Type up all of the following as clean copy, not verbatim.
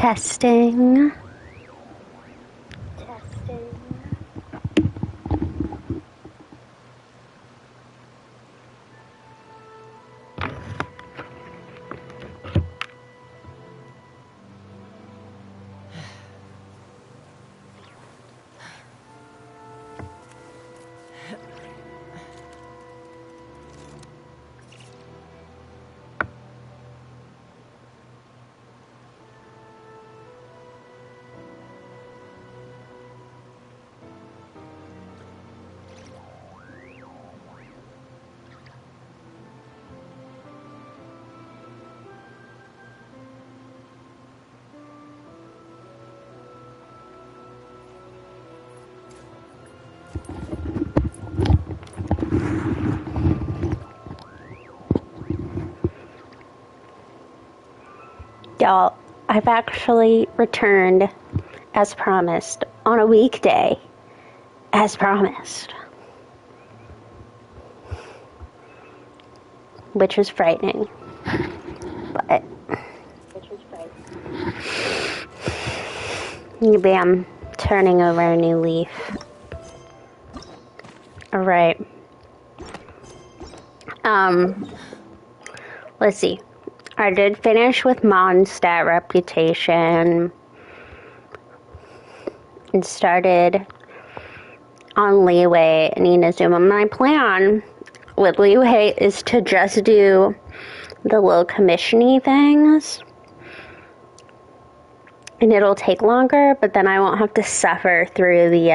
Testing. Y'all, I've actually returned, as promised, on a weekday, as promised. Which was frightening. But maybe I'm turning over a new leaf. Alright. Let's see. I did finish with Mondstadt Reputation and started on Leeway and Inazuma. My plan with Leeway is to just do the little commission-y things. And it'll take longer, but then I won't have to suffer through the,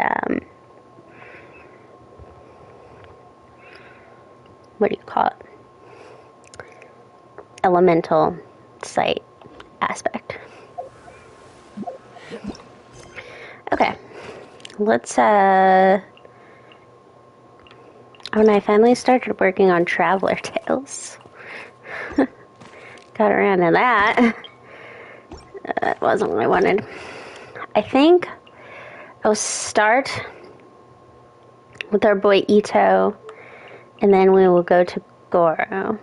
what do you call it? Elemental site aspect. Okay. Let's, oh, and I finally started working on Traveler Tales. Got around to that. That wasn't what I wanted. I think I'll start with our boy Ito, and then we will go to Goro.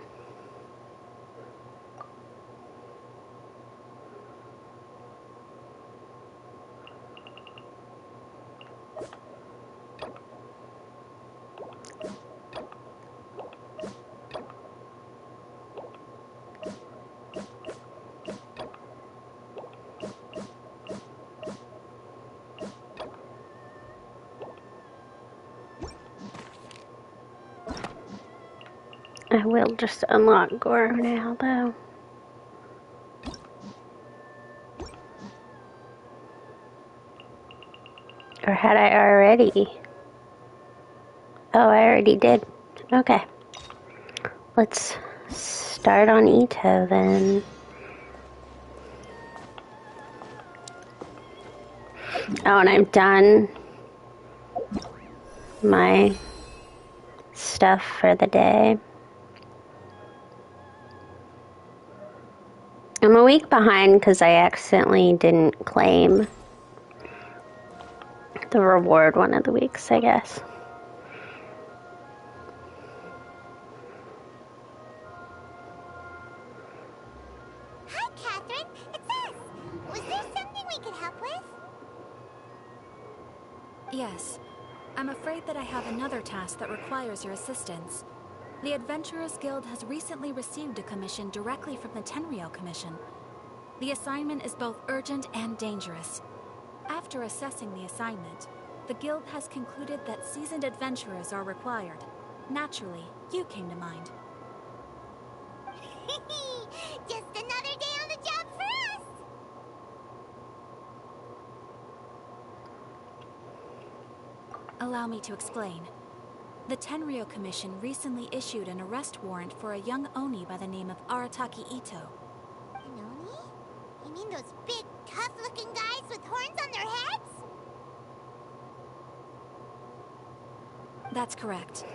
I will just unlock Goro now, though. Or had I already? Oh, I already did. Okay. Let's start on Ito, then. Oh, and I'm done my stuff for the day. I'm a week behind because I accidentally didn't claim the reward one of the weeks, I guess. Hi, Catherine. It's us. Was there something we could help with? Yes. I'm afraid that I have another task that requires your assistance. The Adventurers Guild has recently received a commission directly from the Tenryou Commission. The assignment is both urgent and dangerous. After assessing the assignment, the Guild has concluded that seasoned adventurers are required. Naturally, you came to mind. Just another day on the job for us! Allow me to explain. The Tenryou Commission recently issued an arrest warrant for a young Oni by the name of Arataki Ito. An Oni? You mean those big, tough-looking guys with horns on their heads? That's correct.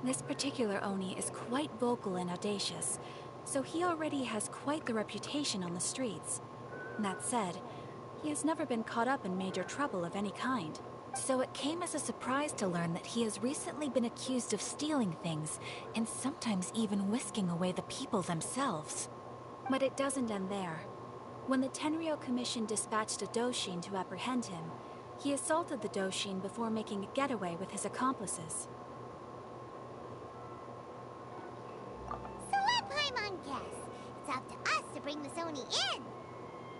This particular Oni is quite vocal and audacious, so he already has quite the reputation on the streets. That said, he has never been caught up in major trouble of any kind. So it came as a surprise to learn that he has recently been accused of stealing things, and sometimes even whisking away the people themselves. But it doesn't end there. When the Tenryou Commission dispatched a Doshin to apprehend him, he assaulted the Doshin before making a getaway with his accomplices. So let Paimon guess. It's up to us to bring Miss Oni in.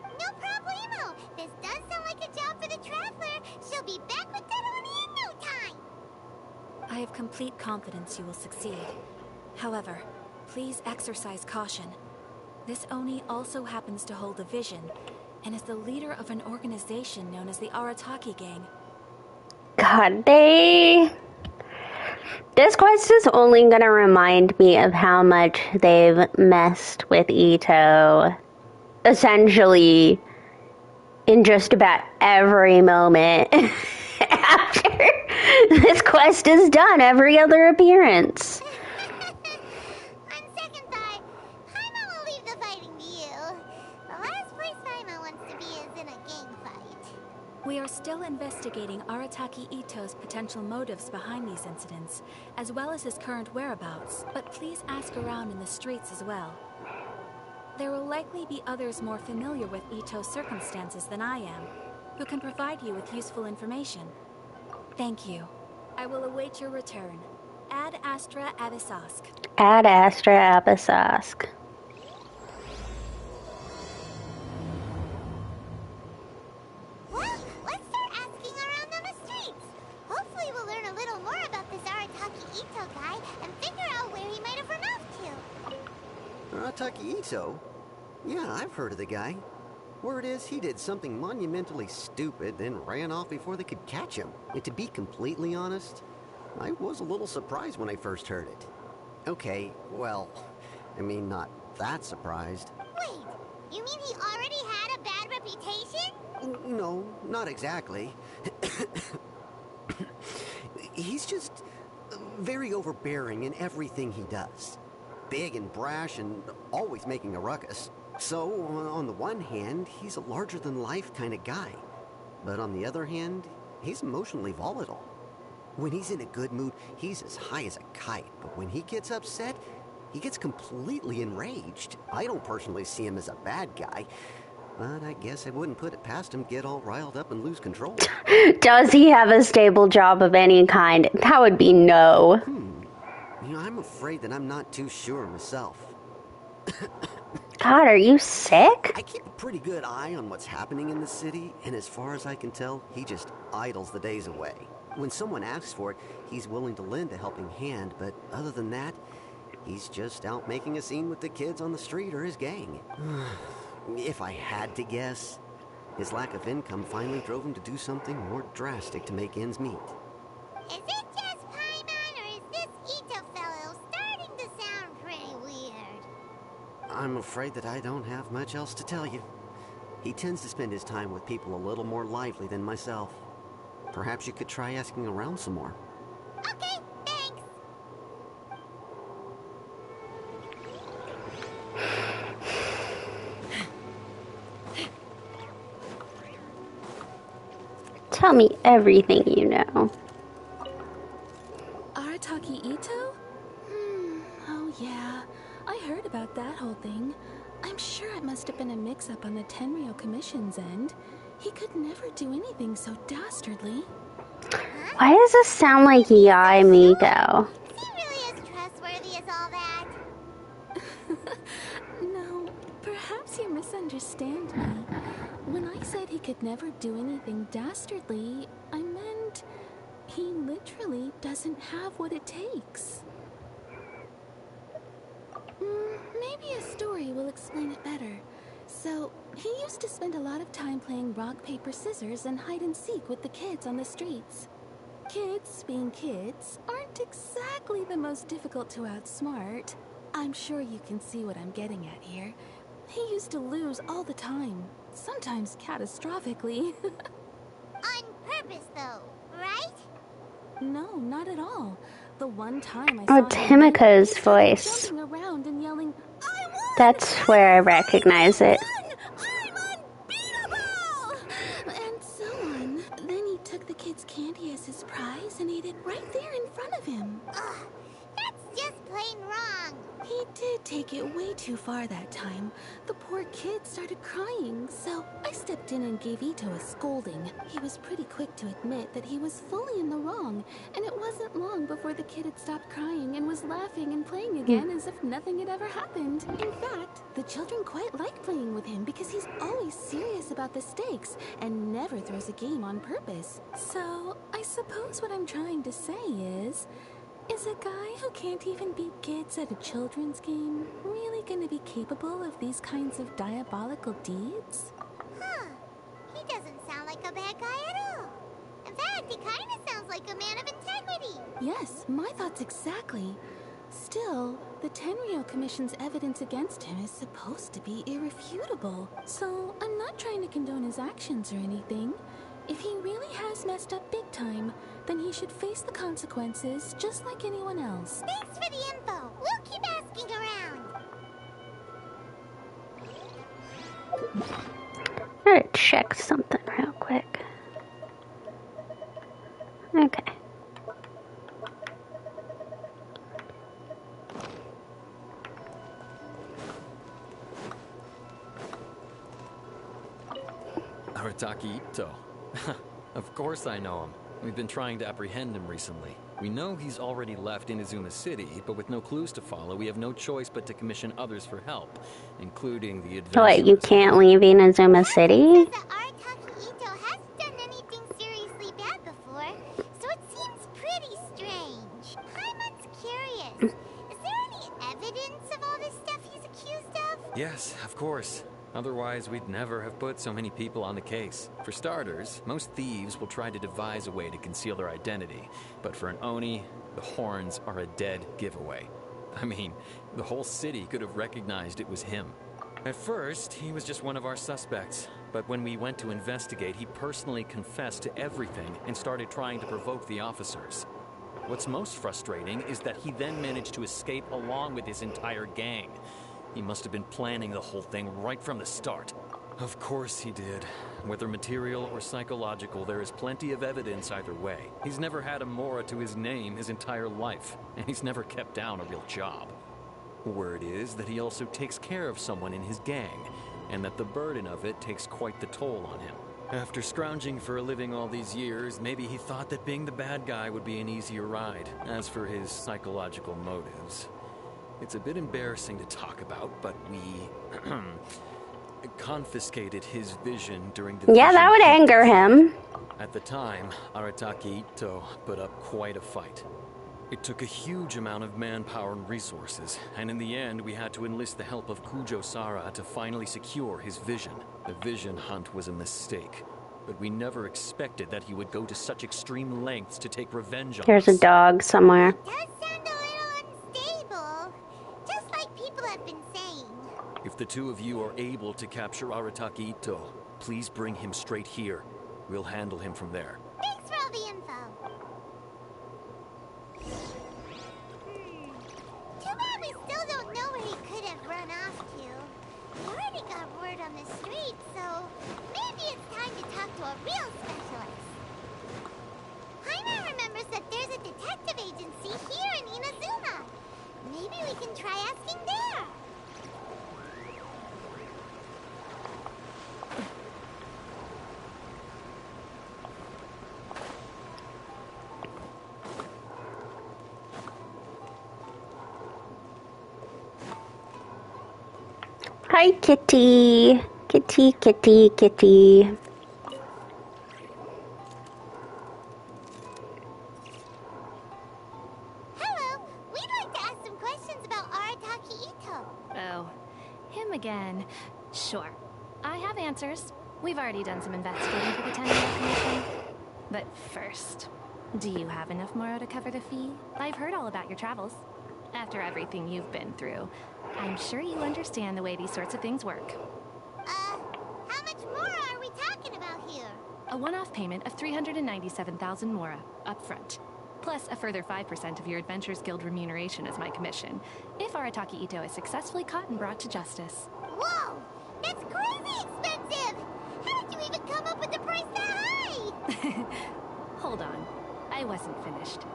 No problemo. This does sound like a job for the Traveler. She'll be back with that Oni in no time. I have complete confidence you will succeed. However, please exercise caution. This Oni also happens to hold a vision, and is the leader of an organization known as the Arataki Gang. God, this quest is only gonna remind me of how much they've messed with Ito, essentially, in just about every moment after this quest is done, every other appearance. On second thought, Paimon will leave the fighting to you. The last place Paimon wants to be is in a gang fight. We are still investigating Arataki Ito's potential motives behind these incidents, as well as his current whereabouts, but please ask around in the streets as well. There will likely be others more familiar with Ito's circumstances than I am, who can provide you with useful information. Thank you. I will await your return. Ad Astra Abyssosque. Ad Astra Abyssosque. Well, let's start asking around on the streets. Hopefully we'll learn a little more about this Arataki Ito guy and figure out where he might have run off to. Arataki Ito? Yeah, I've heard of the guy. Word is he did something monumentally stupid, then ran off before they could catch him. And to be completely honest, I was a little surprised when I first heard it. Okay, well, I mean, not that surprised. Wait, you mean he already had a bad reputation? No, not exactly. He's just very overbearing in everything he does. Big and brash and always making a ruckus. So, on the one hand, he's a larger-than-life kind of guy. But on the other hand, he's emotionally volatile. When he's in a good mood, he's as high as a kite. But when he gets upset, he gets completely enraged. I don't personally see him as a bad guy. But I guess I wouldn't put it past him to get all riled up and lose control. Does he have a stable job of any kind? That would be no. You know, I'm afraid that I'm not too sure myself. God, are you sick? I keep a pretty good eye on what's happening in the city, and as far as I can tell, he just idles the days away. When someone asks for it, he's willing to lend a helping hand, but other than that, he's just out making a scene with the kids on the street or his gang. If I had to guess, his lack of income finally drove him to do something more drastic to make ends meet. Is it just Paimon, or is this Ito fellow starting to sound pretty weird? I'm afraid that I don't have much else to tell you. He tends to spend his time with people a little more lively than myself. Perhaps you could try asking around some more. Okay, thanks. Tell me everything you know. Arataki Ito? Oh yeah. I heard about that whole thing. I'm sure it must have been a mix-up on the Tenryou Commission's end. He could never do anything so dastardly. Why does this sound like Yai Miko? Is he really as trustworthy as all that? No, perhaps you misunderstand me. When I said he could never do anything dastardly, I meant he literally doesn't have what it takes. Maybe a story will explain it better. So, he used to spend a lot of time playing rock, paper, scissors and hide and seek with the kids on the streets. Kids, being kids, aren't exactly the most difficult to outsmart. I'm sure you can see what I'm getting at here. He used to lose all the time, sometimes catastrophically. On purpose, though, right? No, not at all. The one time I saw Oh, him, Timika's he started voice. jumping around and yelling, "I won! That's where I recognize it. I'm unbeatable!" And so on. Then he took the kid's candy as his prize and ate it right there in front of him. Ugh, that's just plain wrong. He did take it way too far that time. The poor kid started crying, so I stepped in and gave Ito a scolding. He was pretty quick to admit that he was fully in the wrong, and it wasn't long before the kid had stopped crying and was laughing and playing again as if nothing had ever happened. In fact, the children quite like playing with him because he's always serious about the stakes and never throws a game on purpose. So, I suppose what I'm trying to say is a guy who can't even beat kids at a children's game really gonna be capable of these kinds of diabolical deeds? Huh. He doesn't sound like a bad guy at all. In fact, he kind of sounds like a man of integrity. Yes, my thoughts exactly. Still, the Tenryou Commission's evidence against him is supposed to be irrefutable. So, I'm not trying to condone his actions or anything. If he really has messed up big time, then he should face the consequences just like anyone else. Thanks for the info. We'll keep asking around. I gotta check something real quick. Okay. Arataki Ito. Of course I know him. We've been trying to apprehend him recently. We know he's already left Inazuma City, but with no clues to follow, we have no choice but to commission others for help, including the adventurers. What, you can't leave Inazuma City? Says that Arataki Ito hasn't done anything seriously bad before, so it seems pretty strange. Paimon's curious. Is there any evidence of all this stuff he's accused of? Yes, of course. Otherwise, we'd never have put so many people on the case. For starters, most thieves will try to devise a way to conceal their identity. But for an Oni, the horns are a dead giveaway. I mean, the whole city could have recognized it was him. At first, he was just one of our suspects. But when we went to investigate, he personally confessed to everything and started trying to provoke the officers. What's most frustrating is that he then managed to escape along with his entire gang. He must have been planning the whole thing right from the start. Of course he did. Whether material or psychological, there is plenty of evidence either way. He's never had a Mora to his name his entire life, and he's never kept down a real job. Word is that he also takes care of someone in his gang, and that the burden of it takes quite the toll on him. After scrounging for a living all these years, maybe he thought that being the bad guy would be an easier ride. As for his psychological motives, it's a bit embarrassing to talk about, but we confiscated his vision during the Yeah, that would anger him. At the time, Arataki Ito put up quite a fight. It took a huge amount of manpower and resources, and in the end, we had to enlist the help of Kujo Sara to finally secure his vision. The vision hunt was a mistake, but we never expected that he would go to such extreme lengths to take revenge on There's us. a dog somewhere. Does sound a little unstable, just like people have been saying. If the two of you are able to capture Arataki Ito, please bring him straight here. We'll handle him from there. Thanks for all the info. Too bad we still don't know where he could have run off to. We already got word on the street, so maybe it's time to talk to a real specialist. Paimon remembers that there's a detective agency here in Inazuma. Maybe we can try asking there. Hi, kitty. Kitty, kitty, kitty. Hello, we'd like to ask some questions about Arataki Ito. Oh, him again. Sure. I have answers. We've already done some investigating for the Tenryou Commission. But first, do you have enough Moro to cover the fee? I've heard all about your travels. After everything you've been through, I'm sure you understand the way these sorts of things work. How much more are we talking about here? A one-off payment of 397,000 Mora, up front. Plus a further 5% of your Adventurers Guild remuneration as my commission, if Arataki Ito is successfully caught and brought to justice. Whoa! That's crazy expensive! How did you even come up with the price that high? Hold on. I wasn't finished.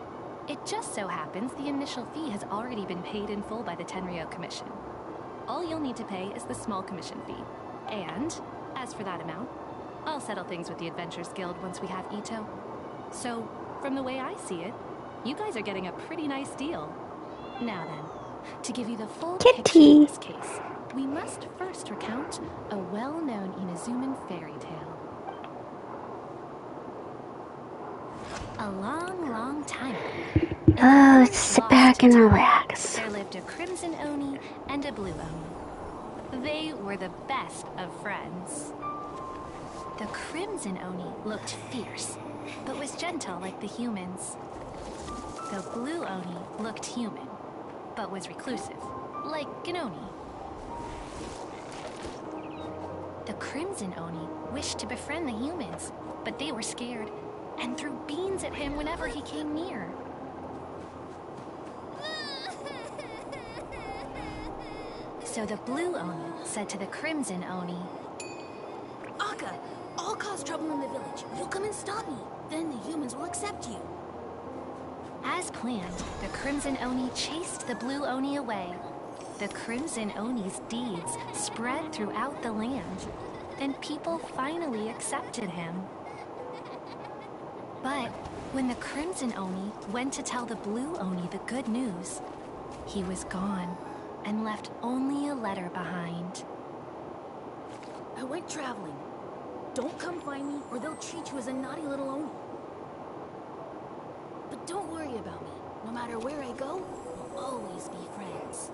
It just so happens the initial fee has already been paid in full by the Tenryo Commission. All you'll need to pay is the small commission fee. And, as for that amount, I'll settle things with the Adventurers Guild once we have Ito. So, from the way I see it, you guys are getting a pretty nice deal. Now then, to give you the full picture in this case, we must first recount a well-known Inazuman fairy tale. A long, long time ago. Oh, sit back and relax. There lived a Crimson Oni and a Blue Oni. They were the best of friends. The Crimson Oni looked fierce, but was gentle like the humans. The Blue Oni looked human, but was reclusive, like an Oni. The Crimson Oni wished to befriend the humans, but they were scared and threw beans at him whenever he came near. So the Blue Oni said to the Crimson Oni, Akka, I'll cause trouble in the village. You come and stop me. Then the humans will accept you. As planned, the Crimson Oni chased the Blue Oni away. The Crimson Oni's deeds spread throughout the land, and people finally accepted him. But when the Crimson Oni went to tell the Blue Oni the good news, he was gone and left only a letter behind. I went traveling. Don't come find me or they'll treat you as a naughty little Oni. But don't worry about me. No matter where I go, we'll always be friends.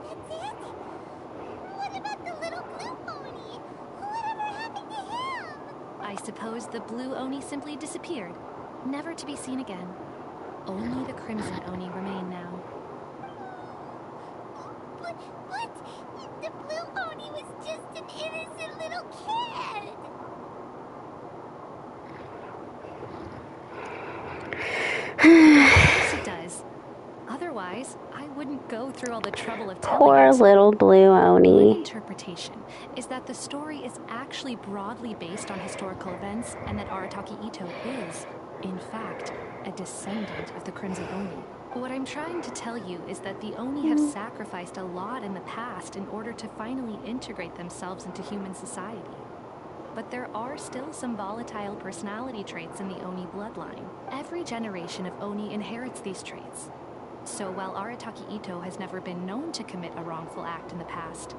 That's it? What about the little blue Oni? Whatever happened to him? I suppose the Blue Oni simply disappeared, never to be seen again. Only the Crimson Oni remain now. But the blue Oni was just an innocent little kid. Yes, it does. Otherwise, I wouldn't go through all the trouble of telling Poor it. little Blue My Oni. interpretation is that the story is actually broadly based on historical events and that Arataki Ito is, in fact, a descendant of the Crimson Oni. What I'm trying to tell you is that the Oni have sacrificed a lot in the past in order to finally integrate themselves into human society. But there are still some volatile personality traits in the Oni bloodline. Every generation of Oni inherits these traits. So while Arataki Ito has never been known to commit a wrongful act in the past,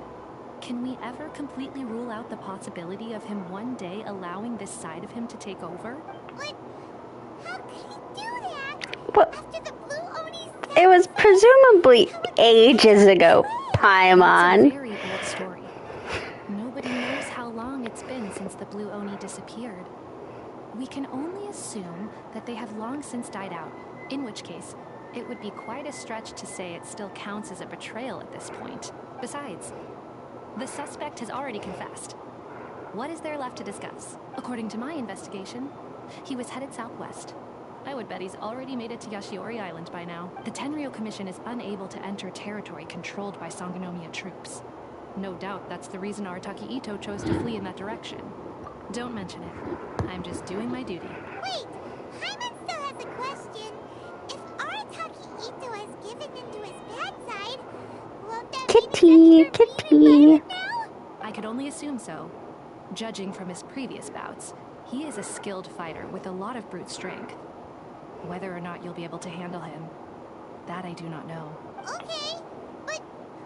can we ever completely rule out the possibility of him one day allowing this side of him to take over? But how could he do that? What? After the blue Oni It was presumably ages ago, It's a Paimon. very old story. Nobody knows how long it's been since the Blue Oni disappeared. We can only assume that they have long since died out, in which case, it would be quite a stretch to say it still counts as a betrayal at this point. Besides, the suspect has already confessed. What is there left to discuss? According to my investigation, he was headed southwest. I would bet he's already made it to Yashiori Island by now. The Tenryo Commission is unable to enter territory controlled by Sangonomiya troops. No doubt that's the reason Arataki Ito chose to flee in that direction. Don't mention it. I'm just doing my duty. Wait, Hyman still has a question. If Arataki Ito has given into his bad side, won't that Kitty, mean it's kitty. now? I could only assume so. Judging from his previous bouts, he is a skilled fighter with a lot of brute strength. Whether or not you'll be able to handle him, that I do not know. Okay, but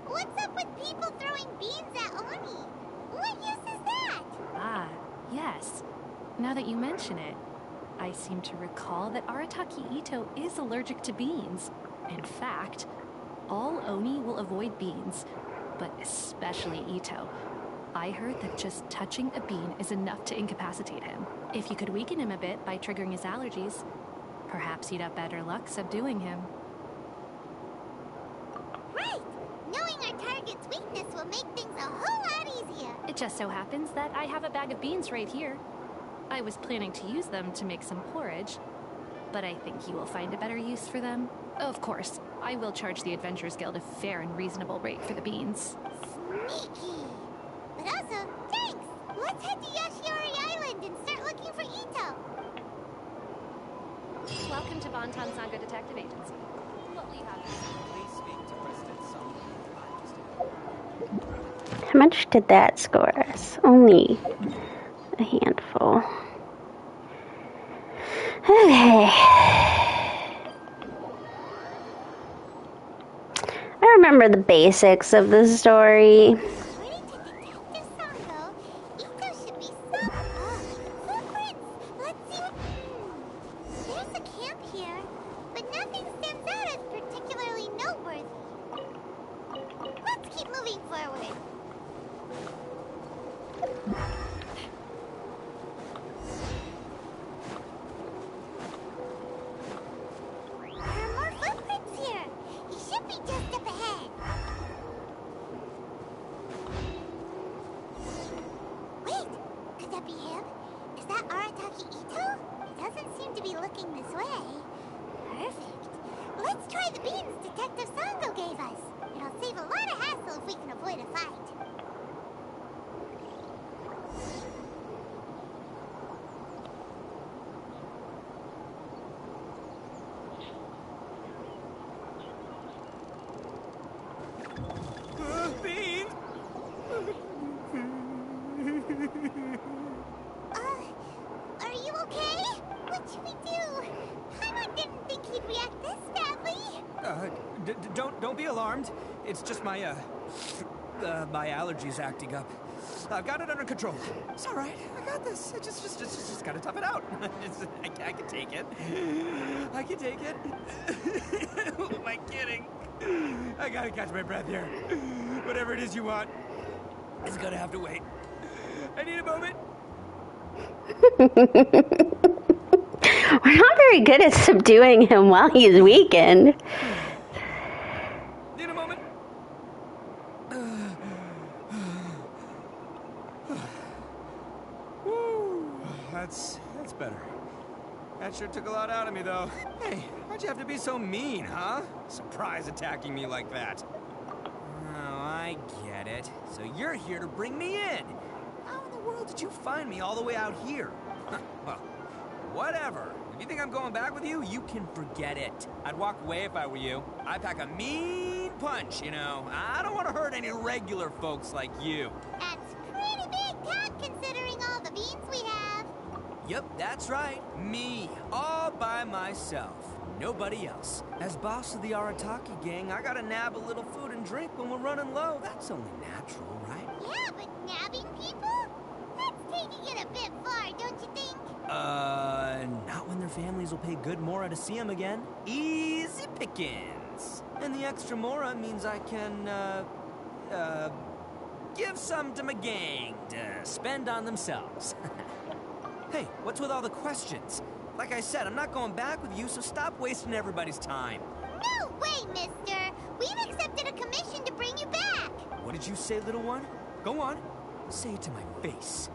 what's up with people throwing beans at Oni? What use is that? Ah, yes. Now that you mention it, I seem to recall that Arataki Ito is allergic to beans. In fact, all Oni will avoid beans, but especially Ito. I heard that just touching a bean is enough to incapacitate him. If you could weaken him a bit by triggering his allergies, perhaps you'd have better luck subduing him. Right! Knowing our target's weakness will make things a whole lot easier. It just so happens that I have a bag of beans right here. I was planning to use them to make some porridge, but I think you will find a better use for them. Of course, I will charge the Adventurers Guild a fair and reasonable rate for the beans. Sneaky. But also, thanks! Let's head to Yashiori Island and start looking for Ito. Welcome to Bonton Sanga Detective Agency. What will you have? Please speak to President Song. How much did that score us? Only a handful. Okay. I remember the basics of the story. According to Detective Sango, Ito should be footprints. Let's see what... There's a camp here, but nothing stands out as particularly noteworthy. Let's keep moving forward. There are more footprints here. He should be just up ahead. Wait, could that be him? Is that Arataki Ito? He doesn't seem to be looking this way. Perfect. Let's try the beans Detective Sango gave us. It'll save a lot of hassle if we can avoid a fight. Beans! Are you okay? What should we do? Paimon didn't think he'd react this badly. Don't be alarmed. It's just my my allergies acting up. I've got it under control. It's all right. I got this. I just gotta tough it out. I can take it. I can take it. Who am I kidding? I gotta catch my breath here. Whatever it is you want, it's gonna have to wait. I need a moment. We're not very good at subduing him while he's weakened. Need a moment. Woo, that's better. That sure took a lot out of me, though. Hey, why'd you have to be so mean, huh? Surprise attacking me like that. Oh, I get it. So you're here to bring me in. How in the world did you find me all the way out here? Well, whatever. If you think I'm going back with you, you can forget it. I'd walk away if I were you. I pack a mean punch, you know. I don't want to hurt any regular folks like you. That's pretty big talk considering all the beans we have. Yep, that's right. Me, all by myself. Nobody else. As boss of the Arataki gang, I gotta nab a little food and drink when we're running low. That's only natural, right? Yeah, but nabbing people? That's taking it a bit far, don't you think? Not when their families will pay good mora to see them again. Easy pickings. And the extra mora means I can, give some to my gang to spend on themselves. Hey, what's with all the questions? Like I said, I'm not going back with you, so stop wasting everybody's time. No way, mister! We've accepted a commission to bring you back! What did you say, little one? Go on. Say it to my face.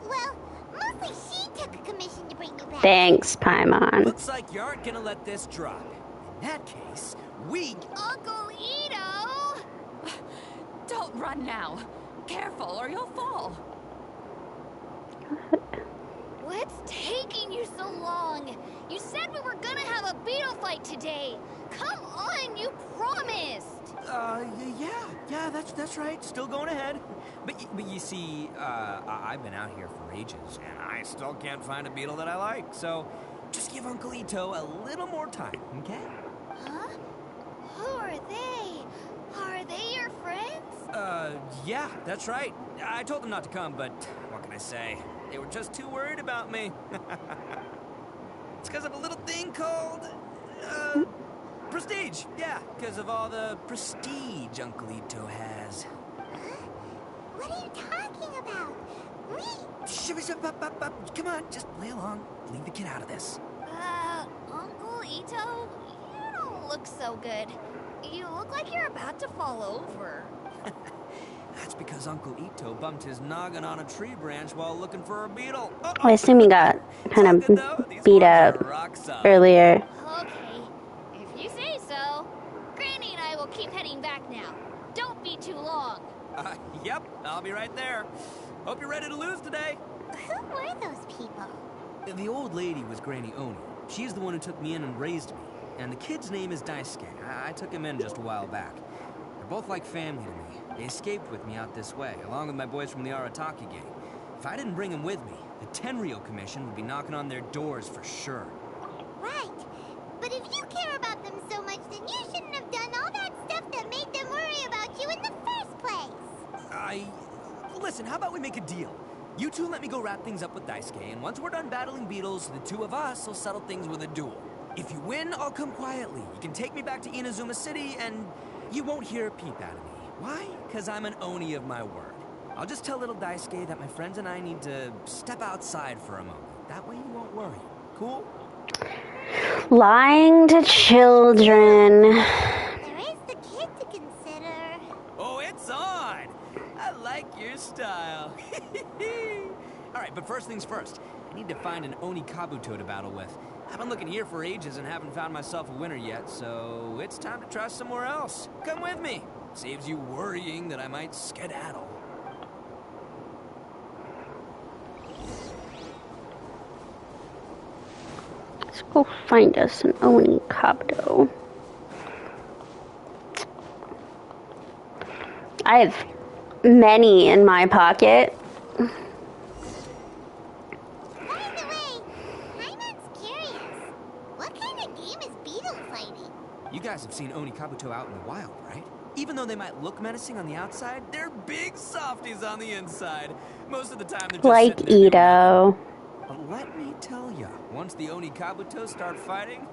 Well, mostly she took a commission to bring you back. Thanks, Paimon. Looks like you aren't gonna let this drop. In that case, we... Uncle Ito! Don't run now. Careful or you'll fall. What's taking you so long? You said we were gonna have a beetle fight today. Come on, you promised. Yeah, that's right. Still going ahead. But you see, I've been out here for ages, and I still can't find a beetle that I like. So, just give Uncle Ito a little more time, okay? Huh? Who are they? Are they your friends? Yeah, that's right. I told them not to come, but what can I say? They were just too worried about me. It's because of a little thing called, prestige. Yeah, because of all the prestige Uncle Ito has. What are you talking about? Come on, just play along. Leave the kid out of this. Uncle Ito, you don't look so good. You look like you're about to fall over. That's because Uncle Ito bumped his noggin on a tree branch while looking for a beetle. I assume he got kind of beat up earlier. Okay, if you say so. Granny and I will keep heading back now. Don't be too long. Yep, I'll be right there. Hope you're ready to lose today. Who were those people? The old lady was Granny Oni. She's the one who took me in and raised me. And the kid's name is Daisuke. I took him in just a while back. They're both like family to me. They escaped with me out this way, along with my boys from the Arataki gang. If I didn't bring them with me, the Tenryo Commission would be knocking on their doors for sure. Right. But if you care about them so much, then you shouldn't have done all that stuff that made them worry about you in the first place. Listen, how about we make a deal? You two let me go wrap things up with Daisuke, and once we're done battling beetles, the two of us will settle things with a duel. If you win, I'll come quietly. You can take me back to Inazuma City, and you won't hear a peep out of me. Why? Because I'm an Oni of my word. I'll just tell little Daisuke that my friends and I need to step outside for a moment. That way you won't worry. Cool? Lying to children. There is the kid to consider. Oh, it's on! I like your style. Alright, but first things first. I need to find an Oni Kabuto to battle with. I've been looking here for ages and haven't found myself a winner yet, so it's time to try somewhere else. Come with me. Saves you worrying that I might skedaddle. Let's go find us an Oni Kabuto. I have many in my pocket. By the way, Paimon's curious. What kind of game is beetle fighting? You guys have seen Oni Kabuto out in the wild, right? Even though they might look menacing on the outside, they're big softies on the inside. Most of the time they're just Like sitting there doing Ito. But let me tell ya, once the Oni Kabuto start fighting,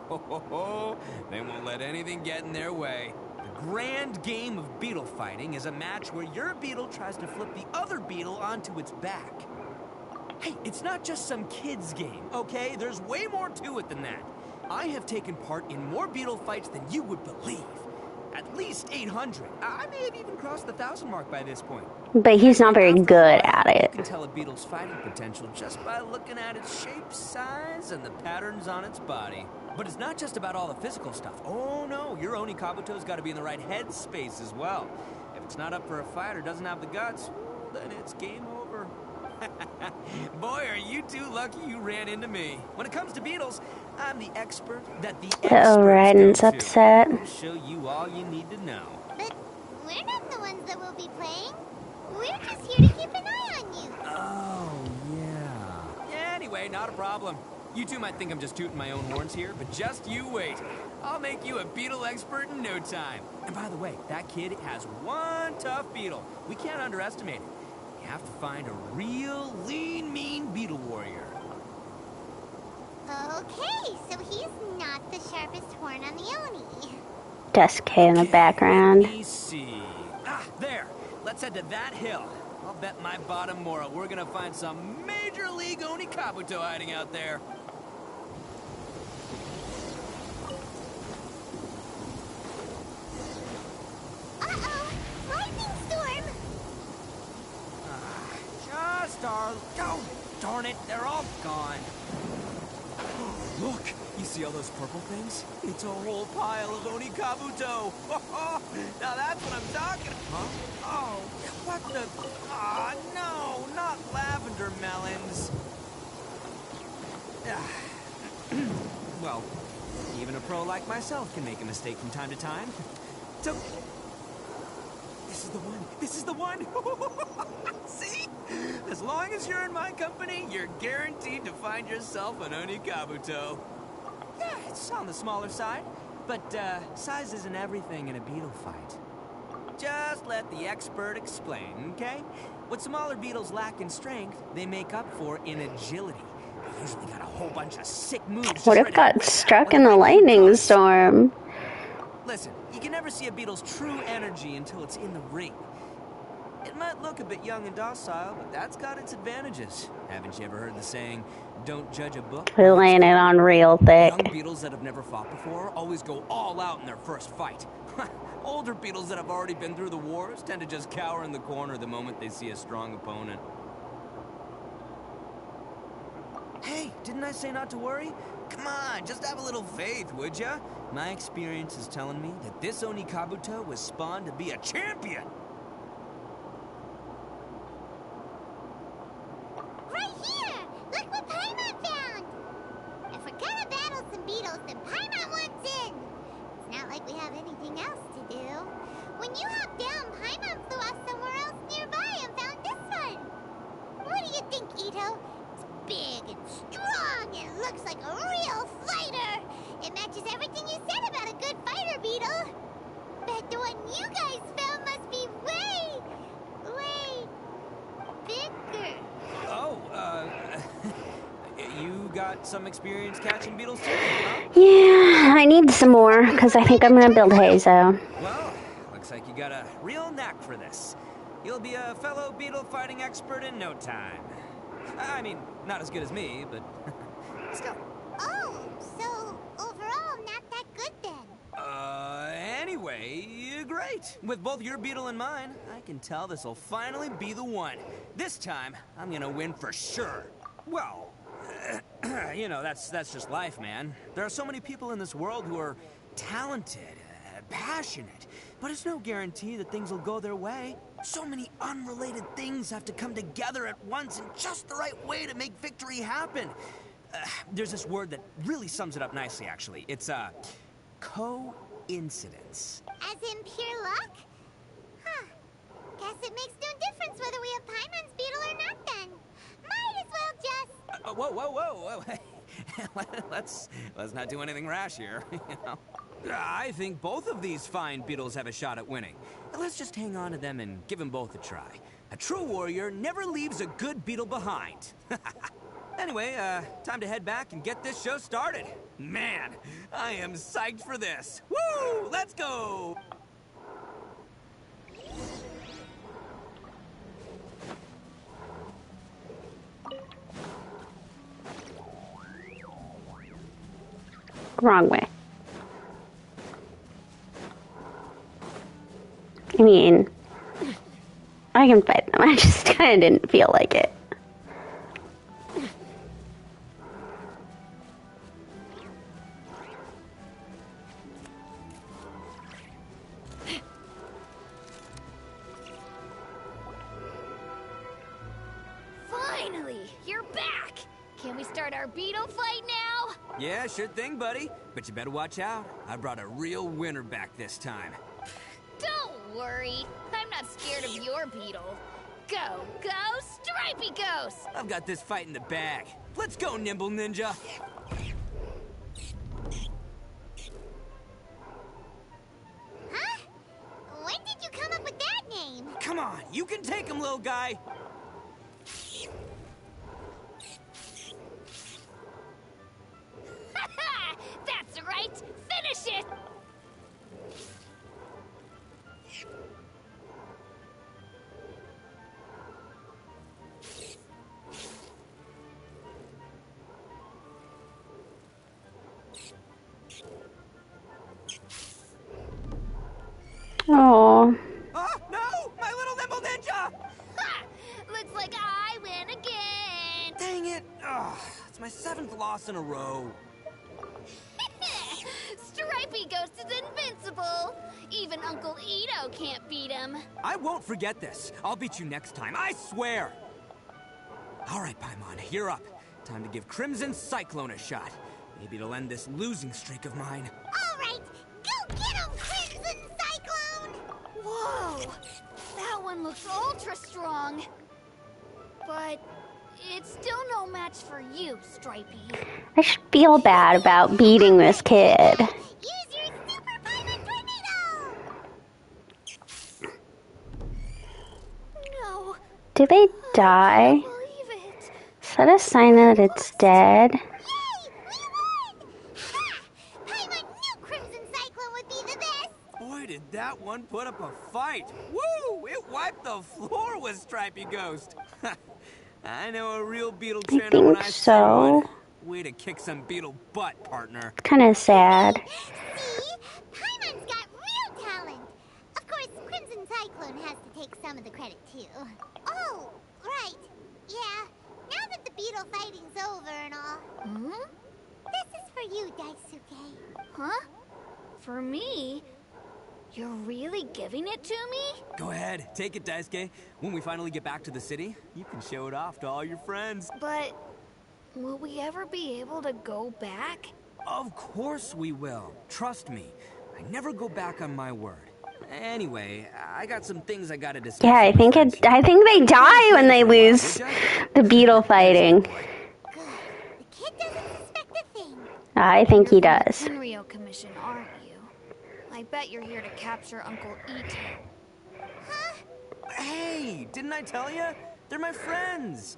they won't let anything get in their way. The grand game of beetle fighting is a match where your beetle tries to flip the other beetle onto its back. Hey, it's not just some kid's game, okay? There's way more to it than that. I have taken part in more beetle fights than you would believe. At least 800. I may have even crossed the 1,000 mark by this point. But he's not very After a good while, at it. You can tell a beetle's fighting potential just by looking at its shape, size, and the patterns on its body. But it's not just about all the physical stuff. Oh no, your Oni Kabuto's got to be in the right headspace as well. If it's not up for a fight or doesn't have the guts, then it's game over. Boy, are you two lucky you ran into me. When it comes to beetles, I'm the expert that the experts Raiden's go to. upset. I'll show you all you need to know. But we're not the ones that will be playing. We're just here to keep an eye on you. Oh, yeah. Anyway, not a problem. You two might think I'm just tooting my own horns here, but just you wait. I'll make you a beetle expert in no time. And by the way, that kid has one tough beetle. We can't underestimate it. You have to find a real lean, mean beetle warrior. Okay, so he's not the sharpest horn on the Oni. Daisuke in the background. Let me see. Ah, there. Let's head to that hill. I'll bet my bottom moral we're gonna find some major league Oni Kabuto hiding out there. Uh-oh! Lightning storm! Just our... Oh, darn it, they're all gone. Look, you see all those purple things? It's a whole pile of Oni Kabuto. Now that's what I'm talking about. Huh? Oh, what the... Ah, no, not lavender melons. Well, even a pro like myself can make a mistake from time to time. So... This is the one. This is the one. See? As long as you're in my company, you're guaranteed to find yourself an Oni Kabuto. Yeah, it's on the smaller side, but size isn't everything in a beetle fight. Just let the expert explain, okay? What smaller beetles lack in strength, they make up for in agility. They usually got a whole bunch of sick moves. What if got struck in the lightning storm? Listen, you can never see a beetle's true energy until it's in the ring. It might look a bit young and docile, but that's got its advantages. Haven't you ever heard the saying, don't judge a book? We're laying it on real thick. Young beetles that have never fought before always go all out in their first fight. Older beetles that have already been through the wars tend to just cower in the corner the moment they see a strong opponent. Hey, didn't I say not to worry? Come on, just have a little faith, would ya? My experience is telling me that this Oni Kabuto was spawned to be a champion. Right here! looks like a real fighter. It matches everything you said about a good fighter, Beetle. Bet the one you guys found must be way bigger. Oh, you got some experience catching beetles too, huh? Yeah, I need some more, because I think I'm going to build Hazo. Well, looks like you got a real knack for this. You'll be a fellow beetle fighting expert in no time. I mean, not as good as me, but still. Oh, so overall not that good then. Anyway, great. With both your beetle and mine, I can tell this'll finally be the one. This time, I'm gonna win for sure. Well, you know, that's just life, man. There are so many people in this world who are talented, passionate, but it's no guarantee that things will go their way. So many unrelated things have to come together at once in just the right way to make victory happen. There's this word that really sums it up nicely, actually. It's, coincidence. As in pure luck? Huh. Guess it makes no difference whether we have Paimon's beetle or not then. Might as well just... Whoa. let's not do anything rash here, you know. I think both of these fine beetles have a shot at winning. Let's just hang on to them and give them both a try. A true warrior never leaves a good beetle behind. Anyway, time to head back and get this show started. Man, I am psyched for this. Woo! Let's go! Wrong way. I mean, I can fight them. I just kind of didn't feel like it. Finally, you're back. Can we start our beetle fight now? Yeah, sure thing, buddy. But you better watch out. I brought a real winner back this time. Don't worry. I'm not scared of your beetle. Go, Stripey Ghost! I've got this fight in the bag. Let's go, Nimble Ninja. Huh? When did you come up with that name? Come on, you can take him, little guy. That's right! Finish it! Oh, Oh, no! My little Nimble Ninja! Ha! Looks like I win again! Dang it! Ugh, it's my 7th loss in a row. Stripey Ghost is invincible! Even Uncle Ito can't beat him. I won't forget this. I'll beat you next time, I swear! All right, Paimon, you're up. Time to give Crimson Cyclone a shot. Maybe it'll end this losing streak of mine. All right, go get him, Crimson Cyclone! Whoa! That one looks ultra strong. But it's still no match for you, Stripey. I should feel bad about beating this kid. Use your Super Paimon Tornado! No, Do they die? believe it. Is that a sign that it's dead? Yay! We won! Ha! Paimon knew Crimson Cyclone would be the best! Boy, did that one put up a fight. Woo! It wiped the floor with Stripey Ghost. I know a real beetle I trainer when think I see so. one. Way to kick some beetle butt, partner. Kind of sad. See? Paimon's got real talent! Of course, Crimson Cyclone has to take some of the credit, too. Oh, right. Yeah, now that the beetle fighting's over and all, Hmm? this is for you, Daisuke. Huh? For me? You're really giving it to me? Go ahead, take it, Daisuke. When we finally get back to the city, you can show it off to all your friends. But will we ever be able to go back? Of course we will. Trust me. I never go back on my word. Anyway, I got some things I gotta discuss. Yeah, I think they die when they lose the beetle fighting. Good. The kid doesn't suspect I think he You're from does. the Tenryo Commission, aren't you? I bet you're here to capture Uncle Ito. Hey, didn't I tell you? They're my friends.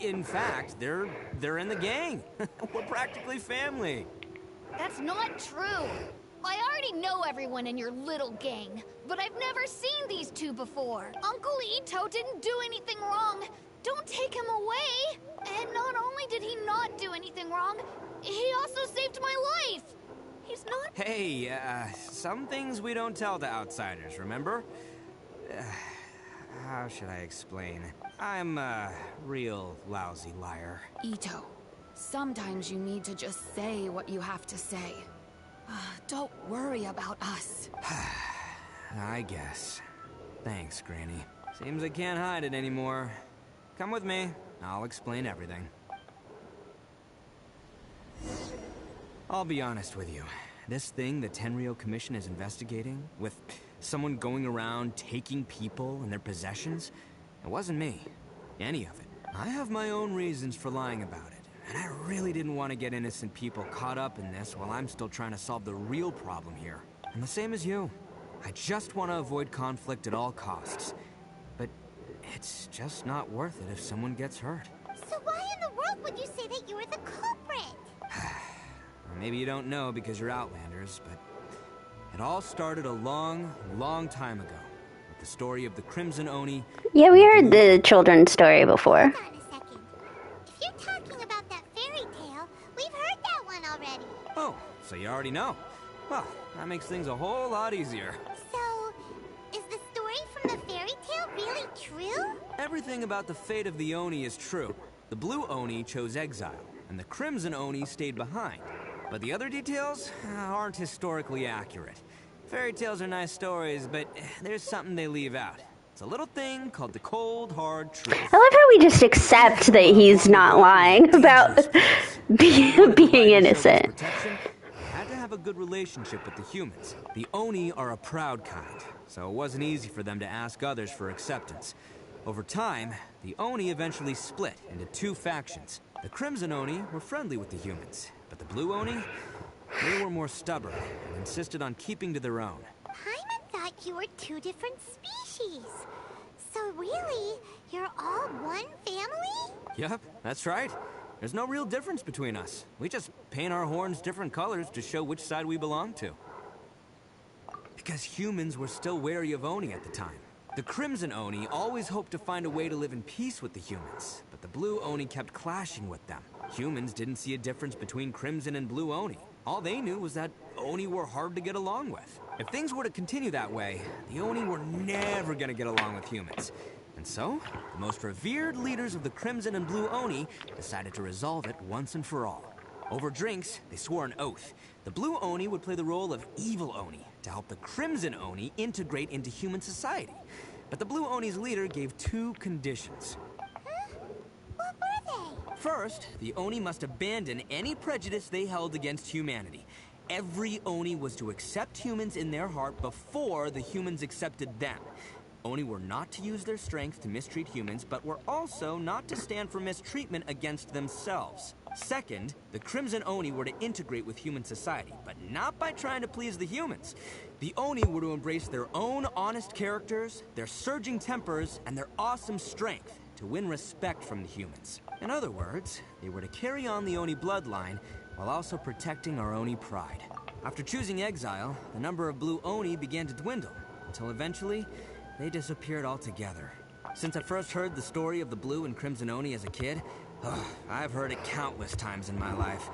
In fact, they're in the gang. We're practically family. That's not true. I already know everyone in your little gang, but I've never seen these two before. Uncle Ito didn't do anything wrong. Don't take him away. And not only did he not do anything wrong, he also saved my life. He's not... Hey, some things we don't tell to outsiders, remember? How should I explain? I'm a real lousy liar. Ito, sometimes you need to just say what you have to say. Don't worry about us. I guess. Thanks, Granny. Seems I can't hide it anymore. Come with me. I'll explain everything. I'll be honest with you. This thing the Tenryo Commission is investigating, with someone going around taking people and their possessions, it wasn't me. Any of it. I have my own reasons for lying about it. And I really didn't want to get innocent people caught up in this while I'm still trying to solve the real problem here. And the same as you. I just want to avoid conflict at all costs. But it's just not worth it if someone gets hurt. So why in the world would you say that you were the culprit? Maybe you don't know because you're Outlanders, but it all started a long, long time ago with the story of the Crimson Oni. Yeah, we heard the children's story before. Hold on a second. If you're talking about that fairy tale, we've heard that one already. Oh, so you already know. Well, that makes things a whole lot easier. So, is the story from the fairy tale really true? Everything about the fate of the Oni is true. The Blue Oni chose exile, and the Crimson Oni stayed behind. But the other details aren't historically accurate. Fairy tales are nice stories, but there's something they leave out. It's a little thing called the cold, hard truth. I love how we just accept that he's not lying about being innocent. Protection, had to have a good relationship with the humans. The Oni are a proud kind, so it wasn't easy for them to ask others for acceptance. Over time, the Oni eventually split into two factions. The Crimson Oni were friendly with the humans, but the Blue Oni, they were more stubborn and insisted on keeping to their own. Paimon thought you were two different species. So really, you're all one family? Yep, that's right. There's no real difference between us. We just paint our horns different colors to show which side we belong to. Because humans were still wary of Oni at the time. The Crimson Oni always hoped to find a way to live in peace with the humans, but the Blue Oni kept clashing with them. Humans didn't see a difference between Crimson and Blue Oni. All they knew was that Oni were hard to get along with. If things were to continue that way, the Oni were never gonna get along with humans. And so, the most revered leaders of the Crimson and Blue Oni decided to resolve it once and for all. Over drinks, they swore an oath. The Blue Oni would play the role of evil Oni to help the Crimson Oni integrate into human society. But the Blue Oni's leader gave two conditions. What were they? First, the Oni must abandon any prejudice they held against humanity. Every Oni was to accept humans in their heart before the humans accepted them. Oni were not to use their strength to mistreat humans, but were also not to stand for mistreatment against themselves. Second, the Crimson Oni were to integrate with human society, but not by trying to please the humans. The Oni were to embrace their own honest characters, their surging tempers, and their awesome strength to win respect from the humans. In other words, they were to carry on the Oni bloodline while also protecting our Oni pride. After choosing exile, the number of Blue Oni began to dwindle, until eventually, they disappeared altogether. Since I first heard the story of the Blue and Crimson Oni as a kid, I've heard it countless times in my life.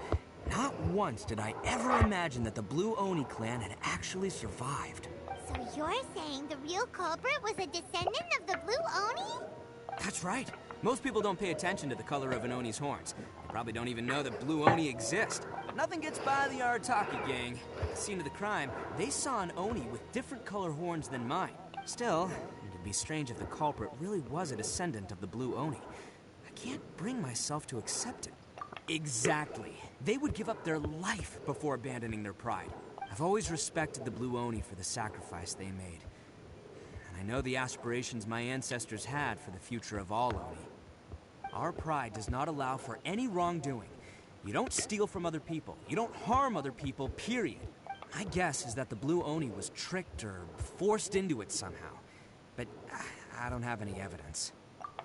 Not once did I ever imagine that the Blue Oni clan had actually survived. So you're saying the real culprit was a descendant of the Blue Oni? That's right. Most people don't pay attention to the color of an Oni's horns. They probably don't even know that Blue Oni exist. But nothing gets by the Arataki gang. At the scene of the crime, they saw an Oni with different color horns than mine. Still, it'd be strange if the culprit really was a descendant of the Blue Oni. I can't bring myself to accept it. Exactly. They would give up their life before abandoning their pride. I've always respected the Blue Oni for the sacrifice they made. And I know the aspirations my ancestors had for the future of all Oni. Our pride does not allow for any wrongdoing, You don't steal from other people. You don't harm other people, period. My guess is that the Blue Oni was tricked or forced into it somehow. But I don't have any evidence.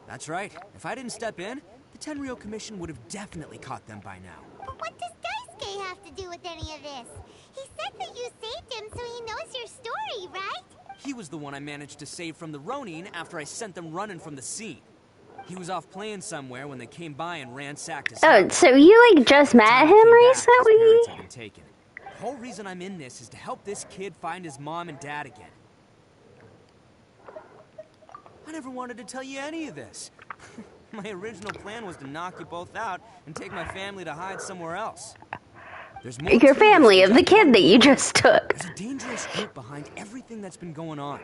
That's right. If I didn't step in, the Tenryou Commission would have definitely caught them by now. But what does Daisuke have to do with any of this? He said that you saved him so he knows your story, right? He was the one I managed to save from the Ronin after I sent them running from the scene. He was off playing somewhere when they came by and ransacked his Oh, house. so you like just met him recently? The whole reason I'm in this is to help this kid find his mom and dad again. I never wanted to tell you any of this. My original plan was to knock you both out and take my family to hide somewhere else. There's more Your to family this of than the just kid one that you person. just took. There's a dangerous group behind everything that's been going on.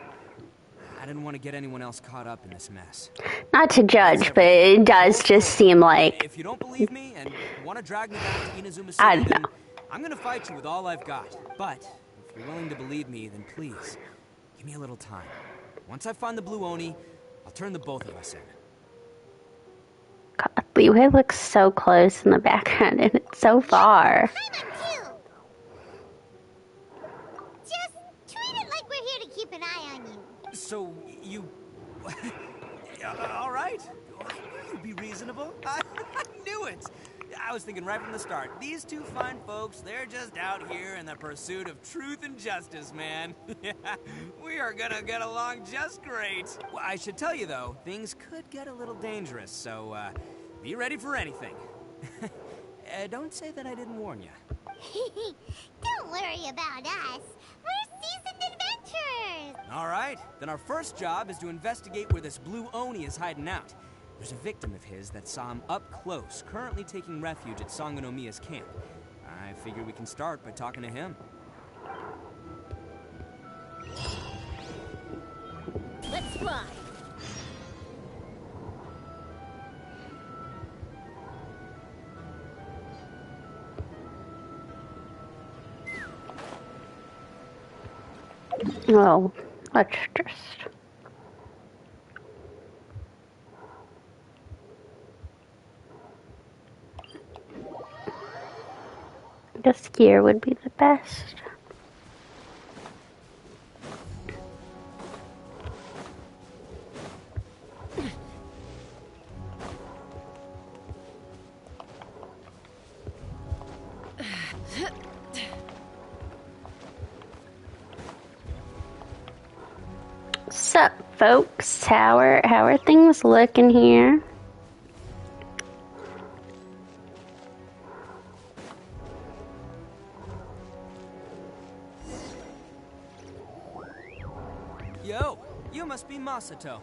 I didn't want to get anyone else caught up in this mess. Not to judge, but it does just seem like... If you don't believe me and want to drag me back to Inazuma I City, don't then know. I'm going to fight you with all I've got. But if you're willing to believe me, then please, give me a little time. Once I find the Blue Oni, I'll turn the both of us in. God, Liwei looks so close in the background, and it's so far. Paimon too! Just treat it like we're here to keep an eye on you. So, you... all right. I knew you'd be reasonable. I knew it. I was thinking right from the start, these two fine folks, they're just out here in the pursuit of truth and justice, man. We are gonna get along just great. Well, I should tell you, though, things could get a little dangerous, so, be ready for anything. Don't say that I didn't warn you. Don't worry about us. We're seasoned adventurers. All right, then our first job is to investigate where this Blue Oni is hiding out. There's a victim of his that saw him up close, currently taking refuge at Sangonomiya's camp. I figure we can start by talking to him. Let's fly. Oh, let's just... I guess gear would be the best. Sup, folks? How are things looking here? Yo, you must be Masato.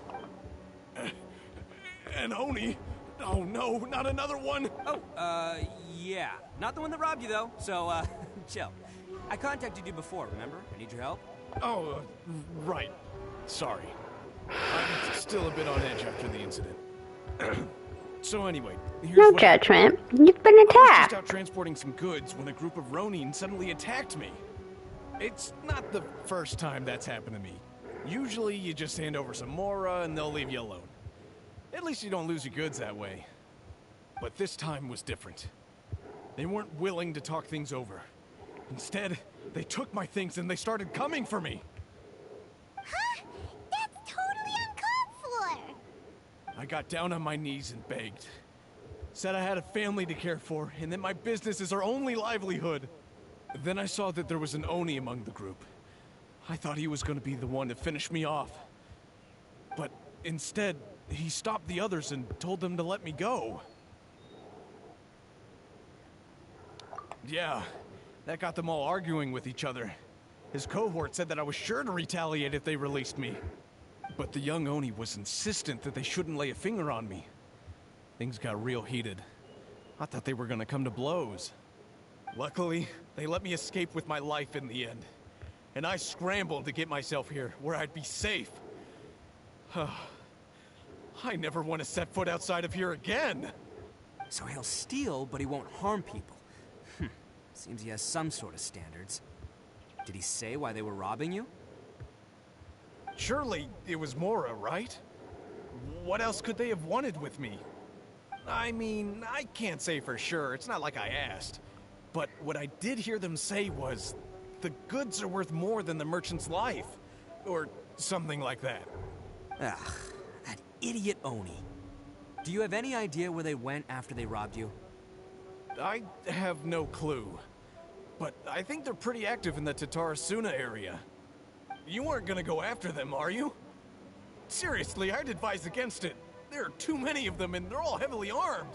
An Oni? Oh no, not another one! Oh, yeah. Not the one that robbed you, though, so, chill. I contacted you before, remember? I need your help. Oh, right. Sorry. I'm still a bit on edge after the incident. So anyway, here's No what judgment. You've been I was just attacked. out transporting some goods when a group of Ronin suddenly attacked me. It's not the first time that's happened to me. Usually you just hand over some Mora and they'll leave you alone. At least you don't lose your goods that way. But this time was different. They weren't willing to talk things over. Instead, they took my things and they started coming for me. Huh? That's totally uncalled for. I got down on my knees and begged. Said I had a family to care for and that my business is our only livelihood. Then I saw that there was an Oni among the group. I thought he was going to be the one to finish me off. But instead, he stopped the others and told them to let me go. Yeah, that got them all arguing with each other. His cohort said that I was sure to retaliate if they released me. But the young Oni was insistent that they shouldn't lay a finger on me. Things got real heated. I thought they were gonna come to blows. Luckily, they let me escape with my life in the end. And I scrambled to get myself here, where I'd be safe. I never want to set foot outside of here again! So he'll steal, but he won't harm people. Seems he has some sort of standards. Did he say why they were robbing you? Surely it was Mora, right? What else could they have wanted with me? I mean, I can't say for sure. It's not like I asked. But what I did hear them say was, the goods are worth more than the merchant's life. Or something like that. Ugh, that idiot Oni. Do you have any idea where they went after they robbed you? I have no clue. But I think they're pretty active in the Tatarasuna area. You aren't gonna go after them, are you? Seriously, I'd advise against it. There are too many of them and they're all heavily armed.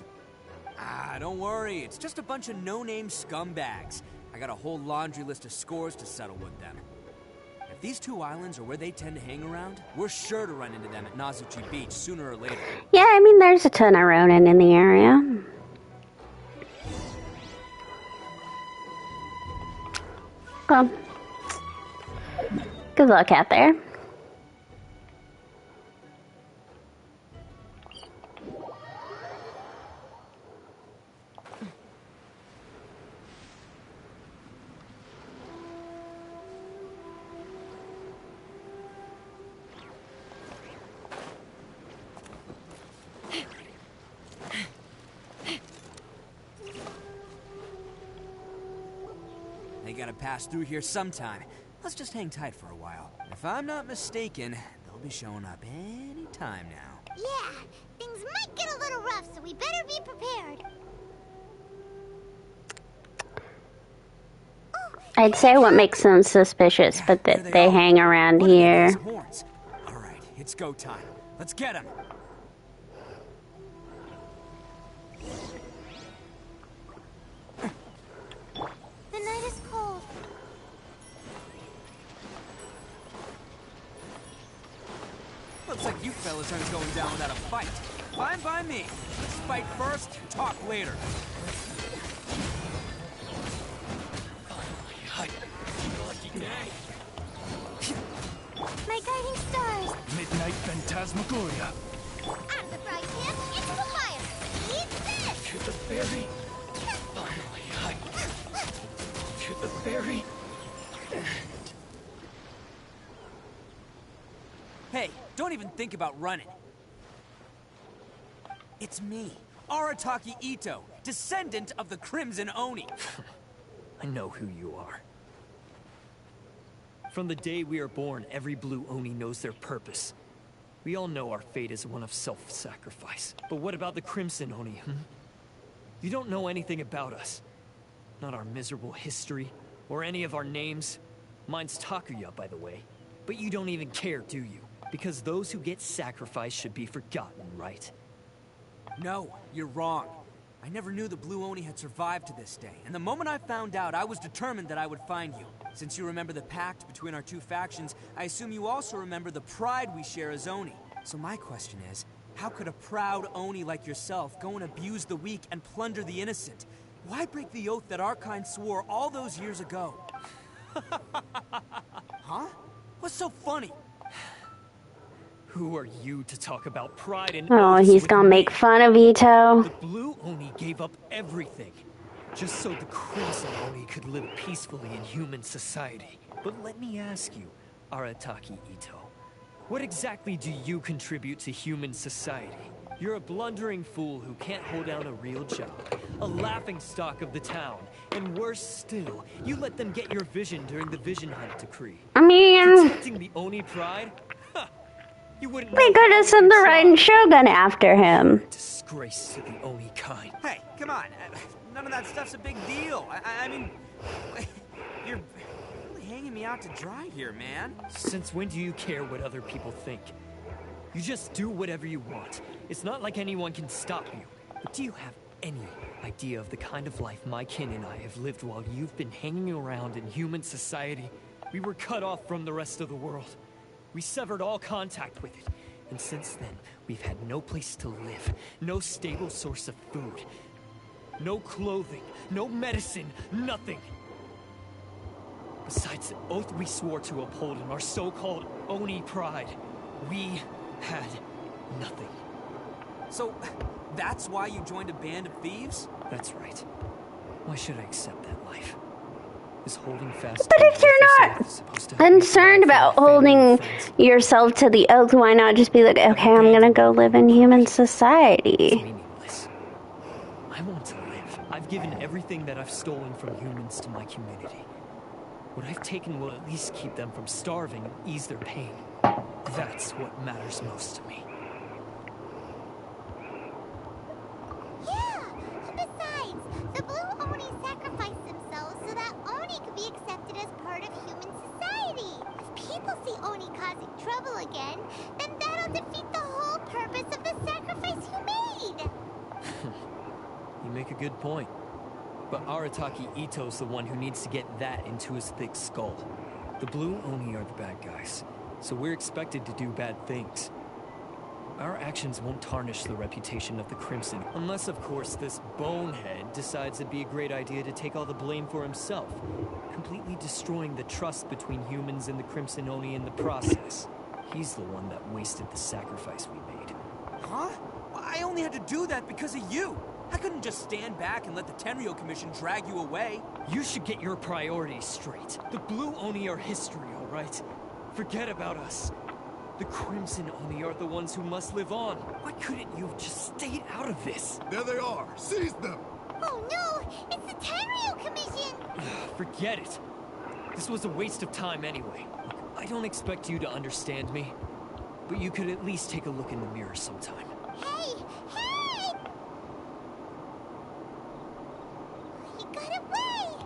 Ah, don't worry. It's just a bunch of no-name scumbags. I got a whole laundry list of scores to settle with them. If these two islands are where they tend to hang around, we're sure to run into them at Nazuchi Beach sooner or later. Yeah, I mean, there's a ton of Ronin in the area. Well, good luck out there. They gotta pass through here sometime. Let's just hang tight for a while. If I'm not mistaken, they'll be showing up any time now. Yeah, things might get a little rough, so we better be prepared. I'd say what makes them suspicious, but that they hang around here. All right, it's go time. Let's get them. The night is cold. Looks like you fellas aren't going down without a fight. Fine by me. Let's fight first, talk later. My guiding stars. Midnight Phantasmagoria. I'm the prize him. It's the fire. Eat this. To the ferry. Finally, to the ferry. Hey, don't even think about running. It's me, Arataki Ito, descendant of the Crimson Oni. I know who you are. From the day we are born, every Blue Oni knows their purpose. We all know our fate is one of self-sacrifice. But what about the Crimson Oni, You don't know anything about us. Not our miserable history, or any of our names. Mine's Takuya, by the way. But you don't even care, do you? Because those who get sacrificed should be forgotten, right? No, you're wrong. I never knew the Blue Oni had survived to this day, and the moment I found out, I was determined that I would find you. Since you remember the pact between our two factions, I assume you also remember the pride we share as Oni. So my question is, how could a proud Oni like yourself go and abuse the weak and plunder the innocent? Why break the oath that our kind swore all those years ago? Huh? What's so funny? Who are you to talk about pride and Oh, oaths he's with gonna me? make fun of Ito. The Blue Oni gave up everything, just so the Crimson Oni could live peacefully in human society. But let me ask you, Arataki Ito, what exactly do you contribute to human society? You're a blundering fool who can't hold down a real job, a laughingstock of the town, and worse still, you let them get your vision during the Vision Hunt decree. I mean, Protecting the Oni pride? Ha! You wouldn't they know could how have sent the you Raiden try. Shogun after him. Disgrace to the Oni kind. Hey, come on. None of that stuff's a big deal. I mean, you're really hanging me out to dry here, man. Since when do you care what other people think? You just do whatever you want. It's not like anyone can stop you. But do you have any idea of the kind of life my kin and I have lived while you've been hanging around in human society? We were cut off from the rest of the world. We severed all contact with it. And since then, we've had no place to live, no stable source of food, no clothing, no medicine, nothing. Besides the oath we swore to uphold in our so-called Oni pride, we had nothing. So, that's why you joined a band of thieves? That's right. Why should I accept that life? Is holding fast But to if you're worthless not oath supposed to help me concerned provide about for my family and holding friends? yourself to the oath, why not just be like, okay, I'm gonna go live in human It's society? meaningless. I want to live. I've given everything that I've stolen from humans to my community. What I've taken will at least keep them from starving and ease their pain. That's what matters most to me. Yeah! Besides, the Blue Oni sacrificed themselves so that Oni could be accepted as part of human society. If people see Oni causing trouble again, then that'll defeat the whole purpose of the sacrifice you made! You make a good point. But Arataki Ito's the one who needs to get that into his thick skull. The Blue Oni are the bad guys, so we're expected to do bad things. Our actions won't tarnish the reputation of the Crimson, unless, of course, this bonehead decides it'd be a great idea to take all the blame for himself, completely destroying the trust between humans and the Crimson Oni in the process. He's the one that wasted the sacrifice we made. Huh? I only had to do that because of you. I couldn't just stand back and let the Tenryo Commission drag you away. You should get your priorities straight. The Blue Oni are history, all right? Forget about us. The Crimson Oni are the ones who must live on. Why couldn't you have just stayed out of this? There they are. Seize them. Oh no! It's the Tenryo Commission! Forget it. This was a waste of time anyway. I don't expect you to understand me, but you could at least take a look in the mirror sometime. Hey! Hey! He got away!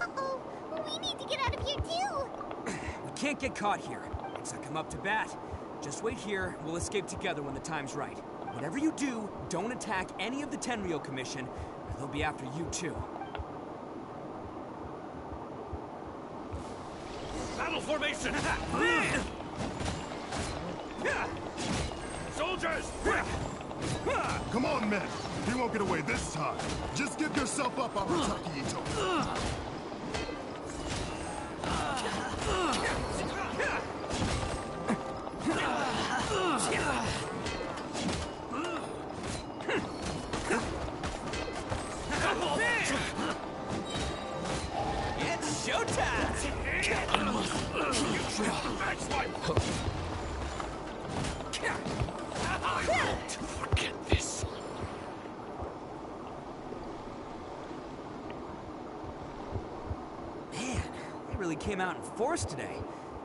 Uh-oh, we need to get out of here too! We can't get caught here. Next I come up to bat. Just wait here, we'll escape together when the time's right. Whatever you do, don't attack any of the Tenryo Commission, or they'll be after you too. Battle formation! Soldiers! Come on, men. He won't get away this time. Just give yourself up, Arataki Ito. It's showtime! Forget this. Man, they really came out in force today.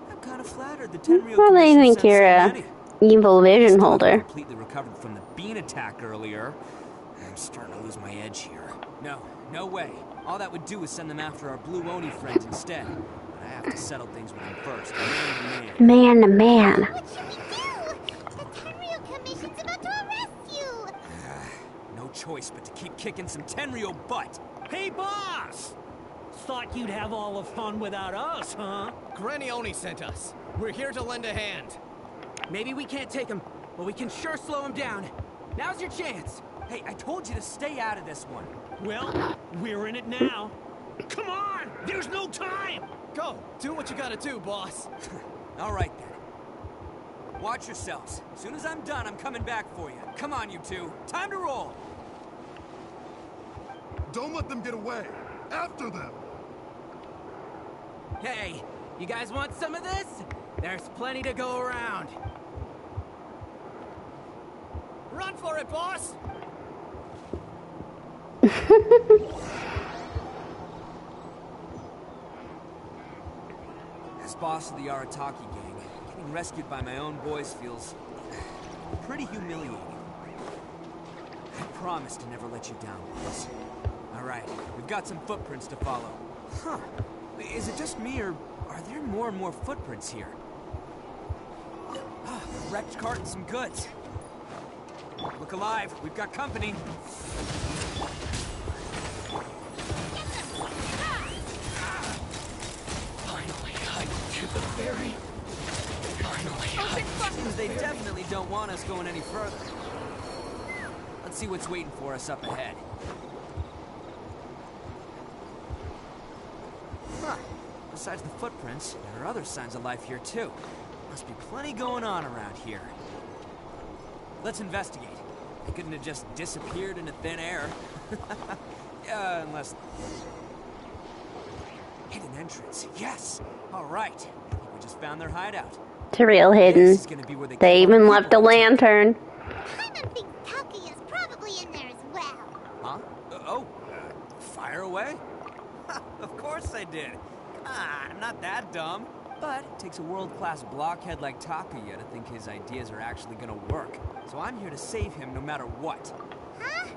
I'm kind of flattered the Tenryo Well, they Commission think sent you're so a many. evil vision Still haven't holder. completely recovered from the bean attack earlier. I'm starting to lose my edge here. No way. All that would do is send them after our Blue Oni friends instead. But I have to settle things with them first, man to man. Man to man. What should we do? The Tenryo Commission's about to arrest you! No choice but to keep kicking some Tenryo butt. Hey, boss! Thought you'd have all the fun without us, huh? Granny Oni sent us. We're here to lend a hand. Maybe we can't take him, but we can sure slow him down. Now's your chance. Hey, I told you to stay out of this one. Well, we're in it now. Come on! There's no time! Go! Do what you gotta do, boss. All right, then. Watch yourselves. As soon as I'm done, I'm coming back for you. Come on, you two. Time to roll. Don't let them get away. After them. Hey, you guys want some of this? There's plenty to go around. Run for it, boss! As boss of the Arataki gang, getting rescued by my own boys feels pretty humiliating. I promise to never let you down, boys. All right, we've got some footprints to follow. Huh. Is it just me, or are there more and more footprints here? A wrecked cart and some goods. Look alive, we've got company. Finally, I to the ferry. Finally, Seems they definitely don't want us going any further. Let's see what's waiting for us up ahead. Huh. Besides the footprints, there are other signs of life here too. Must be plenty going on around here. Let's investigate. They couldn't have just disappeared into thin air. Unless... Hidden entrance. Yes! Alright. I think we just found their hideout. It's real hidden. This is gonna be where They keep all even the left a people. lantern. Paimon thinks Takuya's probably in there as well. Huh? Fire away? Of course I did. Come on, I'm not that dumb. But it takes a world-class blockhead like Takuya to think his ideas are actually gonna work. So I'm here to save him no matter what. Huh?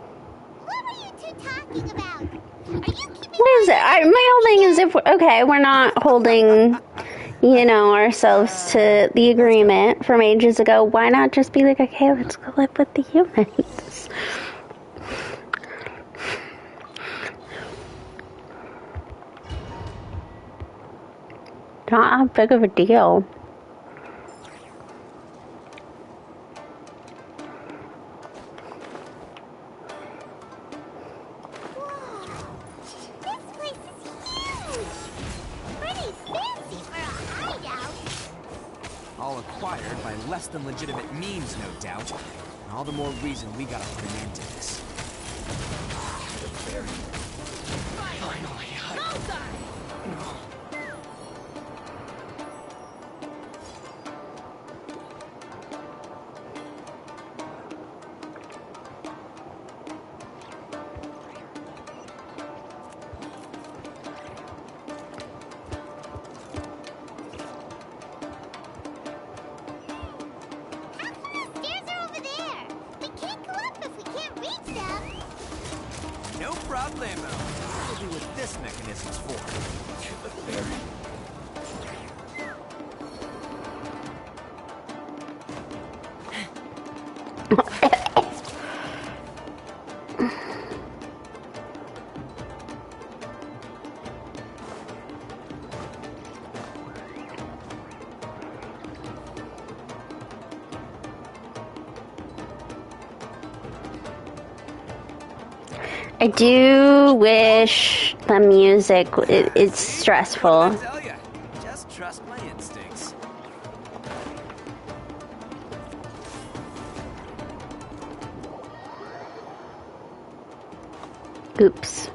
What were you two talking about? Are you keeping What is it? My whole thing is if we're not holding, ourselves to the agreement from ages ago. Why not just be like, okay, let's go live with the humans? Not that big of a deal. All acquired by less than legitimate means, no doubt. And all the more reason we gotta put an end to this. Finally, No problemo. That'll be what this mechanism's for. to the ferry. I do wish the music it's stressful. I tell ya, just trust my instincts. Oops.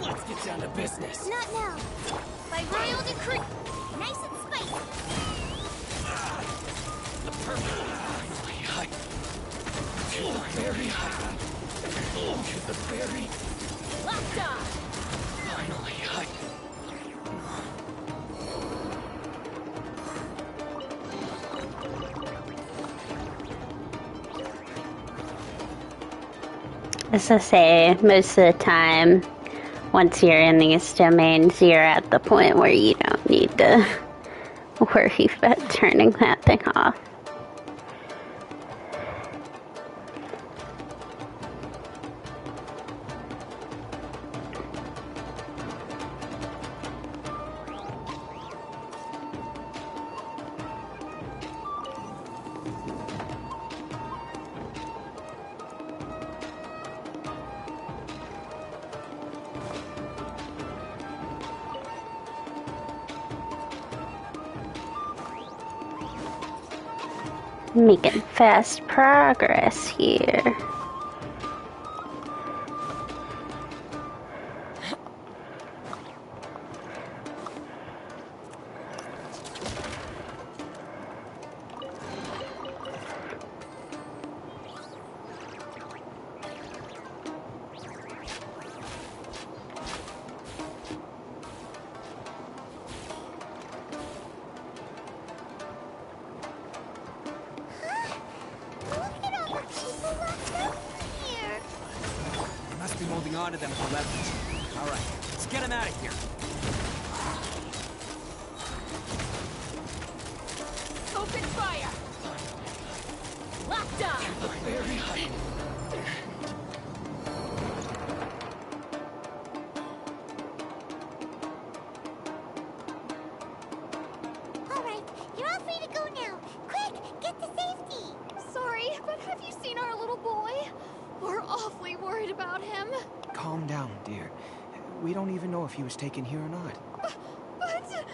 Let's get down to business. Not now. By royal decree. Nice and spicy. The perfect. Finally, high. To the very high. To the very. Locked on. Finally, high. As I say, most of the time, once you're in these domains, you're at the point where you don't need to worry about turning that thing off. Making fast progress here. holding on to them for leverage. All right, let's get him out of here. Open fire! Locked on! Very high. Alright, you're all free to go now. Quick, get to safety. Sorry, but have you seen our little boy? We're awfully worried about him. Calm down, dear. We don't even know if he was taken here or not. But...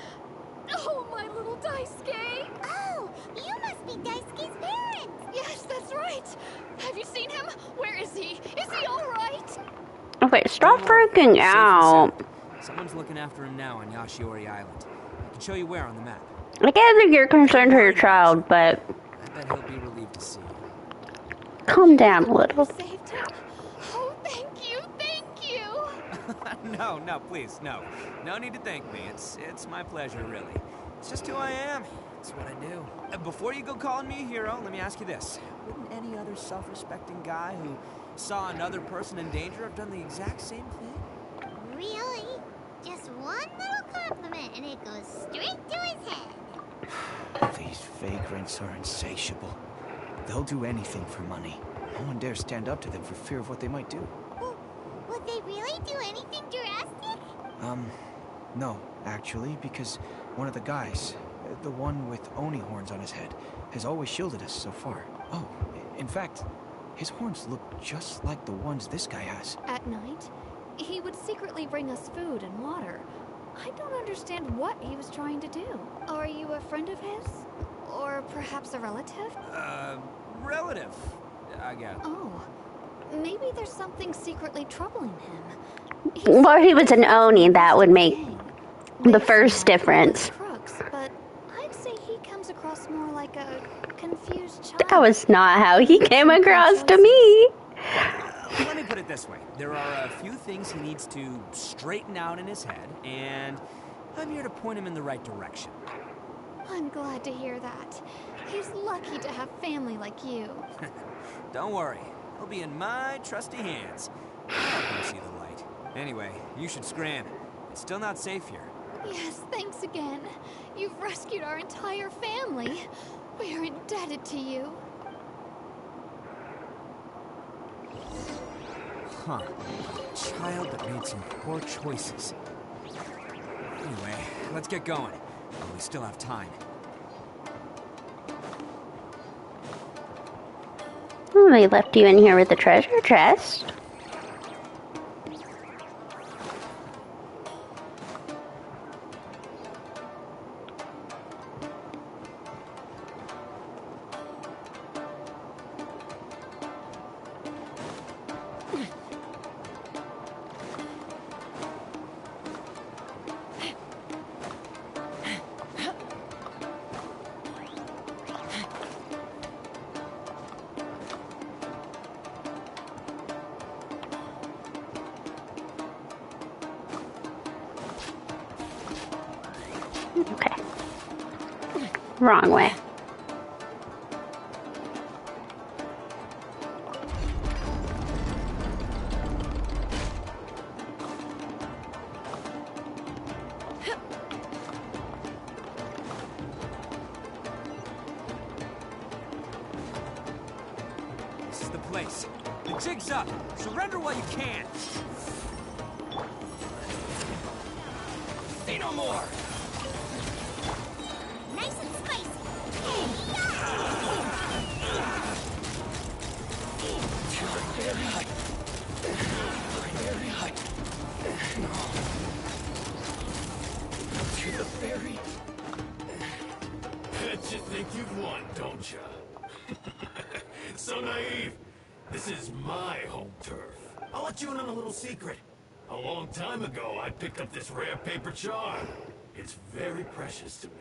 Oh, my little Daisuke! Oh, you must be Daisuke's parents. Yes, that's right. Have you seen him? Where is he? Is he all right? Okay, stop freaking out. Someone's looking after him now on Yashiori Island. I can show you where on the map. I get that you're concerned for your child, but I bet he'll be relieved to see you. calm down a little. Saved him? Oh, thank you, thank you! No, please, no. No need to thank me. It's my pleasure, really. It's just who I am. It's what I do. Before you go calling me a hero, let me ask you this. Wouldn't any other self-respecting guy who saw another person in danger have done the exact same thing? Really? Just one little compliment and it goes straight to his head. These vagrants are insatiable. They'll do anything for money. No one dares stand up to them for fear of what they might do. Would they really do anything drastic? No, actually, because one of the guys, the one with Oni horns on his head, has always shielded us so far. Oh, in fact, his horns look just like the ones this guy has. At night, he would secretly bring us food and water. I don't understand what he was trying to do. Are you a friend of his? Or perhaps a relative? Relative, I guess. Oh, maybe there's something secretly troubling him. Well, he was an Oni, that would make the first difference. Crooks, but I'd say he comes across more like a confused child. That was not how he came across to me. Let me put it this way. There are a few things he needs to straighten out in his head, and I'm here to point him in the right direction. I'm glad to hear that. He's lucky to have family like you. Don't worry. He'll be in my trusty hands. I'll help him see the light. Anyway, you should scram. It's still not safe here. Yes, thanks again. You've rescued our entire family. We are indebted to you. Huh. A child that made some poor choices. Anyway, let's get going. We still have time. Oh, they left you in here with the treasure chest. Okay. Wrong way. This is the place. The jig's up. Surrender while you can. Say no more. Nice and spicy. Very high. Very high. No. To the ferry. Bet you think you've won, don't you? So naive. This is my home turf. I'll let you in on a little secret. A long time ago, I picked up this rare paper charm. It's very precious to me.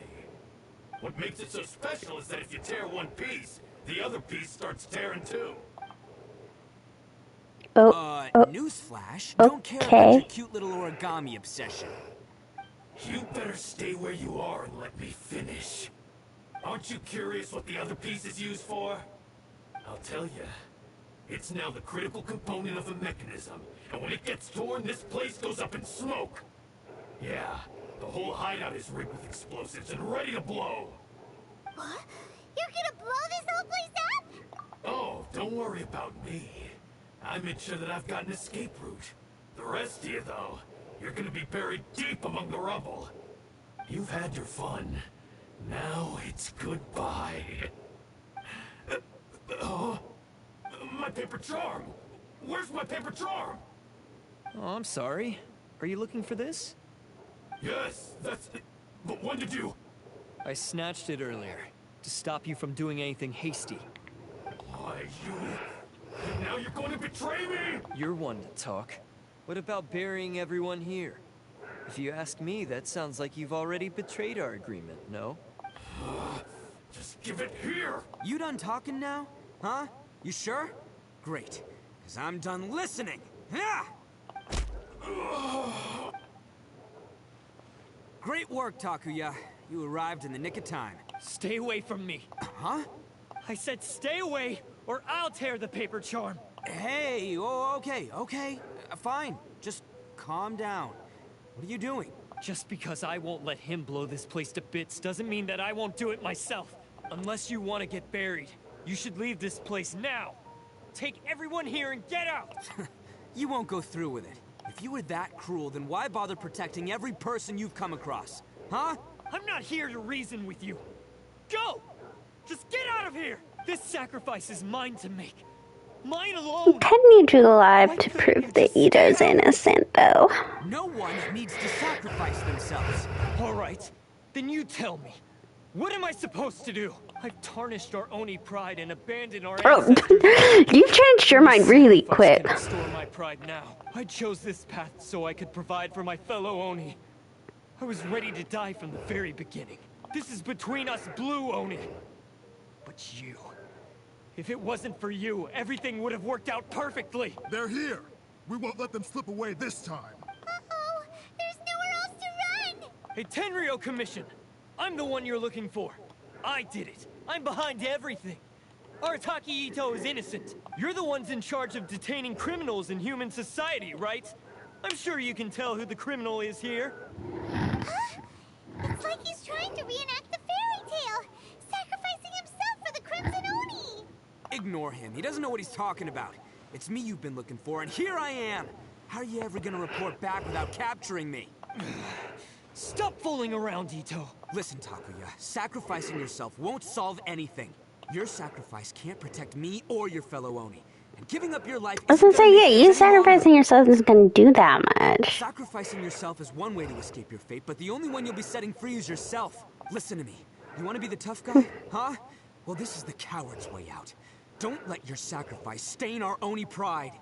What makes it so special is that if you tear one piece, the other piece starts tearing too. Newsflash, don't care about your cute little origami obsession. You better stay where you are and let me finish. Aren't you curious what the other piece is used for? I'll tell you. It's now the critical component of the mechanism, and when it gets torn, this place goes up in smoke. Yeah, the whole hideout is rigged with explosives and ready to blow. What? You're gonna blow this whole place up? Oh, don't worry about me. I made sure that I've got an escape route. The rest of you, though, you're gonna be buried deep among the rubble. You've had your fun. Now it's goodbye. My paper charm! Where's my paper charm? Oh, I'm sorry. Are you looking for this? Yes, that's it. But when did you... I snatched it earlier, to stop you from doing anything hasty. Why, you... And now you're going to betray me? You're one to talk. What about burying everyone here? If you ask me, that sounds like you've already betrayed our agreement, no? Just give it here! You done talking now? Huh? You sure? Great, because I'm done listening! Yeah! Great work, Takuya. You arrived in the nick of time. Stay away from me. Huh? I said stay away, or I'll tear the paper charm. Hey, oh, okay. Fine. Just calm down. What are you doing? Just because I won't let him blow this place to bits doesn't mean that I won't do it myself. Unless you want to get buried, you should leave this place now. Take everyone here and get out! You won't go through with it. If you were that cruel, then why bother protecting every person you've come across? Huh? I'm not here to reason with you. Go! Just get out of here! This sacrifice is mine to make. Mine alone! Ted needs you alive to prove that Ito's innocent, though. No one needs to sacrifice themselves. All right, then you tell me. What am I supposed to do? I've tarnished our Oni pride and abandoned our ancestors. You've changed your mind really quick. Restore my pride now. I chose this path so I could provide for my fellow Oni. I was ready to die from the very beginning. This is between us blue Oni. But you... If it wasn't for you, everything would have worked out perfectly. They're here. We won't let them slip away this time. Uh-oh, there's nowhere else to run! A Tenryou commission. I'm the one you're looking for. I did it. I'm behind everything. Arataki Ito is innocent. You're the ones in charge of detaining criminals in human society, right? I'm sure you can tell who the criminal is here. Huh? It's like he's trying to reenact the fairy tale, sacrificing himself for the Crimson Oni. Ignore him. He doesn't know what he's talking about. It's me you've been looking for, and here I am. How are you ever gonna report back without capturing me? Stop fooling around, Ito. Listen, Takuya, sacrificing yourself won't solve anything. Your sacrifice can't protect me or your fellow Oni. And giving up your life... I was gonna say, yeah, you sacrificing yourself isn't gonna do that much. Sacrificing yourself is one way to escape your fate, but the only one you'll be setting free is yourself. Listen to me. You want to be the tough guy? Huh? Well, this is the coward's way out. Don't let your sacrifice stain our Oni pride.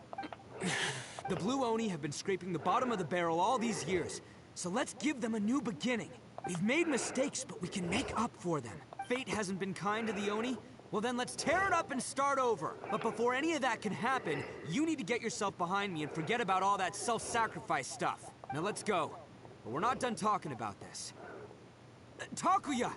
The blue Oni have been scraping the bottom of the barrel all these years. So let's give them a new beginning. We've made mistakes, but we can make up for them. Fate hasn't been kind to the Oni? Well then let's tear it up and start over. But before any of that can happen, you need to get yourself behind me and forget about all that self-sacrifice stuff. Now let's go. But we're not done talking about this. Takuya!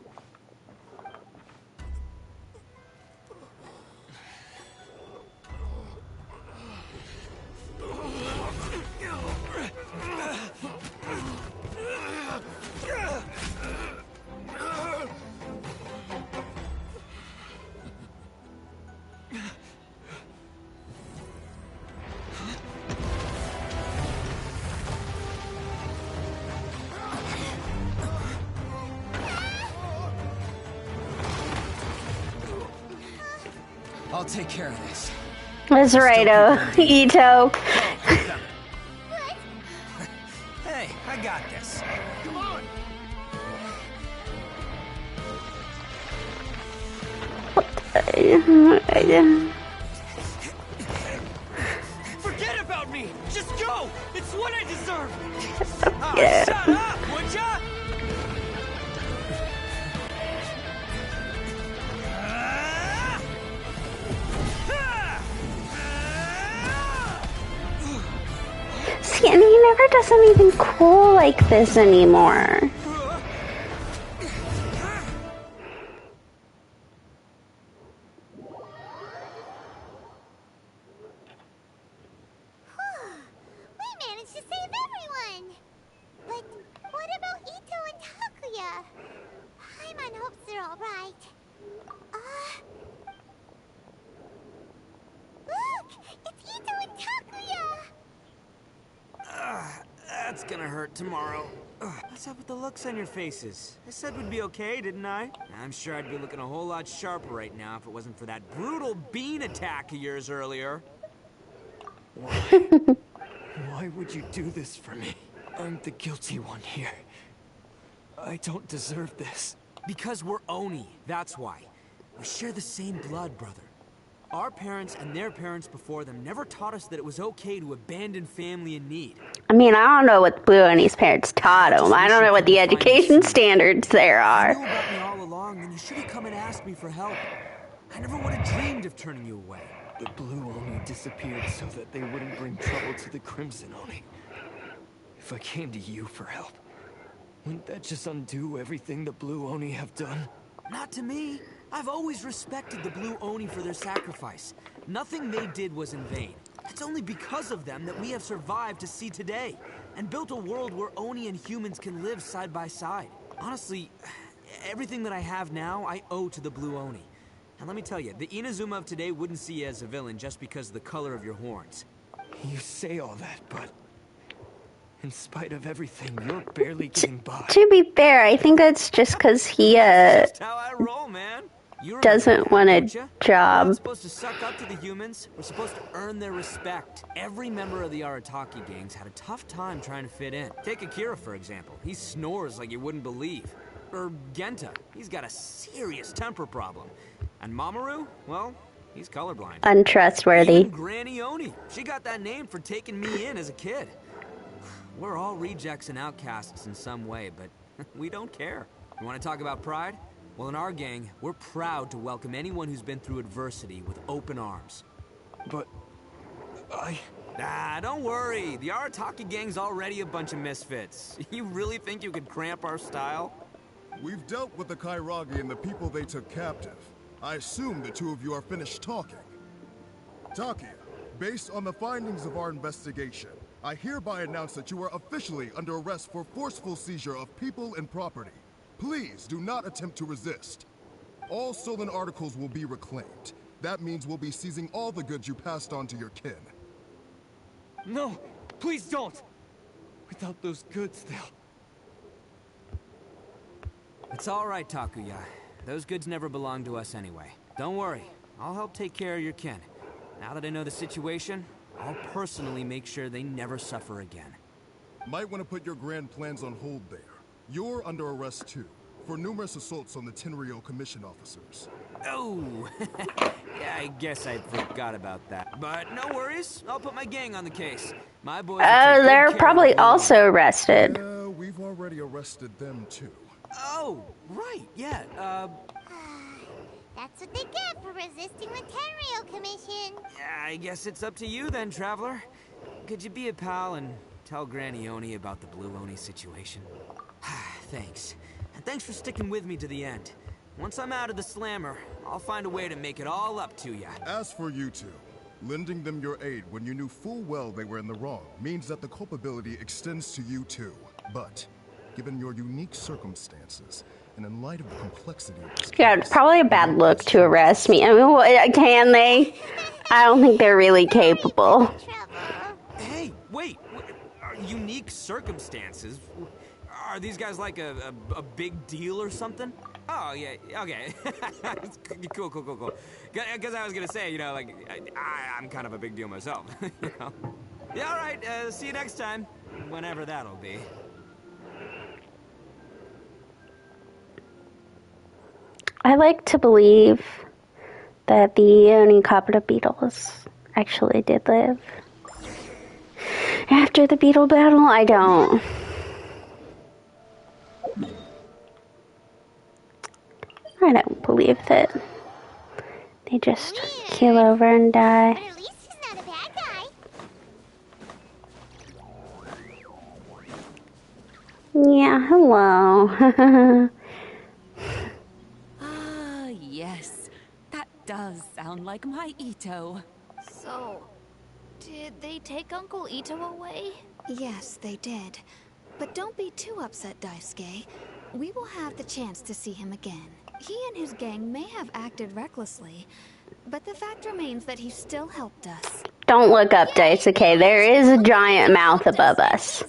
I'll take care of this. That's right, Ito. Hey, I got this. Come on. Forget about me. Just go. It's what I deserve. Yeah. Shut up, would ya? See, and he never does anything cool like this anymore. all right. Look! It's Ito and Takuya! That's gonna hurt tomorrow. What's up with the looks on your faces? I said we'd be okay, didn't I? I'm sure I'd be looking a whole lot sharper right now if it wasn't for that brutal bean attack of yours earlier. Why would you do this for me? I'm the guilty one here. I don't deserve this. Because we're Oni, that's why. We share the same blood, brother. Our parents and their parents before them never taught us that it was okay to abandon family in need. I mean, I don't know what Blue Oni's parents taught him. I don't know what the education standards there are. If you knew about me all along, then you should have come and asked me for help. I never would have dreamed of turning you away. The Blue Oni disappeared so that they wouldn't bring trouble to the Crimson Oni. If I came to you for help, wouldn't that just undo everything the Blue Oni have done? Not to me. I've always respected the Blue Oni for their sacrifice. Nothing they did was in vain. It's only because of them that we have survived to see today, and built a world where Oni and humans can live side by side. Honestly, everything that I have now, I owe to the Blue Oni. And let me tell you, the Inazuma of today wouldn't see you as a villain just because of the color of your horns. You say all that, but in spite of everything, you're barely getting by. To be fair, I think that's just because he That's how I roll, man. doesn't want a We're job. not supposed to suck up to the humans. We're supposed to earn their respect. Every member of the Arataki gangs had a tough time trying to fit in. Take Akira, for example. He snores like you wouldn't believe. Or Genta. He's got a serious temper problem. And Mamoru? Well, he's colorblind. Untrustworthy. Even Granny Oni. She got that name for taking me in as a kid. We're all rejects and outcasts in some way, but we don't care. You want to talk about pride? Well, in our gang, we're proud to welcome anyone who's been through adversity with open arms. But don't worry. The Arataki gang's already a bunch of misfits. You really think you could cramp our style? We've dealt with the Kairagi and the people they took captive. I assume the two of you are finished talking. Takuya, based on the findings of our investigation, I hereby announce that you are officially under arrest for forceful seizure of people and property. Please do not attempt to resist. All stolen articles will be reclaimed. That means we'll be seizing all the goods you passed on to your kin. no, please don't. Without those goods, they'll... It's all right, Takuya. Those goods never belonged to us anyway. Don't worry. I'll help take care of your kin. Now that I know the situation, I'll personally make sure they never suffer again. Might want to put your grand plans on hold there. You're under arrest too, for numerous assaults on the Tenryou Commission officers. Oh, yeah, I guess I forgot about that. But no worries, I'll put my gang on the case. My boys. They're probably also arrested. Yeah, we've already arrested them too. Oh, right, yeah. That's what they get for resisting the Tenryou Commission. I guess it's up to you then, Traveler. Could you be a pal and tell Granny Oni about the Blue Oni situation? Thanks. And thanks for sticking with me to the end. Once I'm out of the slammer, I'll find a way to make it all up to ya. As for you two, lending them your aid when you knew full well they were in the wrong means that the culpability extends to you too. But, given your unique circumstances, and in light of the complexity of this Yeah, it's probably a bad look to arrest me. I mean, can they? I don't think they're really capable. Hey, wait. Unique circumstances? Are these guys like a big deal or something? Oh, yeah, okay. Cool. Because I was gonna say, you know, like, I'm kind of a big deal myself. You know? Yeah, all right, see you next time. Whenever that'll be. I like to believe that the Onicopter beetles actually did live. After the beetle battle, I don't. I don't believe that they just keel over and die. But at least he's not a bad guy. Yeah, hello. Yes. That does sound like my Ito. So, did they take Uncle Ito away? Yes, they did. But don't be too upset, Daisuke. We will have the chance to see him again. He and his gang may have acted recklessly, but the fact remains that he still helped us. Don't look up, Daisuke. There is a giant mouth above us.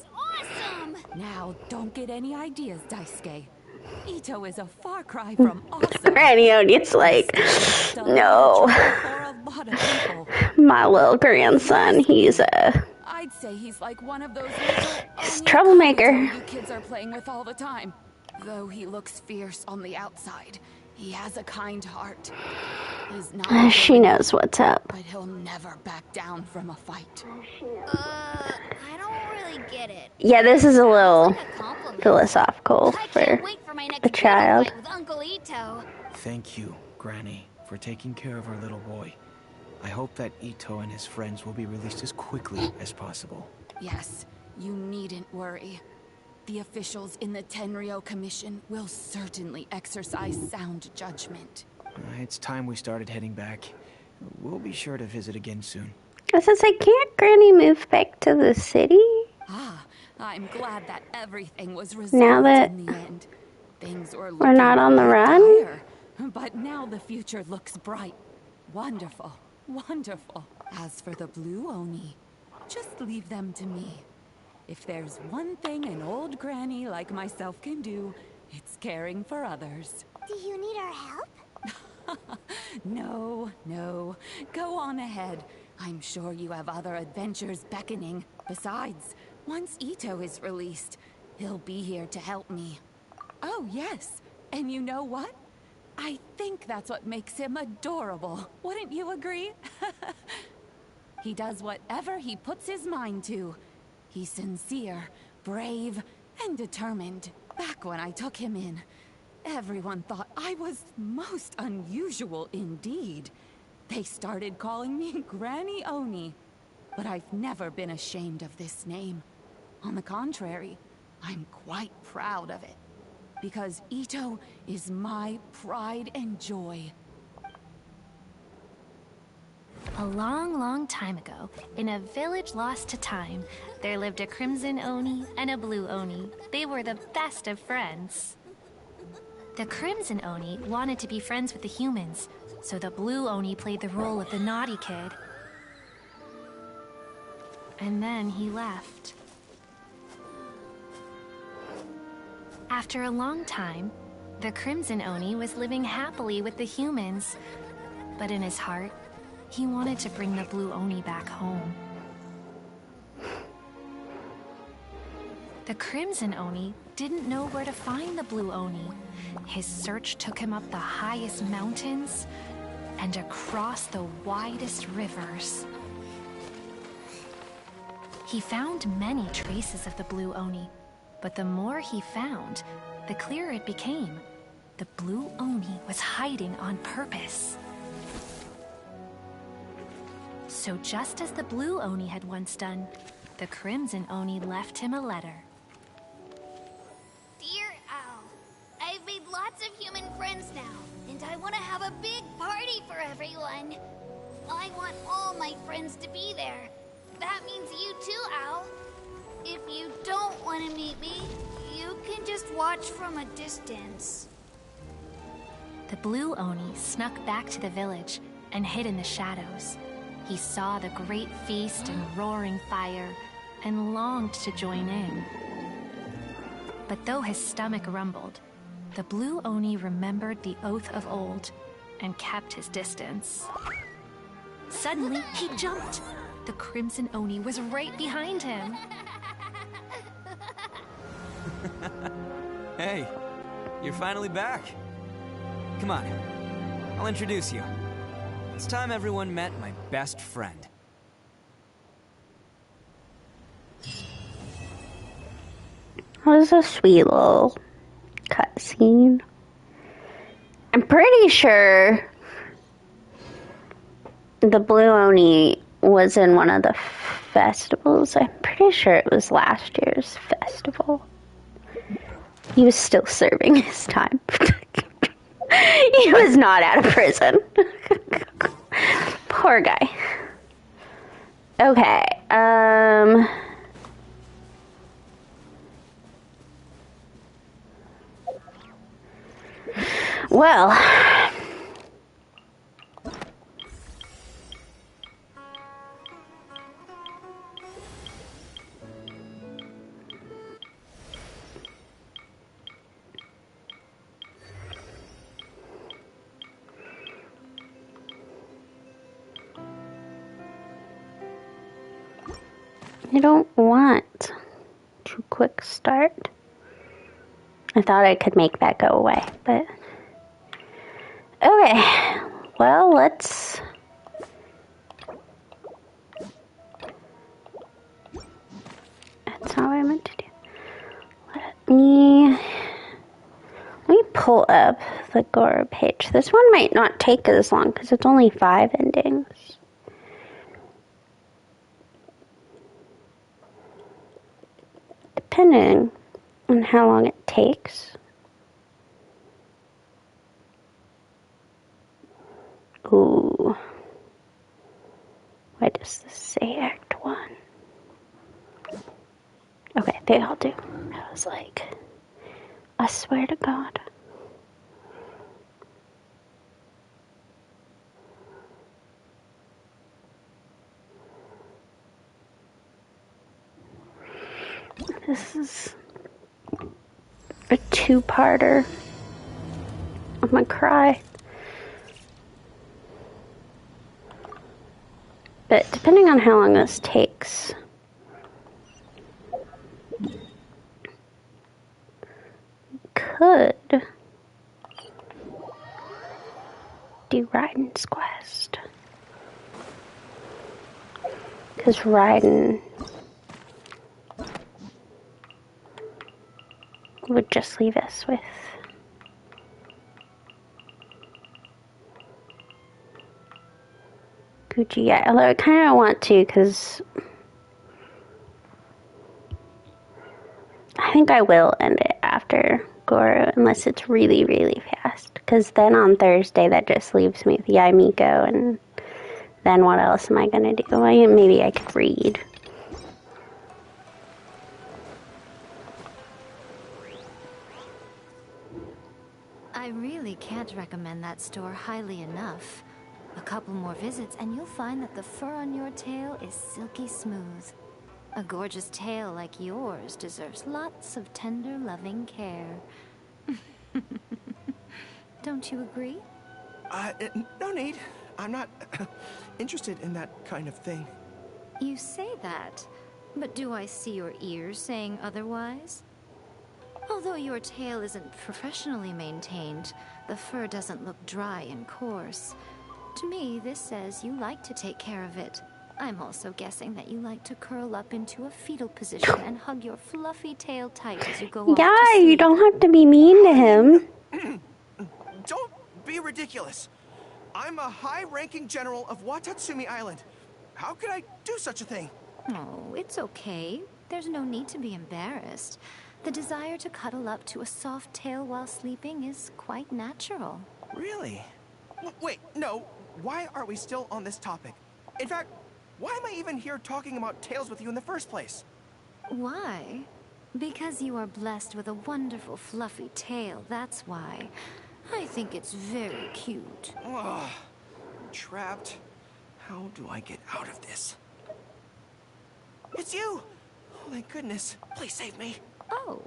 Now, don't get any ideas, Daisuke. Ito is a far cry from awesome. Granny Oni's like, no. My little grandson, he's a... I'd say he's like one of those troublemaker. You kids are playing with all the time. Though he looks fierce on the outside, he has a kind heart. He's not she knows what's up. But he'll never back down from a fight. I don't really get it. Yeah, this is a little philosophical for a child. With Uncle Ito. Thank you, Granny, for taking care of our little boy. I hope that Ito and his friends will be released as quickly as possible. Yes, you needn't worry. The officials in the Tenryo Commission will certainly exercise sound judgment. It's time we started heading back. We'll be sure to visit again soon. I was gonna say, can't Granny move back to the city? Ah, I'm glad that everything was resolved now that in the end. Things were we're not on the run? Dire, but now the future looks bright. Wonderful, wonderful. As for the Blue Oni, just leave them to me. If there's one thing an old granny like myself can do, it's caring for others. Do you need our help? No, no. Go on ahead. I'm sure you have other adventures beckoning. Besides, once Ito is released, he'll be here to help me. Oh, yes. And you know what? I think that's what makes him adorable. Wouldn't you agree? He does whatever he puts his mind to. He's sincere, brave, and determined. Back when I took him in, everyone thought I was most unusual indeed. They started calling me Granny Oni. But I've never been ashamed of this name. On the contrary, I'm quite proud of it. Because Ito is my pride and joy. A long, long time ago, in a village lost to time, there lived a Crimson Oni and a Blue Oni. They were the best of friends. The Crimson Oni wanted to be friends with the humans, so the Blue Oni played the role of the naughty kid. And then he left. After a long time, the Crimson Oni was living happily with the humans, but in his heart, he wanted to bring the Blue Oni back home. The Crimson Oni didn't know where to find the Blue Oni. His search took him up the highest mountains and across the widest rivers. He found many traces of the Blue Oni, but the more he found, the clearer it became. The Blue Oni was hiding on purpose. So just as the Blue Oni had once done, the Crimson Oni left him a letter. Dear Owl, I've made lots of human friends now, and I want to have a big party for everyone. I want all my friends to be there. That means you too, Owl. If you don't want to meet me, you can just watch from a distance. The Blue Oni snuck back to the village and hid in the shadows. He saw the great feast and roaring fire and longed to join in. But though his stomach rumbled, the Blue Oni remembered the oath of old and kept his distance. Suddenly, he jumped. The Crimson Oni was right behind him. Hey, you're finally back. Come on, I'll introduce you. It's time everyone met my best friend. That was a sweet little cutscene. I'm pretty sure the Blue Oni was in one of the festivals. I'm pretty sure it was last year's festival. He was still serving his time. He was not out of prison. Poor guy. Okay, Well, I don't want to quick start. I thought I could make that go away, but okay. Well, let's that's not what I meant to do. Let me pull up the Goro page. This one might not take as long because it's only 5 endings. Depending on how long it takes. Ooh. Why does this say Act 1? Okay, they all do. I was like, I swear to God. This is a 2-parter. I'm gonna cry. But depending on how long this takes, could do Raiden's quest. Because Raiden would just leave us with Gucci. Yeah, although I kind of want to, because I think I will end it after Goro, unless it's really, really fast. Because then on Thursday, that just leaves me with Yaimiko, and then what else am I going to do? Maybe I could read. I really can't recommend that store highly enough. A couple more visits and you'll find that the fur on your tail is silky smooth. A gorgeous tail like yours deserves lots of tender, loving care. Don't you agree? No need. I'm not interested in that kind of thing. You say that, but do I see your ears saying otherwise? Although your tail isn't professionally maintained, the fur doesn't look dry and coarse. To me, this says you like to take care of it. I'm also guessing that you like to curl up into a fetal position and hug your fluffy tail tight as you go off to Yeah, sleep. you don't have to be mean to him. Don't be ridiculous. I'm a high-ranking general of Watatsumi Island. How could I do such a thing? Oh, it's okay. There's no need to be embarrassed. The desire to cuddle up to a soft tail while sleeping is quite natural. Really? Wait, no. Why are we still on this topic? In fact, why am I even here talking about tails with you in the first place? Why? Because you are blessed with a wonderful fluffy tail, that's why. I think it's very cute. Ugh. Trapped. How do I get out of this? It's you! Oh, thank goodness. Please save me. Oh,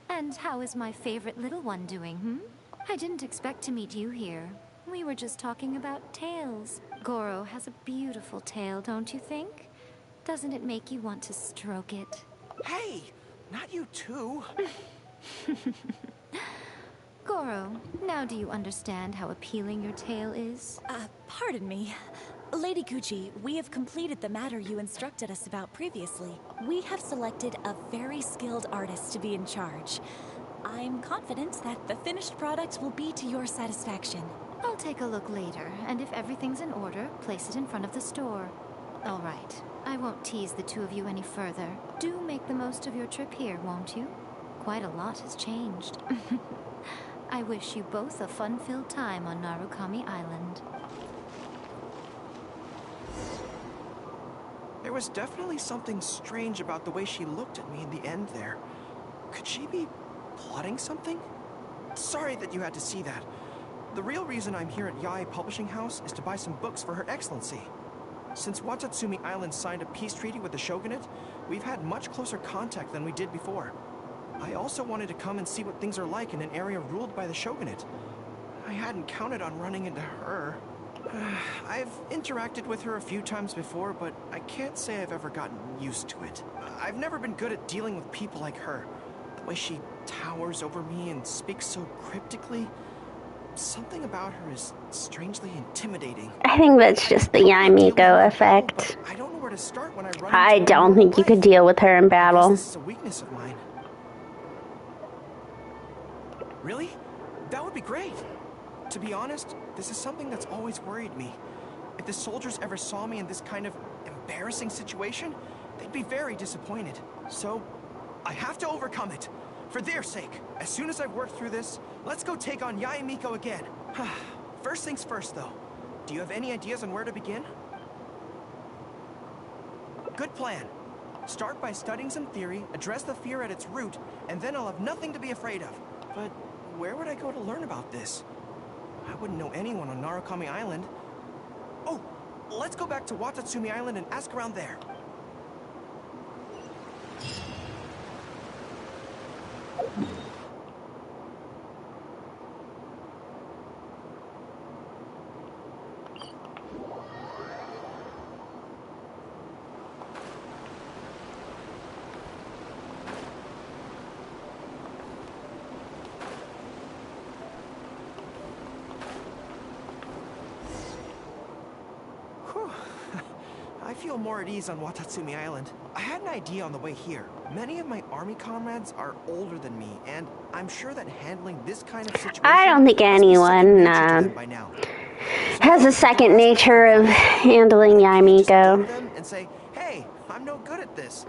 and how is my favorite little one doing, hmm? I didn't expect to meet you here. We were just talking about tails. Goro has a beautiful tail, don't you think? Doesn't it make you want to stroke it? Hey, not you too. Goro, now do you understand how appealing your tail is? Pardon me. Lady Gucci, we have completed the matter you instructed us about previously. We have selected a very skilled artist to be in charge. I'm confident that the finished product will be to your satisfaction. I'll take a look later, and if everything's in order, place it in front of the store. All right, I won't tease the two of you any further. Do make the most of your trip here, won't you? Quite a lot has changed. I wish you both a fun-filled time on Narukami Island. There was definitely something strange about the way she looked at me in the end there. Could she be plotting something? Sorry that you had to see that. The real reason I'm here at Yae Publishing House is to buy some books for Her Excellency. Since Watatsumi Island signed a peace treaty with the shogunate, we've had much closer contact than we did before. I also wanted to come and see what things are like in an area ruled by the shogunate. I hadn't counted on running into her. I've interacted with her a few times before, but I can't say I've ever gotten used to it. I've never been good at dealing with people like her. The way she towers over me and speaks so cryptically. Something about her is strangely intimidating. I think that's just the Yamiko effect. I don't know where to start when I run I into don't think you could deal with her in battle. This is a weakness of mine. Really? That would be great. To be honest, this is something that's always worried me. If the soldiers ever saw me in this kind of embarrassing situation, they'd be very disappointed. So, I have to overcome it. For their sake. As soon as I've worked through this, let's go take on Yaemiko again. First things first, though. Do you have any ideas on where to begin? Good plan. Start by studying some theory, address the fear at its root, and then I'll have nothing to be afraid of. But where would I go to learn about this? I wouldn't know anyone on Narukami Island. Oh, let's go back to Watatsumi Island and ask around there. I feel more at ease on Watatsumi Island. I had an idea on the way here. Many of my army comrades are older than me, and I'm sure that handling this kind of situation... I don't think anyone has a second nature of handling Yamiko. ...and say, hey, I'm no good at this.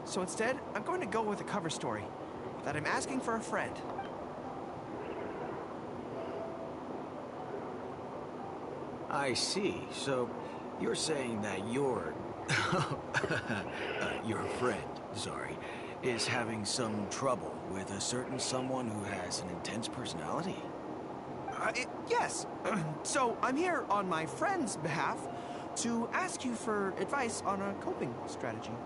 So instead, I'm going to go with a cover story. That I'm asking for a friend. I see. So... you're saying that your friend, is having some trouble with a certain someone who has an intense personality? Yes. So I'm here on my friend's behalf to ask you for advice on a coping strategy.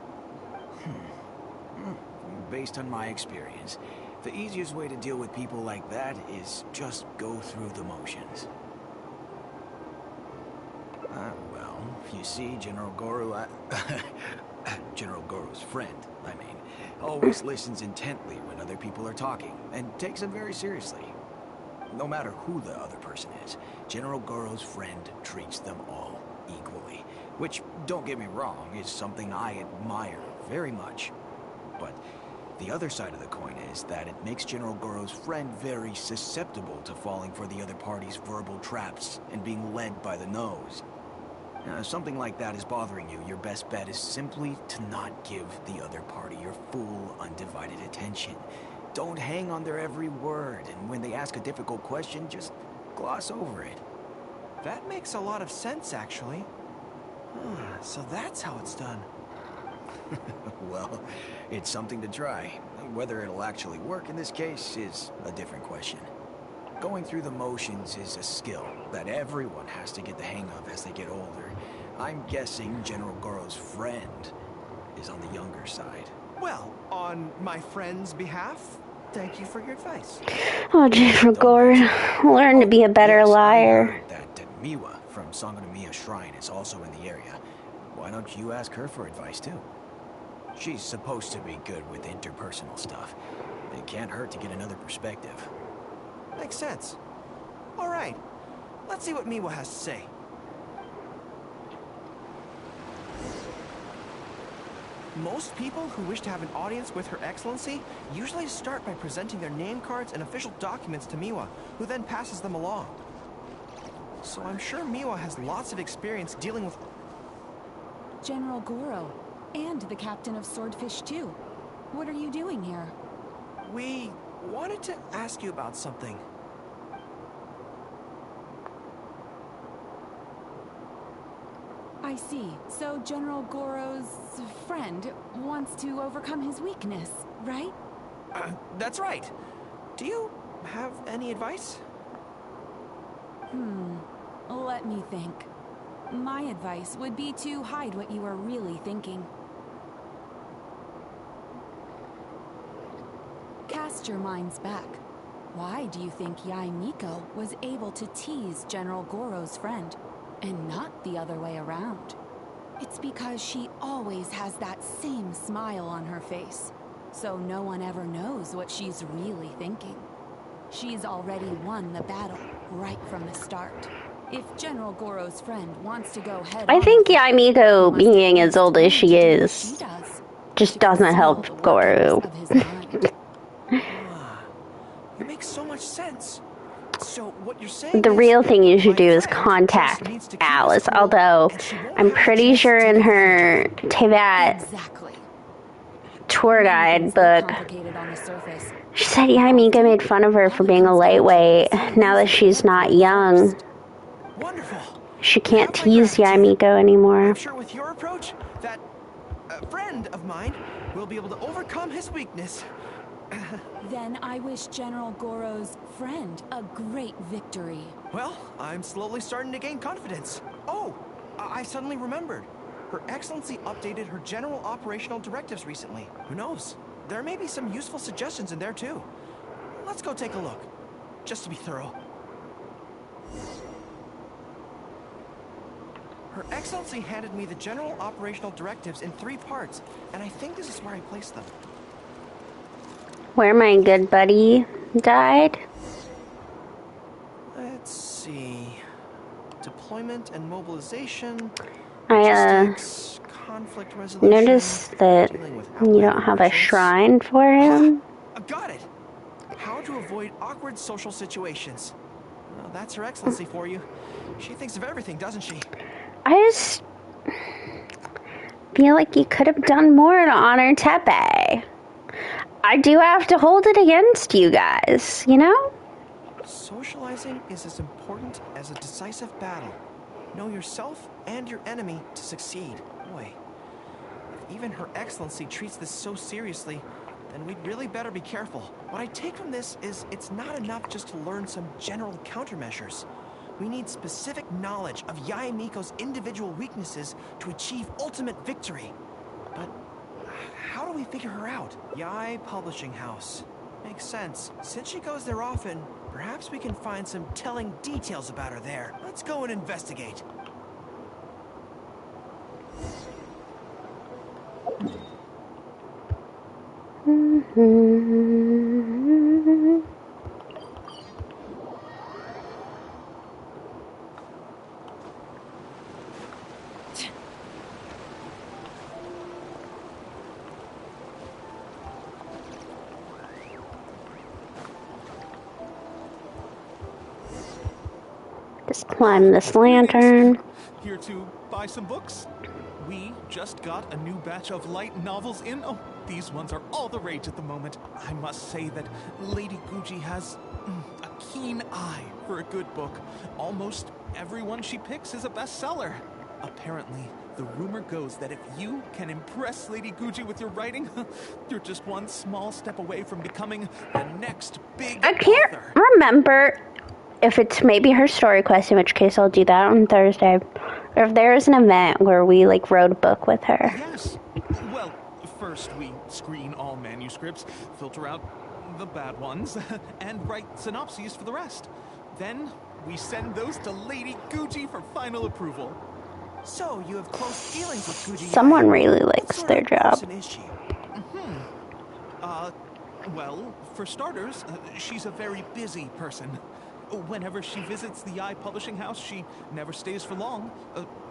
Based on my experience, the easiest way to deal with people like that is just go through the motions. Well, you see, General Goro, General Goro's friend, always listens intently when other people are talking, and takes them very seriously. No matter who the other person is, General Goro's friend treats them all equally. Which, don't get me wrong, is something I admire very much. But the other side of the coin is that it makes General Goro's friend very susceptible to falling for the other party's verbal traps and being led by the nose. If something like that is bothering you, your best bet is simply to not give the other party your full, undivided attention. Don't hang on their every word, and when they ask a difficult question, just gloss over it. That makes a lot of sense, actually. So that's how it's done. Well, it's something to try. Whether it'll actually work in this case is a different question. Going through the motions is a skill that everyone has to get the hang of as they get older. I'm guessing General Goro's friend is on the younger side. Well, on my friend's behalf, thank you for your advice. Oh, General Goro, learn to be a better liar. That Miwa from Sangonomiya Shrine is also in the area. Why don't you ask her for advice, too? She's supposed to be good with interpersonal stuff. It can't hurt to get another perspective. Makes sense. All right. Let's see what Miwa has to say. Most people who wish to have an audience with Her Excellency usually start by presenting their name cards and official documents to Miwa, who then passes them along. So I'm sure Miwa has lots of experience dealing with... General Goro, and the captain of Swordfish too. What are you doing here? We wanted to ask you about something. I see. So General Goro's friend wants to overcome his weakness, right? That's right. Do you have any advice? Let me think. My advice would be to hide what you are really thinking. Cast your minds back. Why do you think Yae Miko was able to tease General Goro's friend, and not the other way around? It's because she always has that same smile on her face, so no one ever knows what she's really thinking. She's already won the battle right from the start. If General Goro's friend wants to go head I on think with Yae Miko, being as old as she is, just doesn't help Goro. It makes so much sense. So what you're saying The is, real thing you should do is contact Alice, although I'm pretty sure in her Tevat tour guide book, she said Yae Miko made fun of her for being a lightweight. Now that she's not young, she can't tease Yae Miko anymore. I'm sure with your approach, that friend of mine will be able to overcome his weakness. Then I wish General Goro's friend a great victory. Well, I'm slowly starting to gain confidence. Oh, I suddenly remembered. Her Excellency updated her general operational directives recently. Who knows? There may be some useful suggestions in there too. Let's go take a look, just to be thorough. Her Excellency handed me the general operational directives in 3 parts, and I think this is where I placed them. Where my good buddy died. Let's see. Deployment and mobilization. I conflict resolution. noticed that you don't have a shrine for him. Got it. How to avoid awkward social situations. Well, that's Her Excellency for you. She thinks of everything, doesn't she? I just feel like you could have done more to honor Tepe. I do have to hold it against you guys, you know? Socializing is as important as a decisive battle. Know yourself and your enemy to succeed. Boy, if even Her Excellency treats this so seriously, then we'd really better be careful. What I take from this is it's not enough just to learn some general countermeasures. We need specific knowledge of Yae Miko's individual weaknesses to achieve ultimate victory. But how do we figure her out? Yae Publishing House. Makes sense. Since she goes there often, perhaps we can find some telling details about her there. Let's go and investigate. Just climb this lantern. Here to buy some books? We just got a new batch of light novels in. Oh, these ones are all the rage at the moment. I must say that Lady Guji has a keen eye for a good book. Almost everyone she picks is a bestseller. Apparently, the rumor goes that if you can impress Lady Guji with your writing, you're just one small step away from becoming the next big I can't author. remember if it's maybe her story quest, in which case I'll do that on Thursday. Or if there is an event where we wrote a book with her. Yes. Well, first we screen all manuscripts, filter out the bad ones, and write synopses for the rest. Then we send those to Lady Guji for final approval. So you have close feelings with Guji. Someone really likes their job. Is she? Well, for starters, she's a very busy person. Whenever she visits the Yae Publishing House, she never stays for long.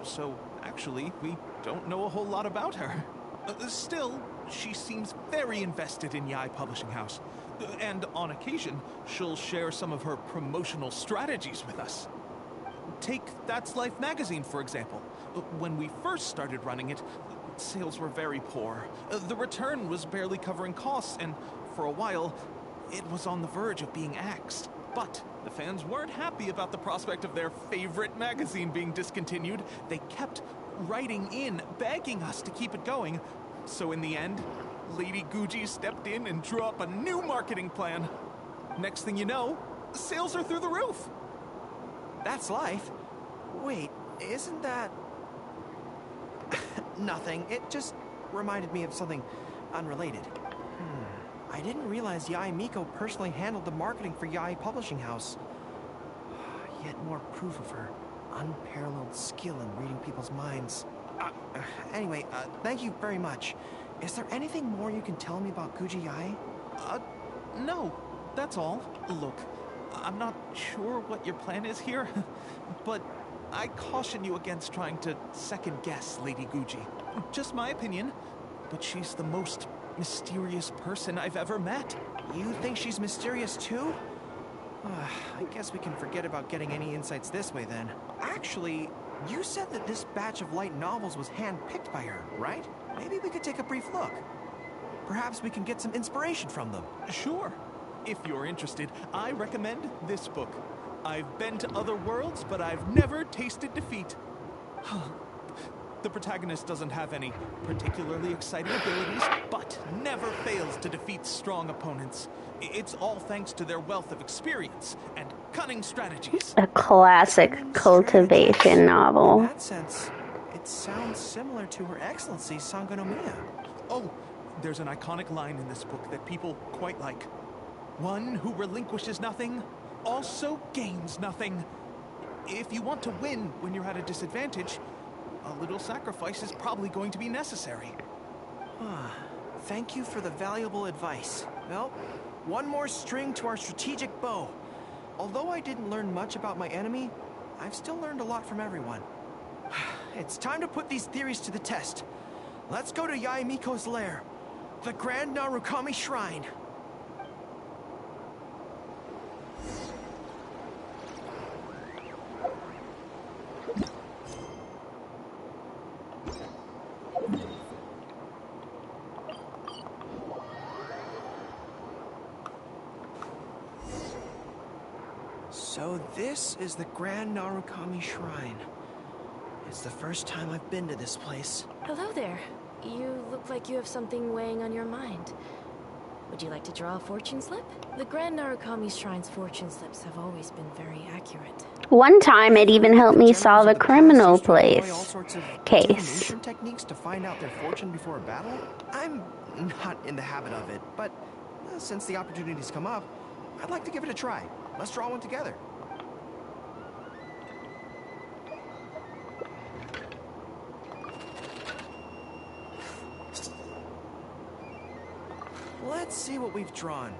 So, actually, we don't know a whole lot about her. Still, she seems very invested in Yae Publishing House. And on occasion, she'll share some of her promotional strategies with us. Take That's Life magazine, for example. When we first started running it, sales were very poor. The return was barely covering costs, and for a while, it was on the verge of being axed. But the fans weren't happy about the prospect of their favorite magazine being discontinued. They kept writing in, begging us to keep it going. So in the end, Lady Guji stepped in and drew up a new marketing plan. Next thing you know, sales are through the roof. That's life. Wait, isn't that... Nothing. It just reminded me of something unrelated. I didn't realize Yae Miko personally handled the marketing for Yae Publishing House. Yet more proof of her unparalleled skill in reading people's minds. Anyway, thank you very much. Is there anything more you can tell me about Guji Yae? No, that's all. Look, I'm not sure what your plan is here, but I caution you against trying to second-guess Lady Guji. Just my opinion, but she's the most mysterious person I've ever met. You think she's mysterious too? I guess we can forget about getting any insights this way then. Actually, you said that this batch of light novels was hand-picked by her, right? Maybe we could take a brief look. Perhaps we can get some inspiration from them. Sure. If you're interested, I recommend this book. I've been to other worlds, but I've never tasted defeat. The protagonist doesn't have any particularly exciting abilities, but never fails to defeat strong opponents. It's all thanks to their wealth of experience and cunning strategies. A classic cultivation novel. In that sense, it sounds similar to Her Excellency Sangonomiya. Oh, there's an iconic line in this book that people quite like. One who relinquishes nothing also gains nothing. If you want to win when you're at a disadvantage, a little sacrifice is probably going to be necessary. Thank you for the valuable advice. Well, one more string to our strategic bow. Although I didn't learn much about my enemy, I've still learned a lot from everyone. It's time to put these theories to the test. Let's go to Yae Miko's lair, the Grand Narukami Shrine. So this is the Grand Narukami Shrine. It's the first time I've been to this place. Hello there. You look like you have something weighing on your mind. Would you like to draw a fortune slip? The Grand Narukami Shrine's fortune slips have always been very accurate. One time it even helped me solve a criminal All place sorts of case. divination techniques to find out their fortune before a battle. I'm not in the habit of it, but since the opportunity's come up, I'd like to give it a try. Let's draw one together. Let's see what we've drawn.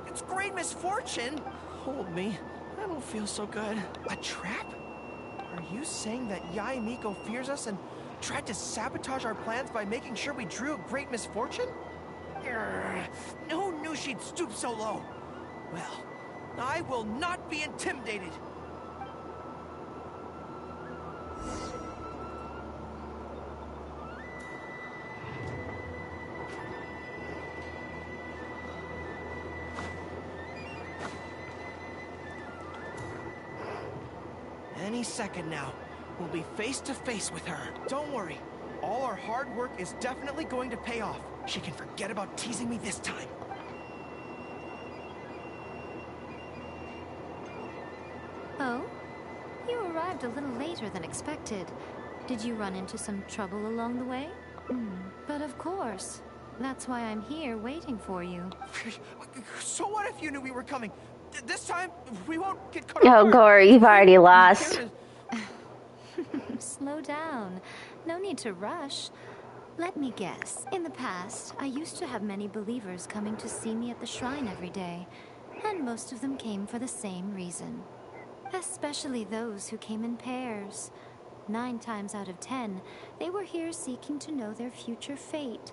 It's great misfortune! Hold me. I don't feel so good. A trap? Are you saying that Yae Miko fears us and tried to sabotage our plans by making sure we drew a great misfortune? Who knew she'd stoop so low? Well, I will not be intimidated. Any second now, we'll be face to face with her. Don't worry, all our hard work is definitely going to pay off. She can forget about teasing me this time. Oh? You arrived a little later than expected. Did you run into some trouble along the way? But of course. That's why I'm here waiting for you. So what if you knew we were coming? This time, we won't get caught. Oh, Gory, you've already lost. Slow down. No need to rush. Let me guess. In the past, I used to have many believers coming to see me at the shrine every day, and most of them came for the same reason. Especially those who came in pairs. 9 times out of 10, they were here seeking to know their future fate,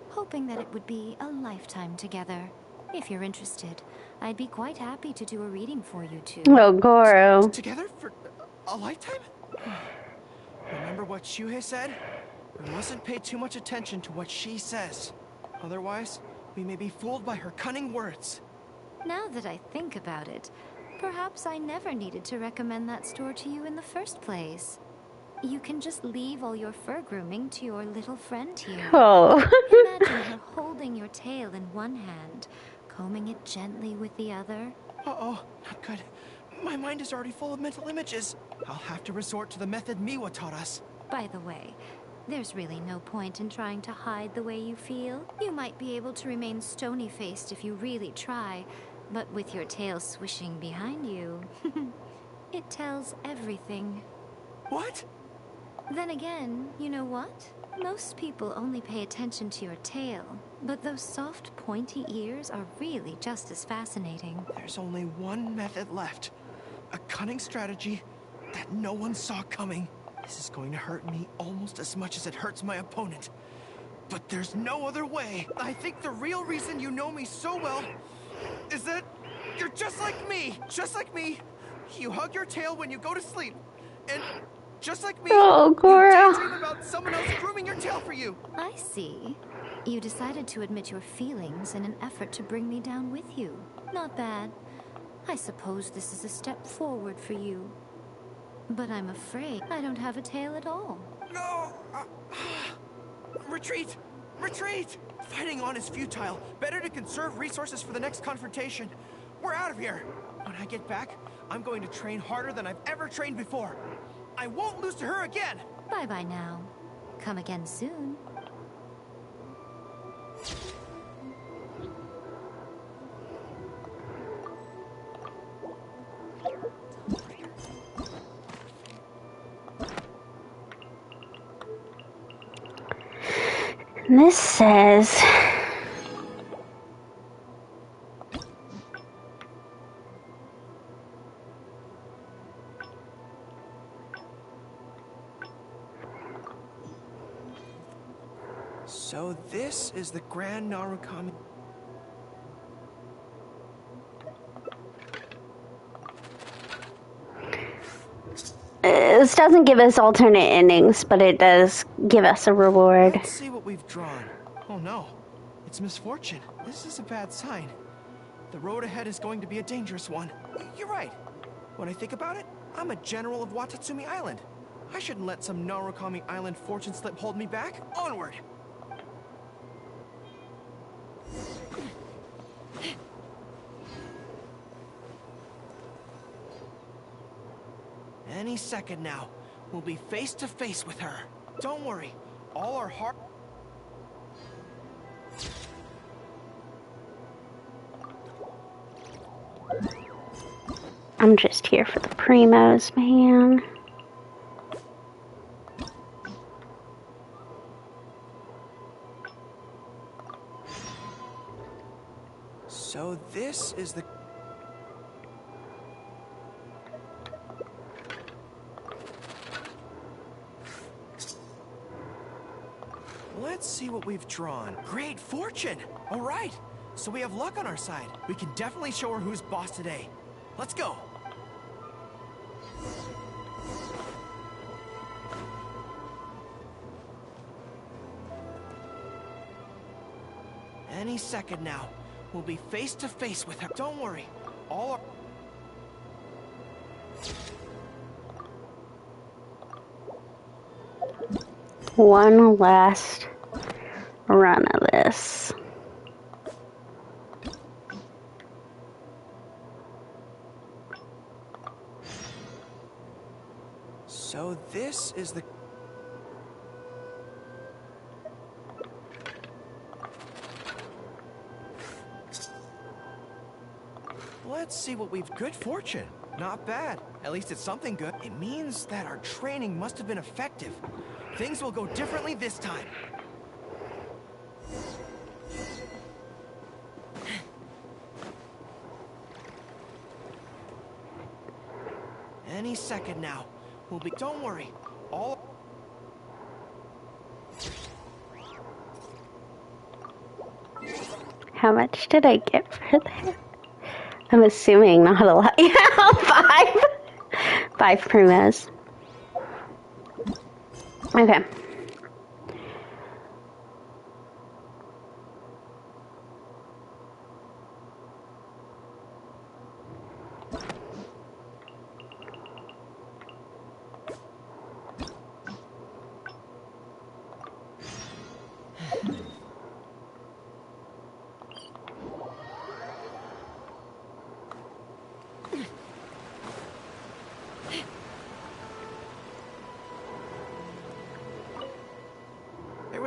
hoping that it would be a lifetime together. If you're interested, I'd be quite happy to do a reading for you too. Oh, Goro. Together for a lifetime? Remember what Shuhei said? We mustn't pay too much attention to what she says. Otherwise, we may be fooled by her cunning words. Now that I think about it, perhaps I never needed to recommend that store to you in the first place. You can just leave all your fur grooming to your little friend here. Oh. Imagine her holding your tail in one hand, combing it gently with the other. Uh-oh, not good. My mind is already full of mental images. I'll have to resort to the method Miwa taught us. By the way, there's really no point in trying to hide the way you feel. You might be able to remain stony-faced if you really try, but with your tail swishing behind you, it tells everything. What? Then again, you know what? Most people only pay attention to your tail, but those soft, pointy ears are really just as fascinating. There's only one method left. A cunning strategy that no one saw coming. This is going to hurt me almost as much as it hurts my opponent. But there's no other way. I think the real reason you know me so well is that you're just like me. Just like me. You hug your tail when you go to sleep. And just like me, oh, you daydream about someone else grooming your tail for you. I see. You decided to admit your feelings in an effort to bring me down with you. Not bad. I suppose this is a step forward for you. But I'm afraid I don't have a tail at all. No! Retreat! Retreat! Fighting on is futile. Better to conserve resources for the next confrontation. We're out of here. When I get back, I'm going to train harder than I've ever trained before. I won't lose to her again! Bye-bye now. Come again soon. This says... So this is the Grand Narukami... This doesn't give us alternate endings, but it does give us a reward. Let's see what we've drawn. Oh no, it's misfortune. This is a bad sign. The road ahead is going to be a dangerous one. You're right. When I think about it, I'm a general of Watatsumi Island. I shouldn't let some Narukami Island fortune slip hold me back. Onward! Any second now, we'll be face to face with her. Don't worry, all our heart... I'm just here for the primos, man. So this is the... Let's see what we've drawn. Great fortune! All right, so we have luck on our side. We can definitely show her who's boss today. Let's go! Any second now, we'll be face to face with her. Don't worry, all our... One last run of this. So this is the... Let's see what we've... Good fortune. Not bad. At least it's something good. It means that our training must have been effective. Things will go differently this time. Any second now. We'll be... Don't worry. All... How much did I get for that? I'm assuming not a lot. Yeah, 5. 5 primos. Okay.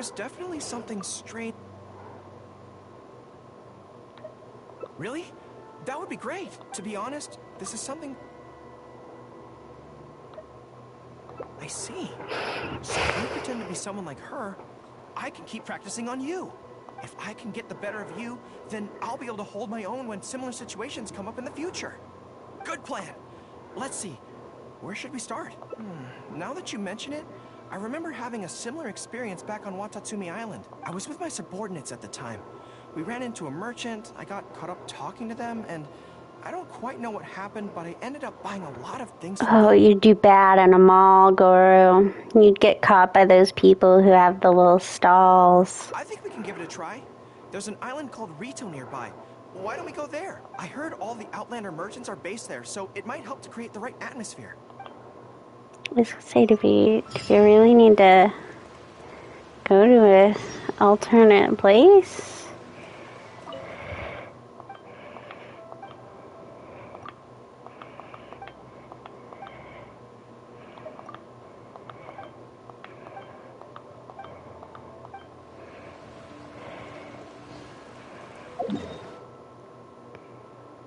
was definitely something strange. Really? That would be great. To be honest, this is something... I see. So if you pretend to be someone like her, I can keep practicing on you. If I can get the better of you, then I'll be able to hold my own when similar situations come up in the future. Good plan. Let's see. Where should we start? Now that you mention it, I remember having a similar experience back on Watatsumi Island. I was with my subordinates at the time. We ran into a merchant, I got caught up talking to them, and I don't quite know what happened, but I ended up buying a lot of things from them. You'd do bad in a mall, Goro. You'd get caught by those people who have the little stalls. I think we can give it a try. There's an island called Rito nearby. Why don't we go there? I heard all the Outlander merchants are based there, so it might help to create the right atmosphere. I was gonna say, do you really need to go to an alternate place?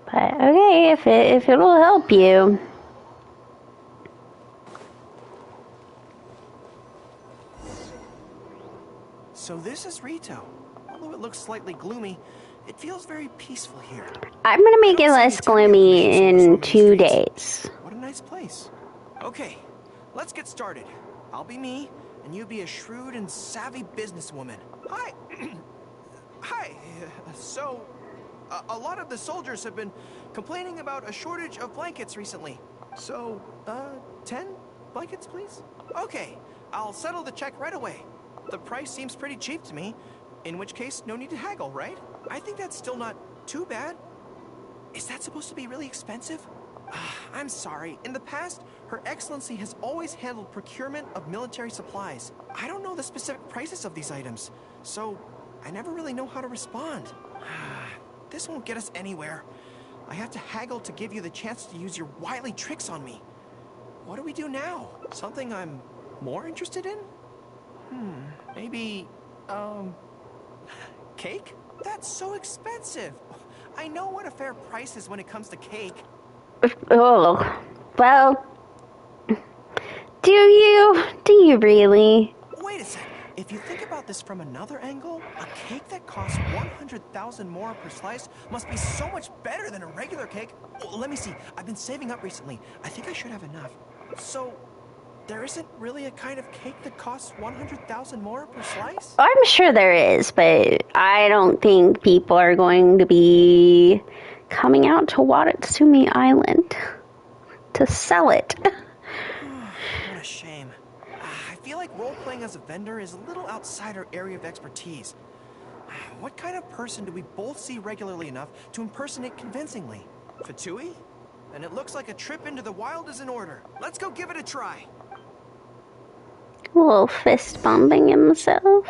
But okay, if it'll help you. So this is Rito. Although it looks slightly gloomy, it feels very peaceful here. I'm gonna make it less gloomy in 2 days. What a nice place. Okay, let's get started. I'll be me, and you be a shrewd and savvy businesswoman. Hi. Hi. So, a lot of the soldiers have been complaining about a shortage of blankets recently. So, 10 blankets, please? Okay, I'll settle the check right away. The price seems pretty cheap to me, in which case, no need to haggle, right? I think that's still not too bad. Is that supposed to be really expensive? I'm sorry. In the past, Her Excellency has always handled procurement of military supplies. I don't know the specific prices of these items, so I never really know how to respond. This won't get us anywhere. I have to haggle to give you the chance to use your wily tricks on me. What do we do now? Something I'm more interested in? Maybe, cake? That's so expensive. I know what a fair price is when it comes to cake. Oh, well, do you really? Wait a sec. If you think about this from another angle, a cake that costs 100,000 more per slice must be so much better than a regular cake. Oh, let me see. I've been saving up recently. I think I should have enough. So, there isn't really a kind of cake that costs 100,000 more per slice? I'm sure there is, but I don't think people are going to be coming out to Watatsumi Island to sell it. What a shame. I feel like role-playing as a vendor is a little outside our area of expertise. What kind of person do we both see regularly enough to impersonate convincingly? Fatui? And it looks like a trip into the wild is in order. Let's go give it a try. A little fist bumping himself.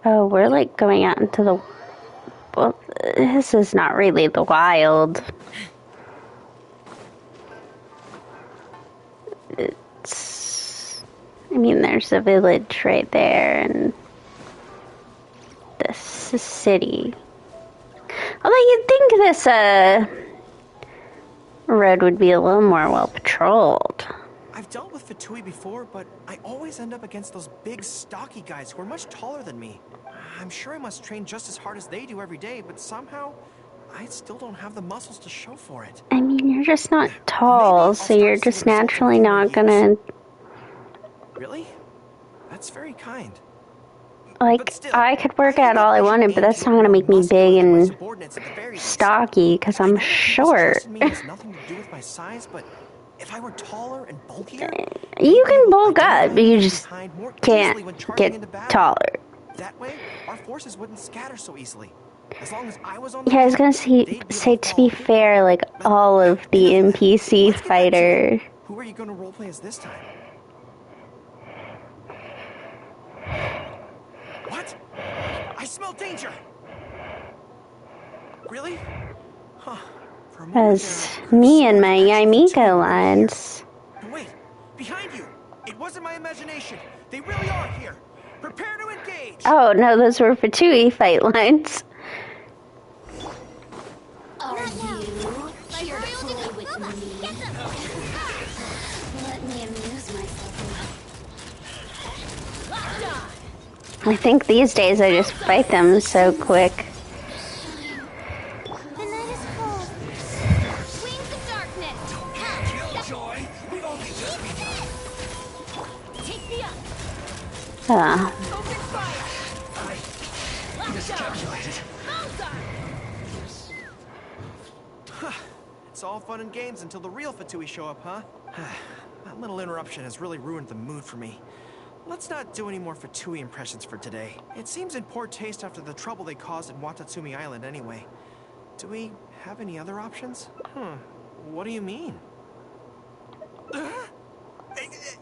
Oh, we're like going out into the... Well, this is not really the wild. I mean, there's a village right there, and this is city. Although you'd think this, road would be a little more well patrolled. I've dealt with Fatui before, but I always end up against those big, stocky guys who are much taller than me. I'm sure I must train just as hard as they do every day, but somehow, I still don't have the muscles to show for it. I mean, you're just not tall, so you're just naturally not gonna... Really? That's very kind. Like, I could work out all I wanted, but that's not gonna make me big and stocky, because I'm short. Nothing to do with my size, but if I were taller and bulkier, you can bulk up, but you just can't get taller. That way, our forces wouldn't scatter so easily. As long as I was on Yeah, I was gonna say, to be fair, like, all of the NPC fighter... Who are you gonna roleplay as this time? What? I smell danger! Really? Huh. As me and my Yaimika lines. Wait, behind you! It wasn't my imagination. They really are here. Prepare to engage. Oh no, those were Fatui fight lines. Are you here to play with me? Let me amuse myself. I think these days I just fight them so quick. The night is cold. Wings of darkness. Killjoy, we've only just begun. Take me up. Open fire. I miscalculated. It's all fun and games until the real Fatui show up, huh? That little interruption has really ruined the mood for me. Let's not do any more Fatui impressions for today. It seems in poor taste after the trouble they caused in Watatsumi Island anyway. Do we have any other options? What do you mean?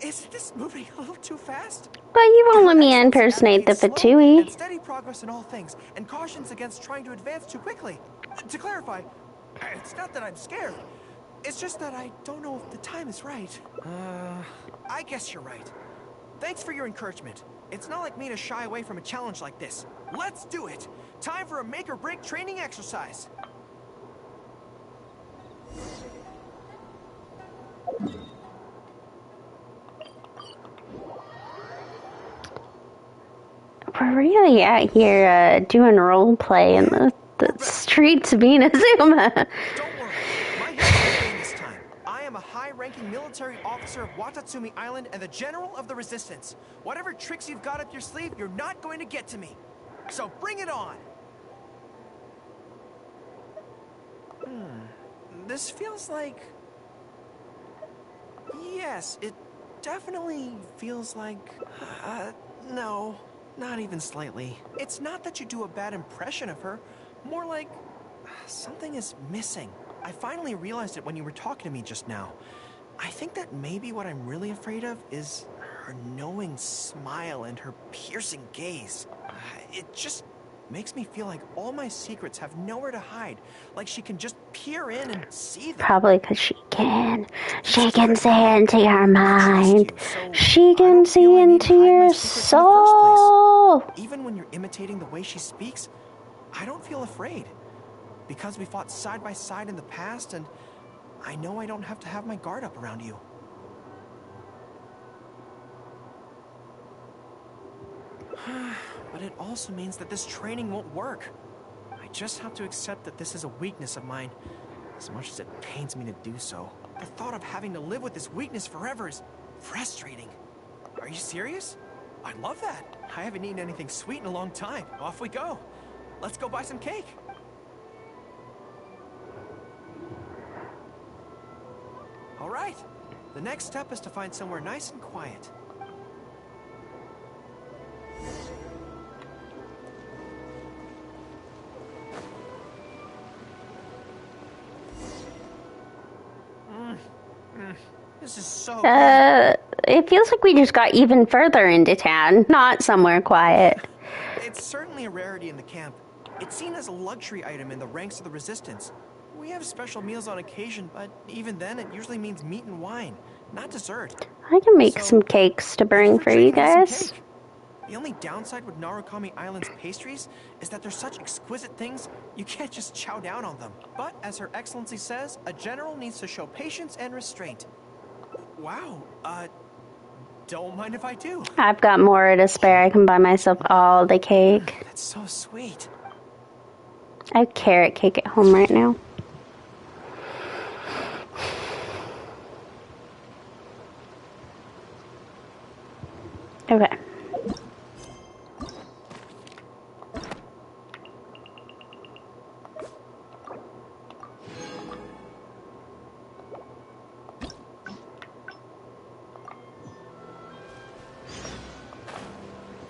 Isn't this moving a little too fast? But you won't let me impersonate the Fatui. And steady progress in all things, and cautions against trying to advance too quickly. To clarify, it's not that I'm scared. It's just that I don't know if the time is right. I guess you're right. Thanks for your encouragement. It's not like me to shy away from a challenge like this. Let's do it! Time for a make-or-break training exercise. We're really out here doing role play in the streets of Inazuma. I am a high-ranking military officer of Watatsumi Island and the General of the Resistance. Whatever tricks you've got up your sleeve, you're not going to get to me. So bring it on! This feels like... Yes, it definitely feels like... no, not even slightly. It's not that you do a bad impression of her, more like something is missing. I finally realized it when you were talking to me just now. I think that maybe what I'm really afraid of is her knowing smile and her piercing gaze. It just makes me feel like all my secrets have nowhere to hide. Like she can just peer in and see them. Probably because she can. She can see into your mind. She can see into your soul. Even when you're imitating the way she speaks, I don't feel afraid. Because we fought side by side in the past, and I know I don't have to have my guard up around you. But it also means that this training won't work. I just have to accept that this is a weakness of mine, as much as it pains me to do so. The thought of having to live with this weakness forever is frustrating. Are you serious? I love that. I haven't eaten anything sweet in a long time. Off we go. Let's go buy some cake. All right. The next step is to find somewhere nice and quiet. This is so it feels like we just got even further into town, not somewhere quiet. It's certainly a rarity in the camp. It's seen as a luxury item in the ranks of the Resistance. We have special meals on occasion, but even then it usually means meat and wine, not dessert. I can make some cakes to bring for you guys. The only downside with Narukami Island's pastries is that they're such exquisite things, you can't just chow down on them. But as Her Excellency says, a general needs to show patience and restraint. Wow, don't mind if I do. I've got more to spare. I can buy myself all the cake. That's so sweet. I have carrot cake at home right now. Okay.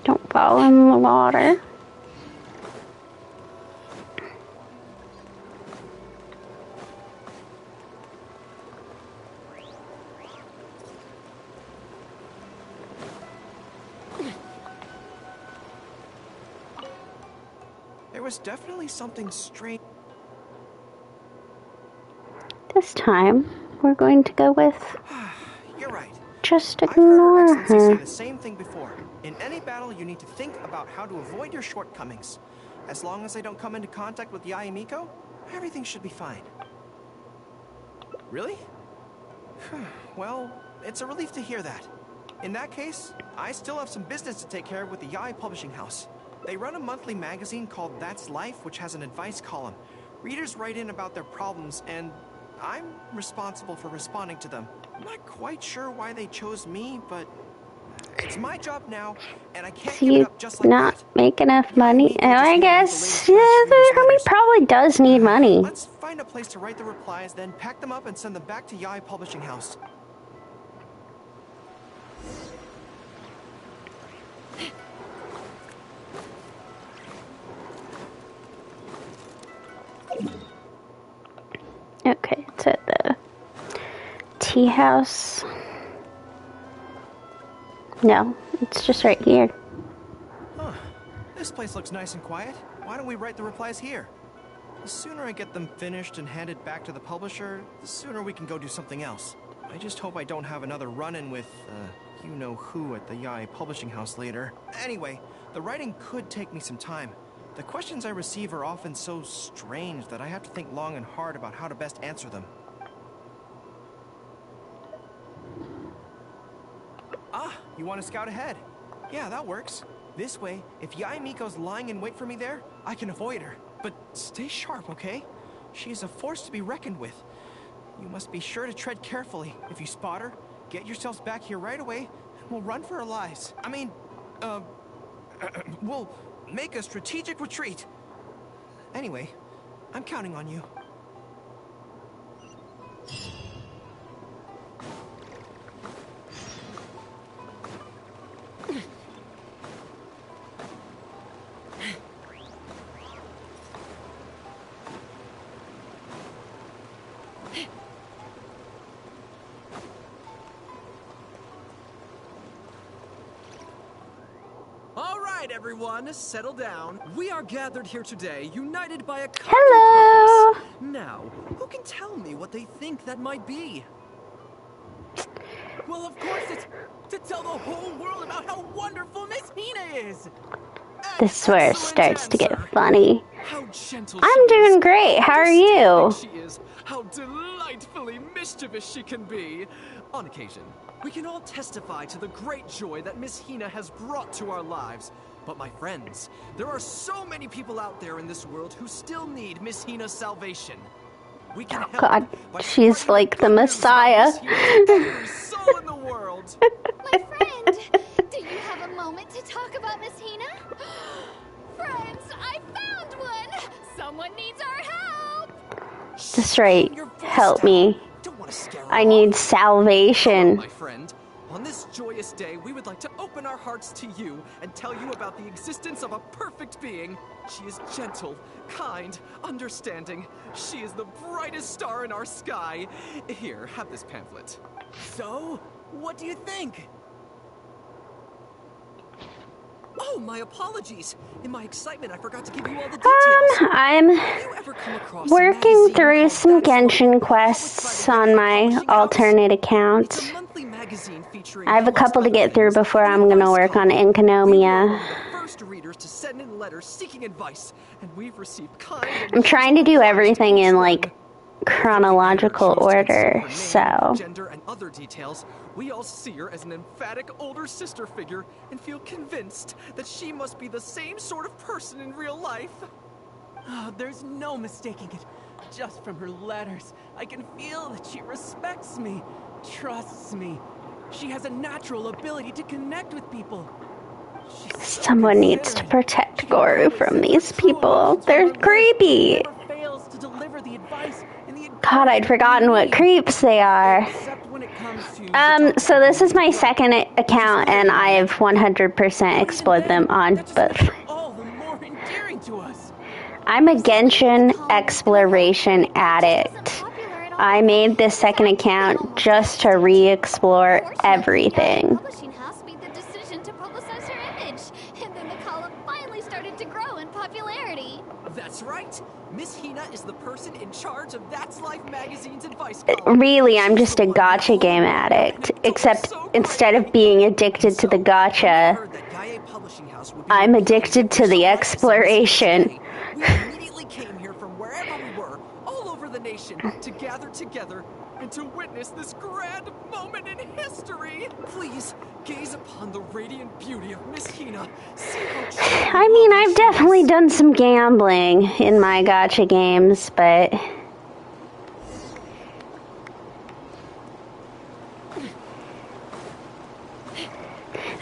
Don't fall in the water. There was definitely something strange. This time, we're going to go with... You're right. Just I've heard Her ignore Excellency say her. the same thing before. In any battle, you need to think about how to avoid your shortcomings. As long as I don't come into contact with Yae Miko, everything should be fine. Really? Well, it's a relief to hear that. In that case, I still have some business to take care of with the Yae Publishing House. They run a monthly magazine called That's Life, which has an advice column. Readers write in about their problems, and I'm responsible for responding to them. I'm not quite sure why they chose me, but it's my job now, and I can't So give it you up just like not that. make enough money? And I guess, yeah, the army probably does need money. Let's find a place to write the replies, then pack them up and send them back to Yae Publishing House. Okay, it's at the tea house. No, it's just right here. Huh. This place looks nice and quiet. Why don't we write the replies here? The sooner I get them finished and handed back to the publisher, the sooner we can go do something else. I just hope I don't have another run-in with, you-know-who at the Yae Publishing House later. Anyway, the writing could take me some time. The questions I receive are often so strange that I have to think long and hard about how to best answer them. Ah, you want to scout ahead? Yeah, that works. This way, if Yae Miko's lying in wait for me there, I can avoid her. But stay sharp, okay? She is a force to be reckoned with. You must be sure to tread carefully. If you spot her, get yourselves back here right away, and we'll run for our lives. I mean, we'll make a strategic retreat. Anyway, I'm counting on you. All right, everyone, settle down. We are gathered here today, united by a common Hello. purpose. Now, who can tell me what they think that might be? Well, of course, it's to tell the whole world about how wonderful Miss Hina is. This is where it starts to get funny. How gentle I'm doing great. How are you? She is. How delightfully mischievous she can be. On occasion, we can all testify to the great joy that Miss Hina has brought to our lives. But my friends, there are so many people out there in this world who still need Miss Hina's salvation. We can help God, by she's like the Messiah. every soul in the world. My friend, do you have a moment to talk about Miss Hina? Friends, I found one! Someone needs our help! That's right. Help me. I need salvation. My friend, on this joyous day, we would like to open our hearts to you and tell you about the existence of a perfect being. She is gentle, kind, understanding. She is the brightest star in our sky. Here, have this pamphlet. So, what do you think? Oh, my apologies. In my excitement, I forgot to give you all the details. I'm working through some Genshin quests on my alternate account. I have a couple to get through before I'm gonna work on Enkonomia. First readers to send in letters seeking advice, and we've received kind I'm trying to do everything in like chronological order, so gender and other details. We all see her as an emphatic older sister figure and feel convinced that she must be the same sort of person in real life. Oh, there's no mistaking it. Just from her letters, I can feel that she respects me, trusts me. She has a natural ability to connect with people. someone needs to protect Goru from these people. They're creepy. Fails to deliver the advice in the God, I'd forgotten what creeps they are. So this is my second account, and I've 100% explored them on both. I'm a Genshin exploration addict. I made this second account just to re-explore everything. Publishing house made the decision to publicize her image, and then the column finally started to grow in popularity. That's right. Miss Hina is the person in charge of That's Life magazine's advice column. Really, I'm just a gacha game addict. Except instead of being addicted to the gacha, I'm addicted to the exploration. We immediately came here from wherever we were, all over the nation, to gather together and to witness this grand moment in history. Please, gaze upon the radiant beauty of Miss Hina. See how I mean, I've definitely done some gambling in my gacha games, but...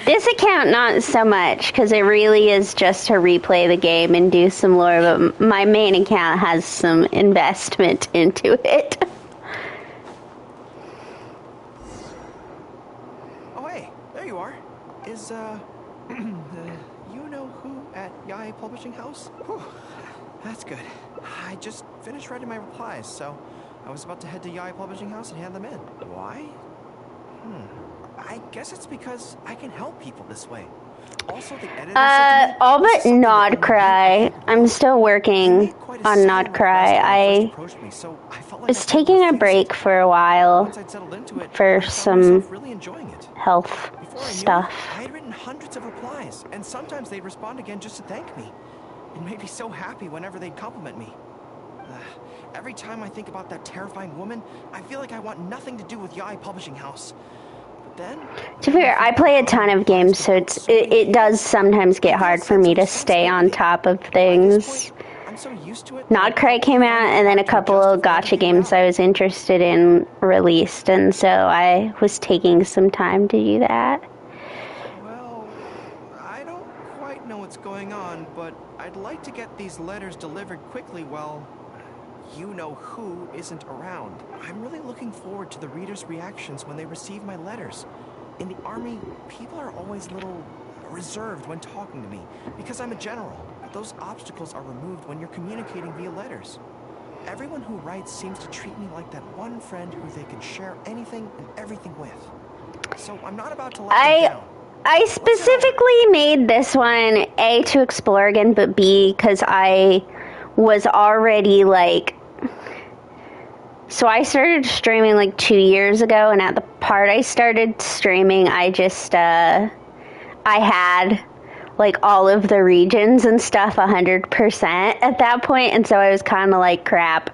This account, not so much, because it really is just to replay the game and do some lore, but my main account has some investment into it. Oh, hey, there you are. Is, you know who at Yae Publishing House? Whew, that's good. I just finished writing my replies, so I was about to head to Yae Publishing House and hand them in. Why? I guess it's because I can help people this way. Also, the editor all but Nod Cry. I'm still working on Nod Cry. I was taking a break for a while for some health stuff. I had written hundreds of replies, and sometimes they'd respond again just to thank me. It made me so happy whenever they'd compliment me. Every time I think about that terrifying woman, I feel like I want nothing to do with Yae Publishing House. To be fair, I play a ton of games, so it does sometimes get hard for me to stay on top of things. Nod Cry came out, and then a couple of gacha games I was interested in released, and so I was taking some time to do that. Well, I don't quite know what's going on, but I'd like to get these letters delivered quickly while you-know-who isn't around. I'm really looking forward to the readers' reactions when they receive my letters. In the army, people are always a little reserved when talking to me, because I'm a general. But those obstacles are removed when you're communicating via letters. Everyone who writes seems to treat me like that one friend who they can share anything and everything with. So I'm not about to let them down. I specifically made this one, A, to explore again, but B, because I was already, like... So I started streaming, like, 2 years ago, and at the part I started streaming, I just, I had, like, all of the regions and stuff 100% at that point, and so I was kind of like, crap,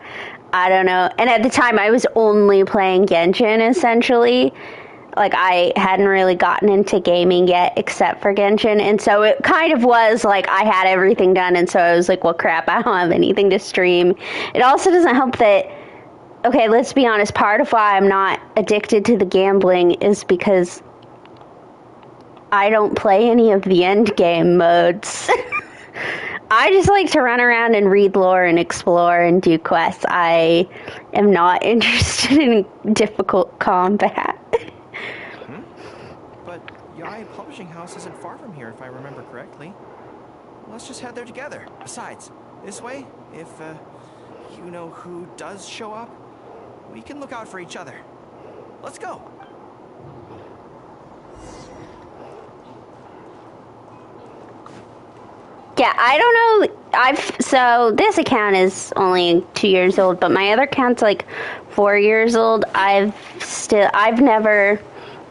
I don't know. And at the time, I was only playing Genshin, essentially. Like, I hadn't really gotten into gaming yet, except for Genshin, and so it kind of was, like, I had everything done, and so I was like, well, crap, I don't have anything to stream. It also doesn't help that... Okay, let's be honest, part of why I'm not addicted to the gambling is because I don't play any of the endgame modes. I just like to run around and read lore and explore and do quests. I am not interested in difficult combat. But Yae Publishing House isn't far from here, if I remember correctly. Let's just head there together. Besides, this way, if you-know-who does show up, we can look out for each other. Let's go. Yeah, I don't know. So this account is only 2 years old, but my other account's like 4 years old. I've never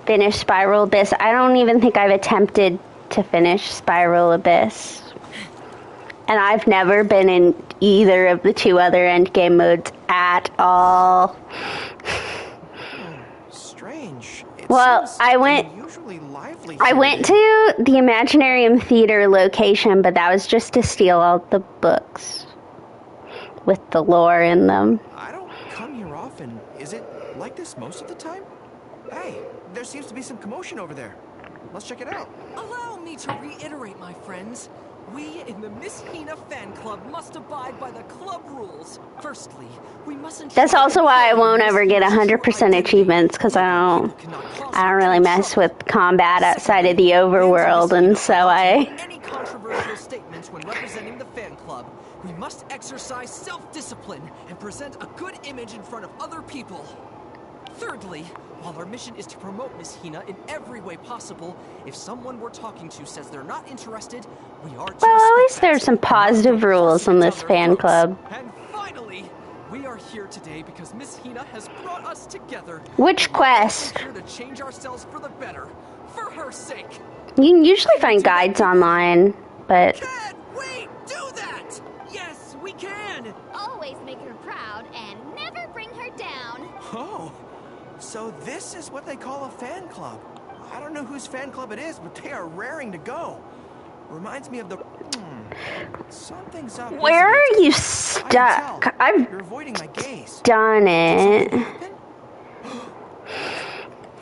finished Spiral Abyss. I don't even think I've attempted to finish Spiral Abyss. And I've never been in either of the two other endgame modes at all. Strange. Well, I went to the Imaginarium Theater location, but that was just to steal all the books with the lore in them. I don't come here often. Is it like this most of the time? Hey, there seems to be some commotion over there. Let's check it out. Allow me to reiterate, my friends. We in the Miss Hina fan club must abide by the club rules. Firstly, we mustn't... That's also why I won't ever get 100% achievements, because I don't really mess with combat outside of the overworld, and so Any controversial statements when representing the fan club. We must exercise self-discipline and present a good image in front of other people. Thirdly, while our mission is to promote Miss Hina in every way possible, if someone we're talking to says they're not interested, we are to Well, at least there's some positive rules in this fan club. And We are here today because Miss Hina has brought us together. Which quest? We're here to change ourselves for the better, for her sake. You can usually find guides online, but... Can we do that? Yes, we can! Always make her proud and never bring her down. Oh, so this is what they call a fan club. I don't know whose fan club it is, but they are raring to go. Reminds me of the... Something's up. Where are you stuck? I've You're avoiding my gaze. done it.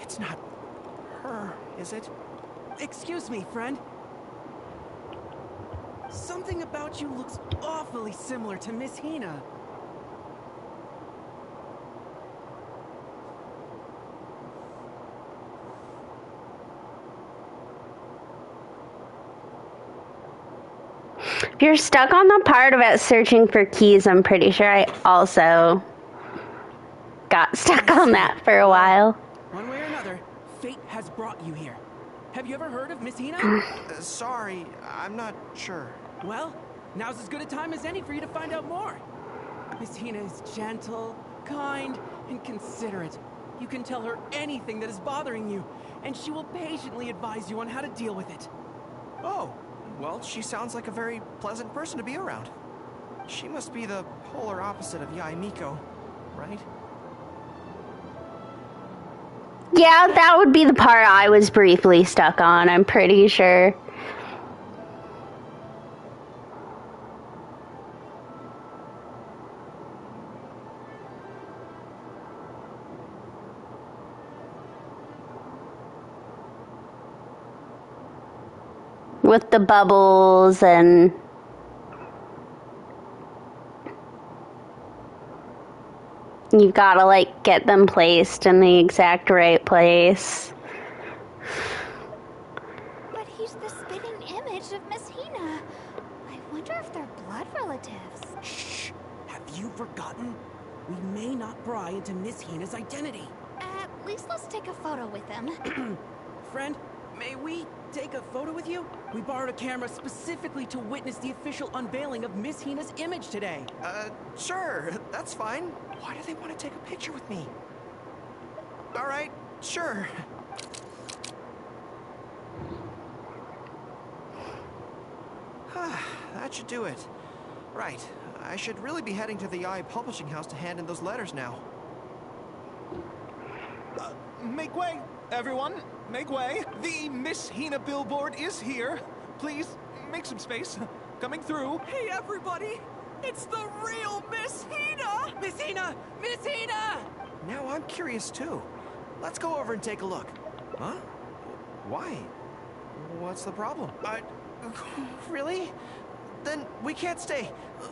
It's not her, is it? Excuse me, friend. Something about you looks awfully similar to Miss Hina. If you're stuck on the part about searching for keys, I'm pretty sure I also got stuck on that for a while. One way or another, fate has brought you here. Have you ever heard of Miss Hina? Sorry, I'm not sure. Well, now's as good a time as any for you to find out more. Miss Hina is gentle, kind, and considerate. You can tell her anything that is bothering you, and she will patiently advise you on how to deal with it. Oh, well, she sounds like a very pleasant person to be around. She must be the polar opposite of Yae Miko, right? Yeah, that would be the part I was briefly stuck on, I'm pretty sure. With the bubbles and... You've got to, like, get them placed in the exact right place. But he's the spitting image of Miss Hina. I wonder if they're blood relatives. Shh! Have you forgotten? We may not pry into Miss Hina's identity. At least let's take a photo with him. Friend, may we take a photo with you? We borrowed a camera specifically to witness the official unveiling of Miss Hina's image today. Sure, that's fine. Why do they want to take a picture with me? All right, sure. That should do it. Right, I should really be heading to the Yae Publishing House to hand in those letters now. Make way, everyone. Make way. The Miss Hina billboard is here. Please, make some space. Coming through. Hey, everybody! It's the real Miss Hina! Miss Hina! Miss Hina! Now I'm curious too. Let's go over and take a look. Huh? Why? What's the problem? Really? Then we can't stay.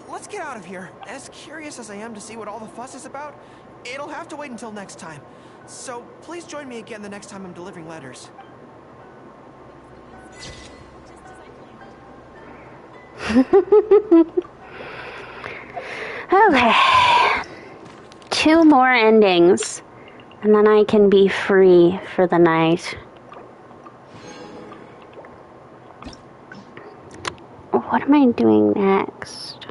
Let's get out of here. As curious as I am to see what all the fuss is about, it'll have to wait until next time. So please join me again the next time I'm delivering letters. Okay. 2 more endings, and then I can be free for the night. What am I doing next?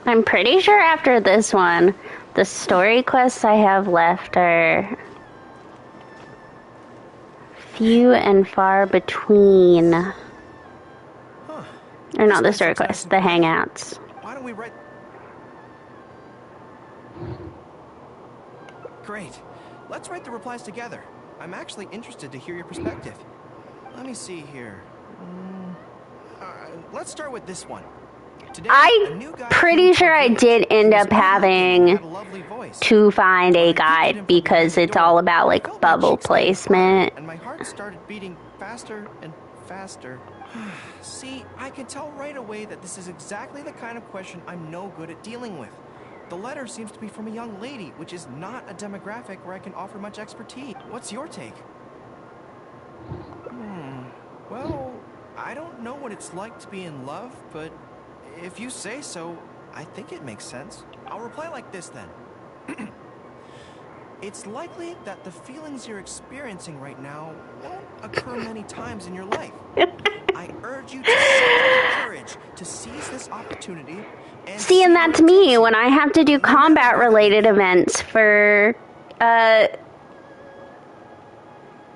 I'm pretty sure after this one, the story quests I have left are few and far between. Or not the story quests, the hangouts. Why don't we write... Great. Let's write the replies together. I'm actually interested to hear your perspective. Let me see here. Let's start with this one. Today, I'm pretty sure I did end up having to find a guide because it's all about like bubble placement. And my heart started beating faster and faster. See, I can tell right away that this is exactly the kind of question I'm no good at dealing with. The letter seems to be from a young lady, which is not a demographic where I can offer much expertise. What's your take? Well, I don't know what it's like to be in love, but if you say so, I think it makes sense. I'll reply like this then. It's likely that the feelings you're experiencing right now won't occur many times in your life. I urge you to summon the courage to seize this opportunity and See, and that's me when I have to do combat-related events for,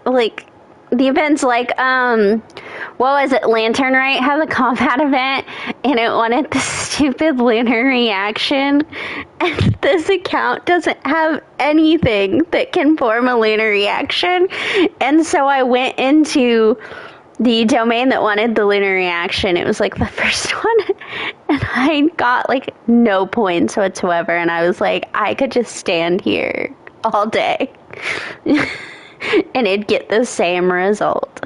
like, the events like, what was it, Lantern Rite has a combat event, and it wanted the stupid lunar reaction, and this account doesn't have anything that can form a lunar reaction, and so I went into the domain that wanted the lunar reaction. It was like the first one, and I got like no points whatsoever, and I was like, I could just stand here all day and it'd get the same result.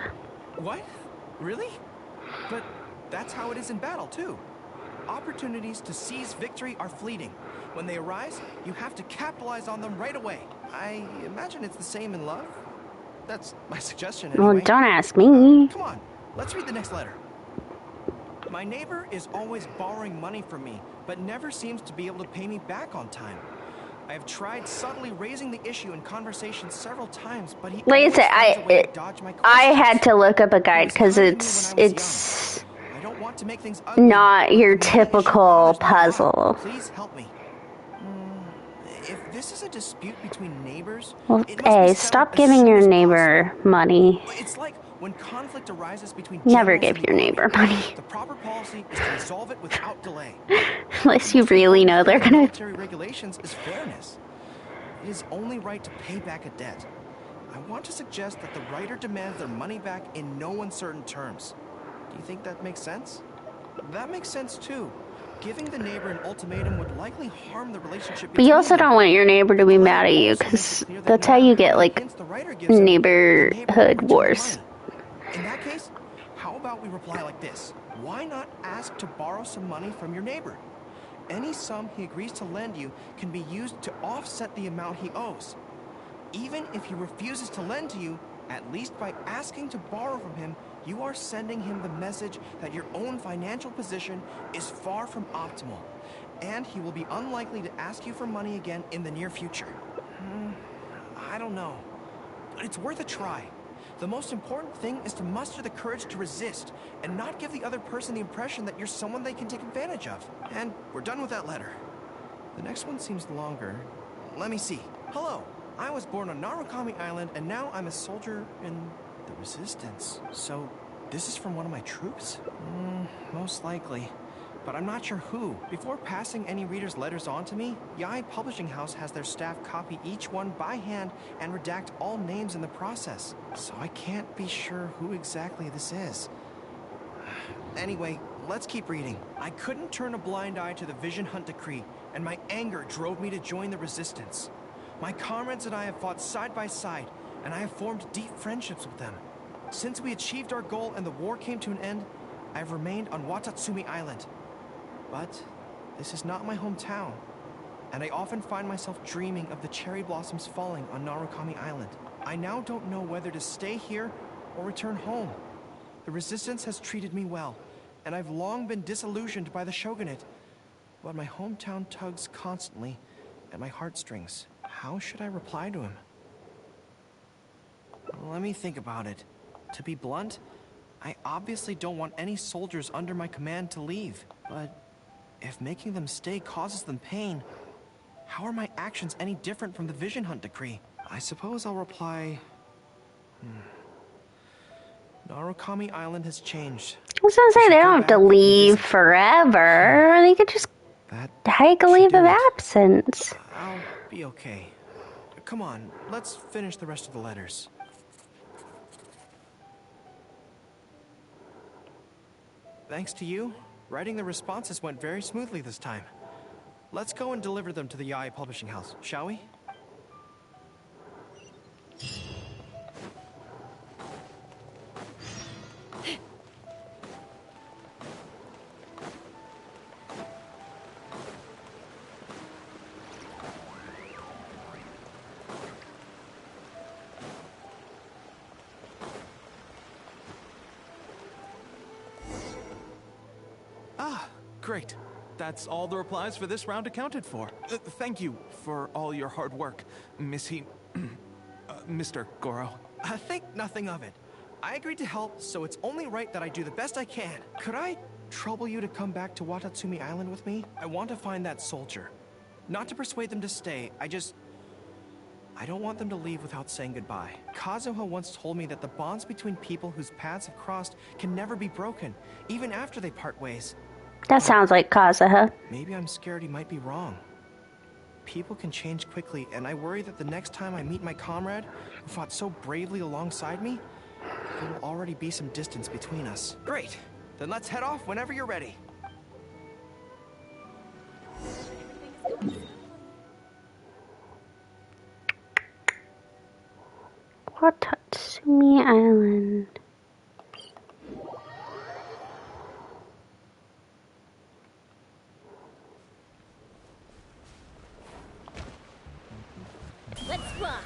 What? Really? But that's how it is in battle, too. Opportunities to seize victory are fleeting. When they arise, you have to capitalize on them right away. I imagine it's the same in love. That's my suggestion anyway. Well, don't ask me. Come on, let's read the next letter. My neighbor is always borrowing money from me, but never seems to be able to pay me back on time. I have tried subtly raising the issue in conversation several times, but he Like I said, always finds a way to dodge my I questions. had to look up a guide because it's not your typical puzzle. Please help me. If this is a dispute between neighbors, Well, it must hey, be stop settled as giving soon your as neighbor money. possible. It's like when conflict arises between Never generals give in the your army. neighbor money. The proper policy is to resolve it without delay. Unless you really know they're gonna... Military regulations is fairness. It is only right to pay back a debt. I want to suggest that the writer demands their money back in no uncertain terms. Do you think that makes sense? That makes sense too. Giving the neighbor an ultimatum would likely harm the relationship But you also don't want your neighbor to be mad at you, because that's how you get, like, neighborhood wars. In that case, how about we reply like this? Why not ask to borrow some money from your neighbor? Any sum he agrees to lend you can be used to offset the amount he owes. Even if he refuses to lend to you, at least by asking to borrow from him, you are sending him the message that your own financial position is far from optimal, and he will be unlikely to ask you for money again in the near future. I don't know, but it's worth a try. The most important thing is to muster the courage to resist and not give the other person the impression that you're someone they can take advantage of. And we're done with that letter. The next one seems longer. Let me see. Hello, I was born on Narukami Island and now I'm a soldier in the Resistance. So this is from one of my troops? Most likely. But I'm not sure who. Before passing any reader's letters on to me, Yai Publishing House has their staff copy each one by hand and redact all names in the process. So I can't be sure who exactly this is. Anyway, let's keep reading. I couldn't turn a blind eye to the Vision Hunt decree, and my anger drove me to join the Resistance. My comrades and I have fought side by side, and I have formed deep friendships with them. Since we achieved our goal and the war came to an end, I have remained on Watatsumi Island. But this is not my hometown, and I often find myself dreaming of the cherry blossoms falling on Narukami Island. I now don't know whether to stay here or return home. The Resistance has treated me well, and I've long been disillusioned by the shogunate. But my hometown tugs constantly at my heartstrings. How should I reply to him? Let me think about it. To be blunt, I obviously don't want any soldiers under my command to leave, but if making them stay causes them pain, how are my actions any different from the Vision Hunt decree? I suppose I'll reply... Narukami Island has changed. I was gonna say, they don't have to leave forever. They could just take a leave of absence. I'll be okay. Come on, let's finish the rest of the letters. Thanks to you, writing the responses went very smoothly this time. Let's go and deliver them to the Yai Publishing House, shall we? Ah, great. that's all the replies for this round accounted for. Thank you for all your hard work, Mr. Goro. Think nothing of it. I agreed to help, so it's only right that I do the best I can. Could I trouble you to come back to Watatsumi Island with me? I want to find that soldier. Not to persuade them to stay, I don't want them to leave without saying goodbye. Kazuha once told me that the bonds between people whose paths have crossed can never be broken, even after they part ways. That sounds like Kazuha. Maybe I'm scared he might be wrong. People can change quickly, and I worry that the next time I meet my comrade, who fought so bravely alongside me, there will already be some distance between us. Great! Then let's head off whenever you're ready. Watatsumi Island. Let's fly.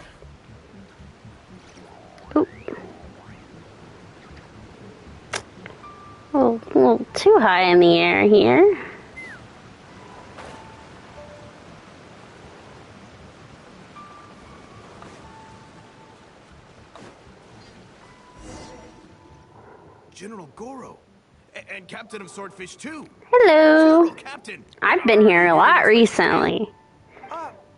Oh, a little too high in the air here. General Goro. And Captain of Swordfish too. Hello. General Captain. I've been here a lot recently.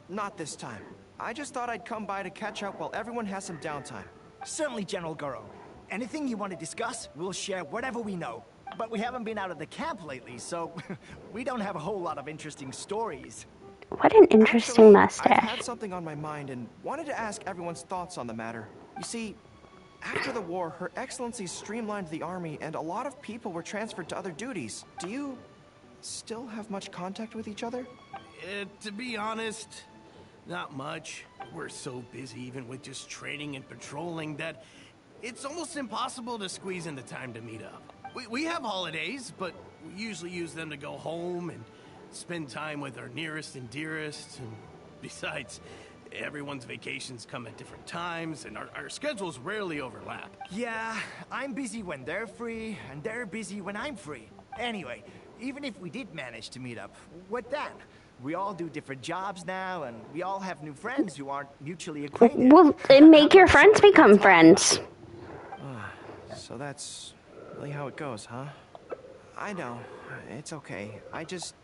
Not this time. I just thought I'd come by to catch up while everyone has some downtime. Certainly, General Goro. Anything you want to discuss, we'll share whatever we know. But we haven't been out of the camp lately, so we don't have a whole lot of interesting stories. What an interesting mustache. I had something on my mind and wanted to ask everyone's thoughts on the matter. You see, after the war, Her Excellency streamlined the army and a lot of people were transferred to other duties. Do you still have much contact with each other? To be honest, not much. We're so busy even with just training and patrolling that it's almost impossible to squeeze in the time to meet up. We have holidays, but we usually use them to go home and spend time with our nearest and dearest. And besides, everyone's vacations come at different times, and our schedules rarely overlap. Yeah, I'm busy when they're free, and they're busy when I'm free. Anyway, even if we did manage to meet up, what then? We all do different jobs now, and we all have new friends who aren't mutually acquainted. Well, then make your friends become friends. So that's really how it goes, huh? I know. It's okay. It just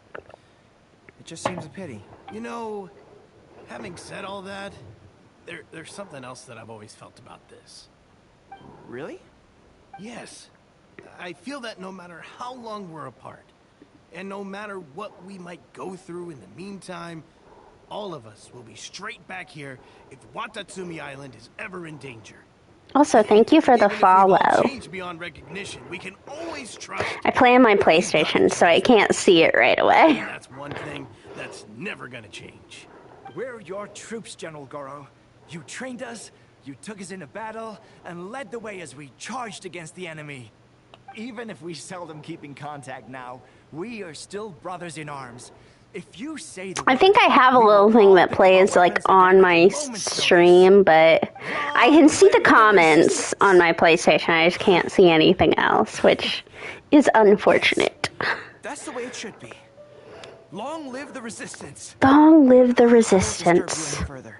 seems a pity. You know, having said all that, there's something else that I've always felt about this. Really? Yes. I feel that no matter how long we're apart, and no matter what we might go through in the meantime, all of us will be straight back here if Watatsumi Island is ever in danger. Also, thank you for the follow. Change beyond recognition, we can always trust. I play on my PlayStation, so I can't see it right away. That's one thing that's never gonna change. We're your troops, General Goro. You trained us, you took us into battle, and led the way as we charged against the enemy. Even if we seldom keep in contact now, we are still brothers in arms. If you say the I think I have a little thing that plays like on my stream, but I can see the comments on my PlayStation. I just can't see anything else, which is unfortunate. That's the way it should be. Long live the resistance. Long live the resistance. Further.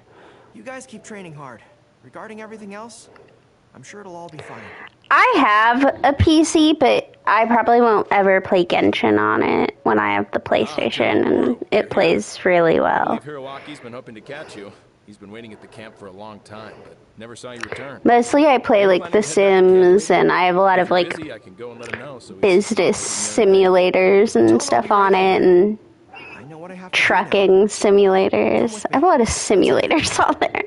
You guys keep training hard. Regarding everything else, I'm sure it'll all be fine. I have a PC, but I probably won't ever play Genshin on it when I have the PlayStation, and it plays really well. Hiroaki's been hoping to catch you. He's been waiting at the camp for a long time, but never saw you return. Mostly I play like The Sims, and I have a lot of like business simulators and stuff on it, and trucking simulators. I have a lot of simulators on there.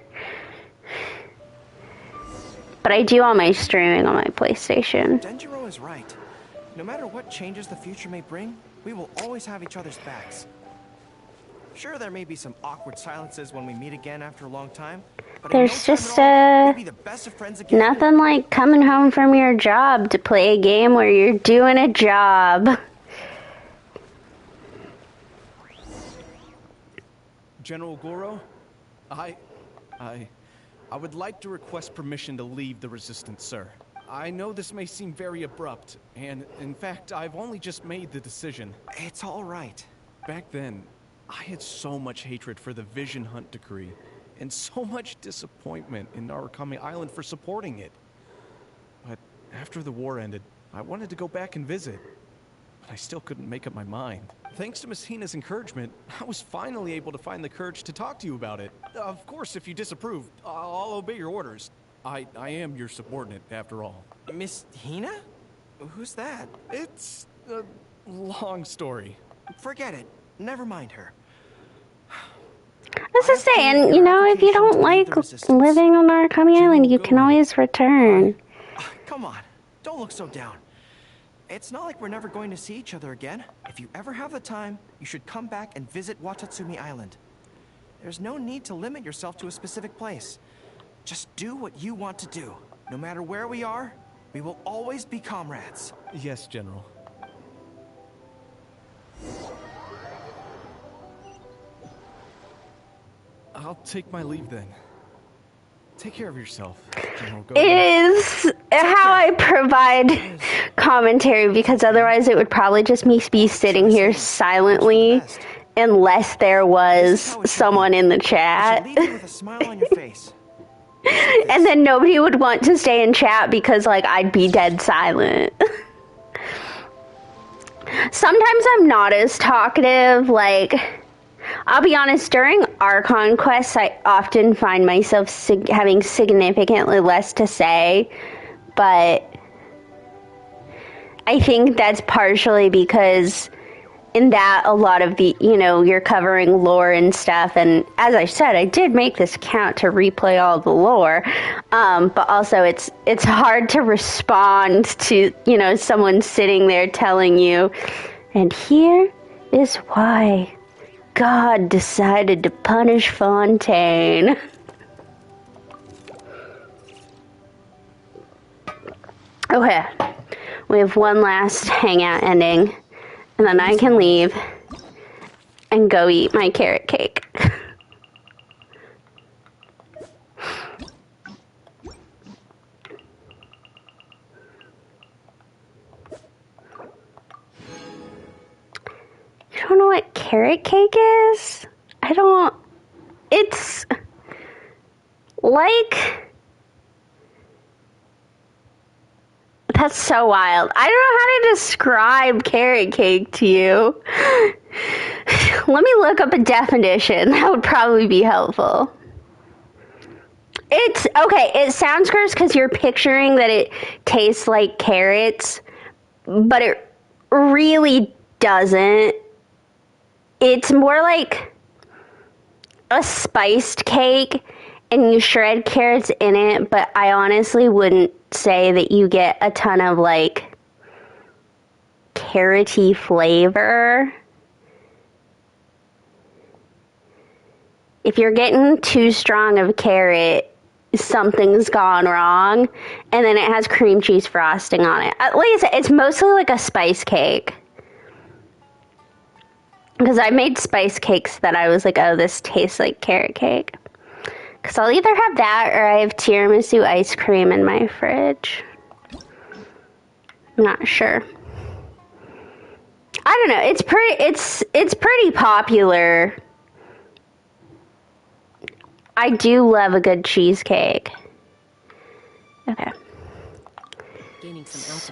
But I do all my streaming on my PlayStation. Denjiro is right. No matter what changes the future may bring, we will always have each other's backs. Sure, there may be some awkward silences when we meet again after a long time, but there's just nothing like coming home from your job to play a game where you're doing a job. General Goro, I would like to request permission to leave the Resistance, sir. I know this may seem very abrupt, and in fact, I've only just made the decision. It's all right. Back then, I had so much hatred for the Vision Hunt decree, and so much disappointment in Narukami Island for supporting it. But after the war ended, I wanted to go back and visit, but I still couldn't make up my mind. Thanks to Miss Hina's encouragement, I was finally able to find the courage to talk to you about it. Of course, if you disapprove, I'll obey your orders. I am your subordinate, after all. Miss Hina? Who's that? It's a long story. Forget it. Never mind her. That's just saying, you know, if you don't like living on Narukami Island, you can always return. Come on, don't look so down. It's not like we're never going to see each other again. If you ever have the time, you should come back and visit Watatsumi Island. There's no need to limit yourself to a specific place. Just do what you want to do. No matter where we are, we will always be comrades. Yes, General. I'll take my leave then. Take care of yourself, General. It is how I provide commentary, because otherwise it would probably just me be sitting here silently unless there was someone in the chat. With a smile on your face. And then nobody would want to stay in chat because, like, I'd be dead silent. Sometimes I'm not as talkative, like... I'll be honest, during Archon quests, I often find myself having significantly less to say, but I think that's partially because in that a lot of the, you know, you're covering lore and stuff, and as I said, I did make this account to replay all the lore, but also it's hard to respond to, you know, someone sitting there telling you, and here is why God decided to punish Fontaine. Okay, we have one last hangout ending, and then I can leave and go eat my carrot cake. You don't know what carrot cake is? It's like, that's so wild. I don't know how to describe carrot cake to you. Let me look up a definition. That would probably be helpful. It's, okay, it sounds gross because you're picturing that it tastes like carrots, but it really doesn't. It's more like a spiced cake, and you shred carrots in it, but I honestly wouldn't say that you get a ton of, like, carroty flavor. If you're getting too strong of carrot, something's gone wrong. And then it has cream cheese frosting on it. Like I said, it's mostly like a spice cake. Because I made spice cakes that I was like, oh, this tastes like carrot cake. Because I'll either have that or I have tiramisu ice cream in my fridge. I'm not sure. I don't know. It's pretty popular. I do love a good cheesecake. Okay. I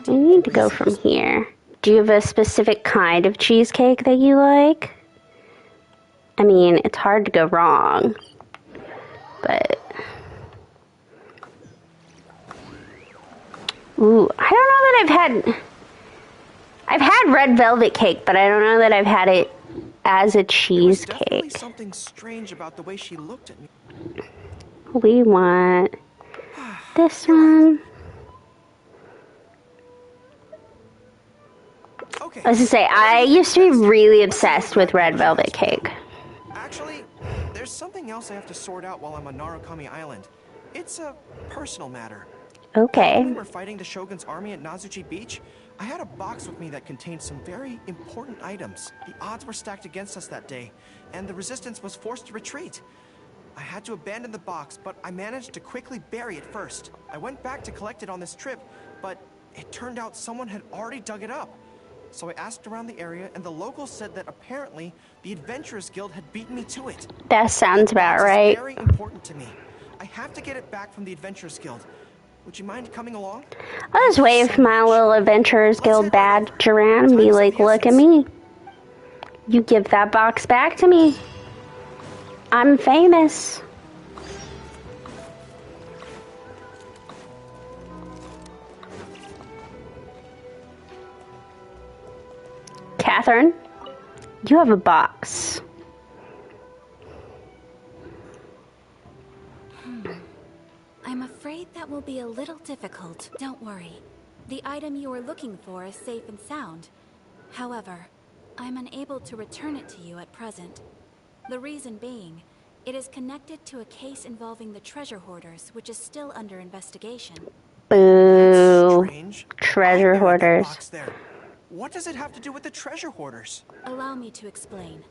need to go from here. Do you have a specific kind of cheesecake that you like? I mean, it's hard to go wrong. But... ooh, I don't know that I've had red velvet cake, but I don't know that I've had it as a cheesecake. There was definitely something strange about the way she looked at me. We want this one. Okay. I was gonna say, I used to be really obsessed with red velvet cake. Actually, there's something else I have to sort out while I'm on Narukami Island. It's a personal matter. Okay. When we were fighting the Shogun's army at Nazuchi Beach, I had a box with me that contained some very important items. The odds were stacked against us that day, and the resistance was forced to retreat. I had to abandon the box, but I managed to quickly bury it first. I went back to collect it on this trip, but it turned out someone had already dug it up. So I asked around the area, and the locals said that apparently the Adventurers Guild had beaten me to it. That sounds about It's right. very important to me. I have to get it back from the Adventurers Guild. Would you mind coming along? I'll just wave my little Adventurers Guild badge around and be like, look at me. You give that box back to me. I'm famous. Catherine, you have a box. I'm afraid that will be a little difficult. Don't worry. The item you are looking for is safe and sound. However, I'm unable to return it to you at present. The reason being, it is connected to a case involving the treasure hoarders, which is still under investigation. Boo. Strange. Treasure hoarders. Box there. What does it have to do with the treasure hoarders? Allow me to explain.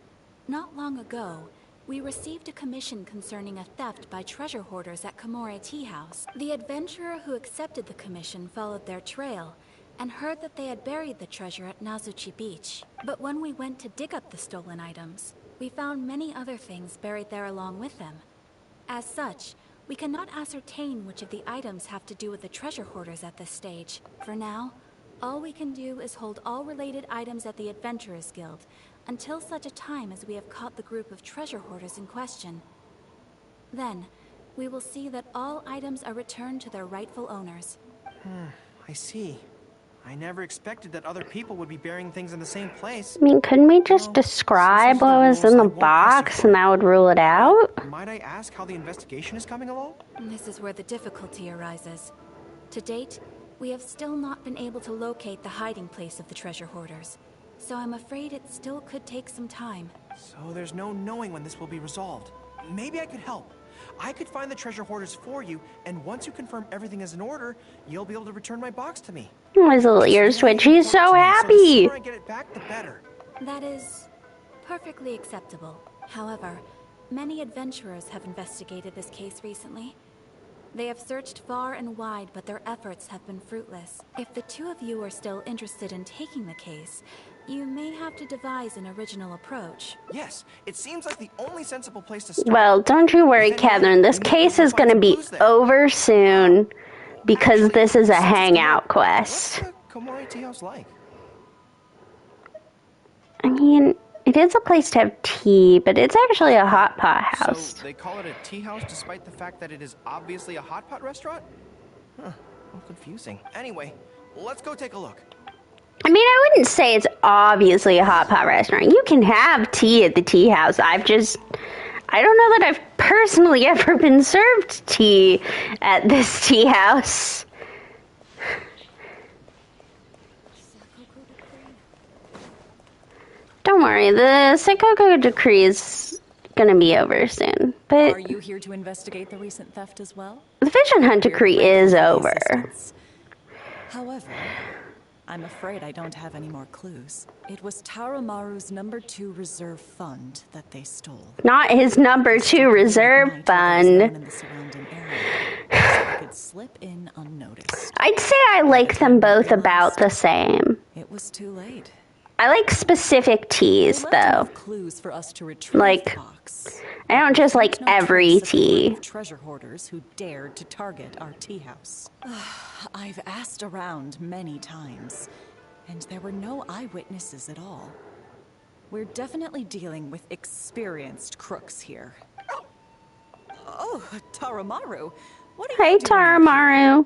Not long ago, we received a commission concerning a theft by treasure hoarders at Komore Tea House. The adventurer who accepted the commission followed their trail and heard that they had buried the treasure at Nazuchi Beach. But when we went to dig up the stolen items, we found many other things buried there along with them. As such, we cannot ascertain which of the items have to do with the treasure hoarders at this stage. For now, all we can do is hold all related items at the Adventurers Guild until such a time as we have caught the group of treasure hoarders in question. Then, we will see that all items are returned to their rightful owners. I see. I never expected that other people would be burying things in the same place. I mean, couldn't we just describe what was in the box and that would rule it out? Might I ask how the investigation is coming along? This is where the difficulty arises. To date, we have still not been able to locate the hiding place of the treasure hoarders, so I'm afraid it still could take some time. So there's no knowing when this will be resolved. Maybe I could help. I could find the treasure hoarders for you, and once you confirm everything is in order, you'll be able to return my box to me. Oh, his little ears twitch. He's so happy. So the sooner I get it back, the better. That is perfectly acceptable. However, many adventurers have investigated this case recently. They have searched far and wide, but their efforts have been fruitless. If the two of you are still interested in taking the case, you may have to devise an original approach. Yes, it seems like the only sensible place to start. Well, don't you worry, Catherine. This case is going to be over soon because this is a hangout quest. What's the Komore Tea House like? I mean, it is a place to have tea, but it's actually a hot pot house. So they call it a tea house despite the fact that it is obviously a hot pot restaurant? Huh, well, confusing. Anyway, let's go take a look. I mean, I wouldn't say it's obviously a hot pot restaurant. You can have tea at the tea house. I don't know that I've personally ever been served tea at this tea house. Don't worry, the Senkoku decree is gonna be over soon. But are you here to investigate the recent theft as well? The Vision Hunt decree is over. However, I'm afraid I don't have any more clues. It was Taromaru's #2 reserve fund that they stole. Not his #2 reserve fund. In the surrounding area, so it could slip in unnoticed. I'd say I like them both about the same. It was too late. I like specific teas, though. Clues for us to retrieve like, the box. I don't just like every tea. Treasure hoarders who dared to target our tea house. I've asked around many times, and there were no eyewitnesses at all. We're definitely dealing with experienced crooks here. Oh, Taromaru, what are you doing? Hey, Taromaru.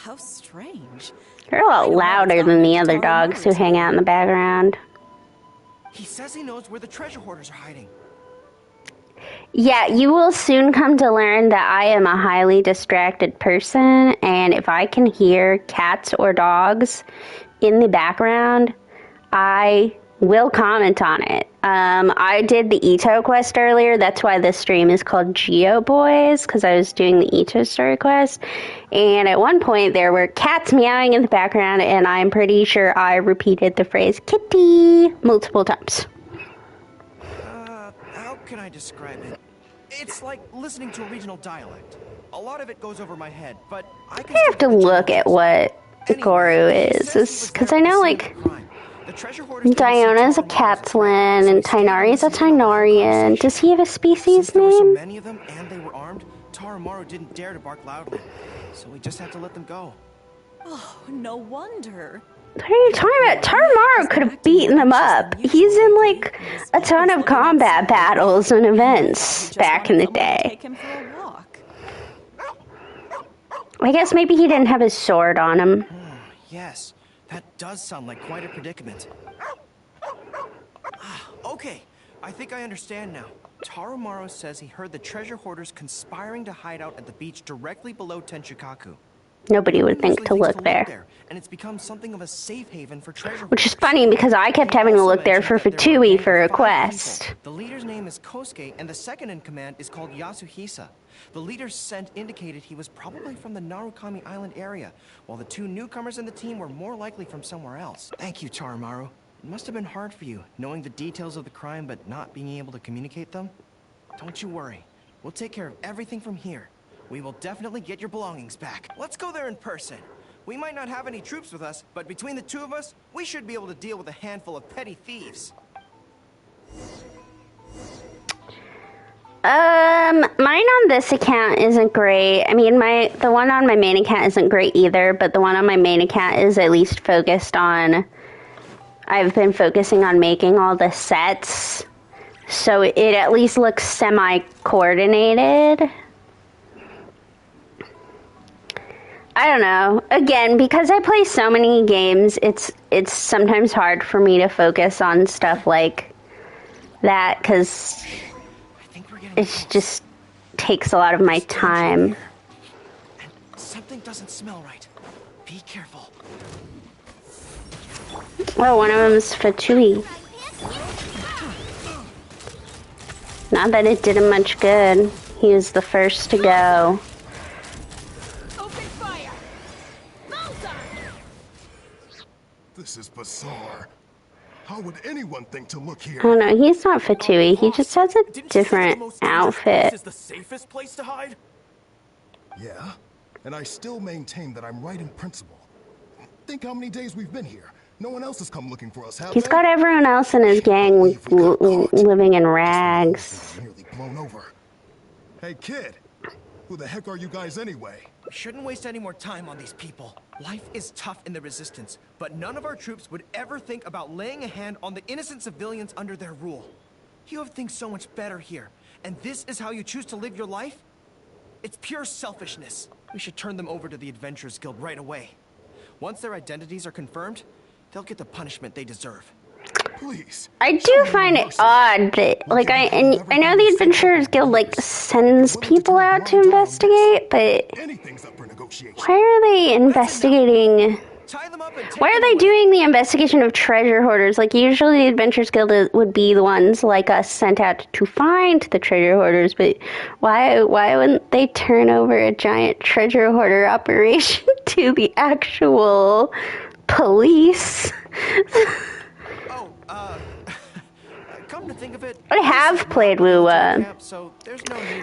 How strange. They're a lot louder than the other dogs who hang out in the background. He says he knows where the treasure hoarders are hiding. Yeah, you will soon come to learn that I am a highly distracted person, and if I can hear cats or dogs in the background, I will comment on it. I did the Ito quest earlier. That's why this stream is called Geo Boys, because I was doing the Ito story quest. And at one point, there were cats meowing in the background, and I'm pretty sure I repeated the phrase kitty multiple times. How can I describe it? It's like listening to a regional dialect. A lot of it goes over my head, but I have to look at what Goro is because I know, like, Diona's a Catlin and Tainari's a Tainarian. Does he have a species There were so name? many of them and they were armed, Tarumaru didn't dare to bark loudly. So we just had to let them go. Oh, no wonder. What are you talking about? Tarumaru could have beaten them up. He's in, like, a ton of combat battles and events back in the day. Take him for a walk. I guess maybe he didn't have his sword on him. Yes, that does sound like quite a predicament. Okay, I think I understand now. Tarumaru says he heard the treasure hoarders conspiring to hide out at the beach directly below Tenchukaku. Nobody would think to look there. And it's become something of a safe haven for treasure hoarders. Which is funny because I kept having to look there for Fatui for a quest. The leader's name is Kosuke, and the second in command is called Yasuhisa. The leader's scent indicated he was probably from the Narukami Island area, while the two newcomers in the team were more likely from somewhere else. Thank you, Tarumaru. It must have been hard for you, knowing the details of the crime but not being able to communicate them. Don't you worry. We'll take care of everything from here. We will definitely get your belongings back. Let's go there in person. We might not have any troops with us, but between the two of us, we should be able to deal with a handful of petty thieves. Mine on this account isn't great. I mean, the one on my main account isn't great either, but the one on my main account is at least focused on... I've been focusing on making all the sets, so it at least looks semi-coordinated. I don't know. Again, because I play so many games, it's sometimes hard for me to focus on stuff like that, because it just takes a lot of my time. Something doesn't smell right. Be careful. Oh, one of them's Fatui. Not that it did him much good. He was the first to go. This is bizarre. How would anyone think to look here? Oh no, he's not Fatui. He just has a different outfit. Is the safest place to hide? Yeah, and I still maintain that I'm right in principle. Think how many days we've been here. No one else has come looking for us, have He's they? got everyone else in his gang living in rags. Nearly blown over. Hey kid, who the heck are you guys anyway? We shouldn't waste any more time on these people. Life is tough in the Resistance, but none of our troops would ever think about laying a hand on the innocent civilians under their rule. You have things so much better here, and this is how you choose to live your life? It's pure selfishness. We should turn them over to the Adventurers Guild right away. Once their identities are confirmed, they'll get the punishment they deserve. Please. I do find it odd that, like, I know the Adventurers Guild, like, sends people out to investigate, but why are they investigating? Why are they doing the investigation of treasure hoarders? Like, usually the Adventurers Guild would be the ones like us sent out to find the treasure hoarders, but why wouldn't they turn over a giant treasure hoarder operation to the actual police? Come to think of it, I have played WoWa.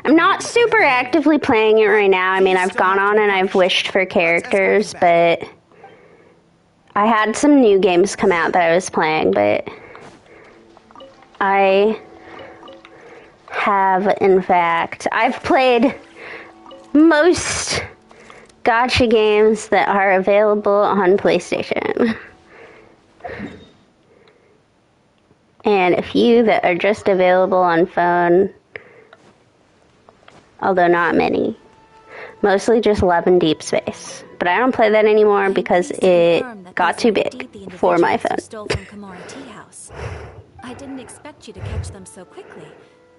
I'm not super actively playing it right now. I mean, I've gone on and I've wished for characters, but I had some new games come out that I was playing, but I have, in fact, I've played most gacha games that are available on PlayStation. And a few that are just available on phone, although not many. Mostly just Love and Deep Space. But I don't play that anymore because it got too big for my phone. Stole from Komura Tea House. I didn't expect you to catch them so quickly,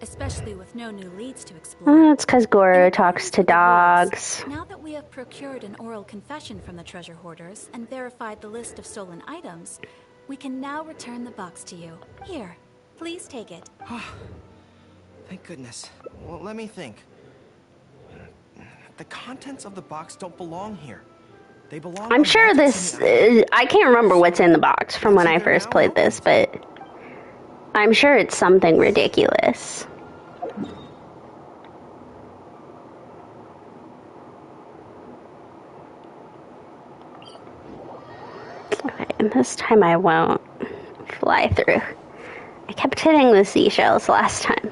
especially with no new leads to explore. It's because Goro talks to dogs. Now that we have procured an oral confession from the treasure hoarders and verified the list of stolen items, we can now return the box to you. Here, please take it. Thank goodness. Well, let me think. The contents of the box don't belong here. They belong... I'm sure this... I can't remember what's in the box from when I first played this, but I'm sure it's something ridiculous. Okay, and this time I won't fly through. I kept hitting the seashells last time.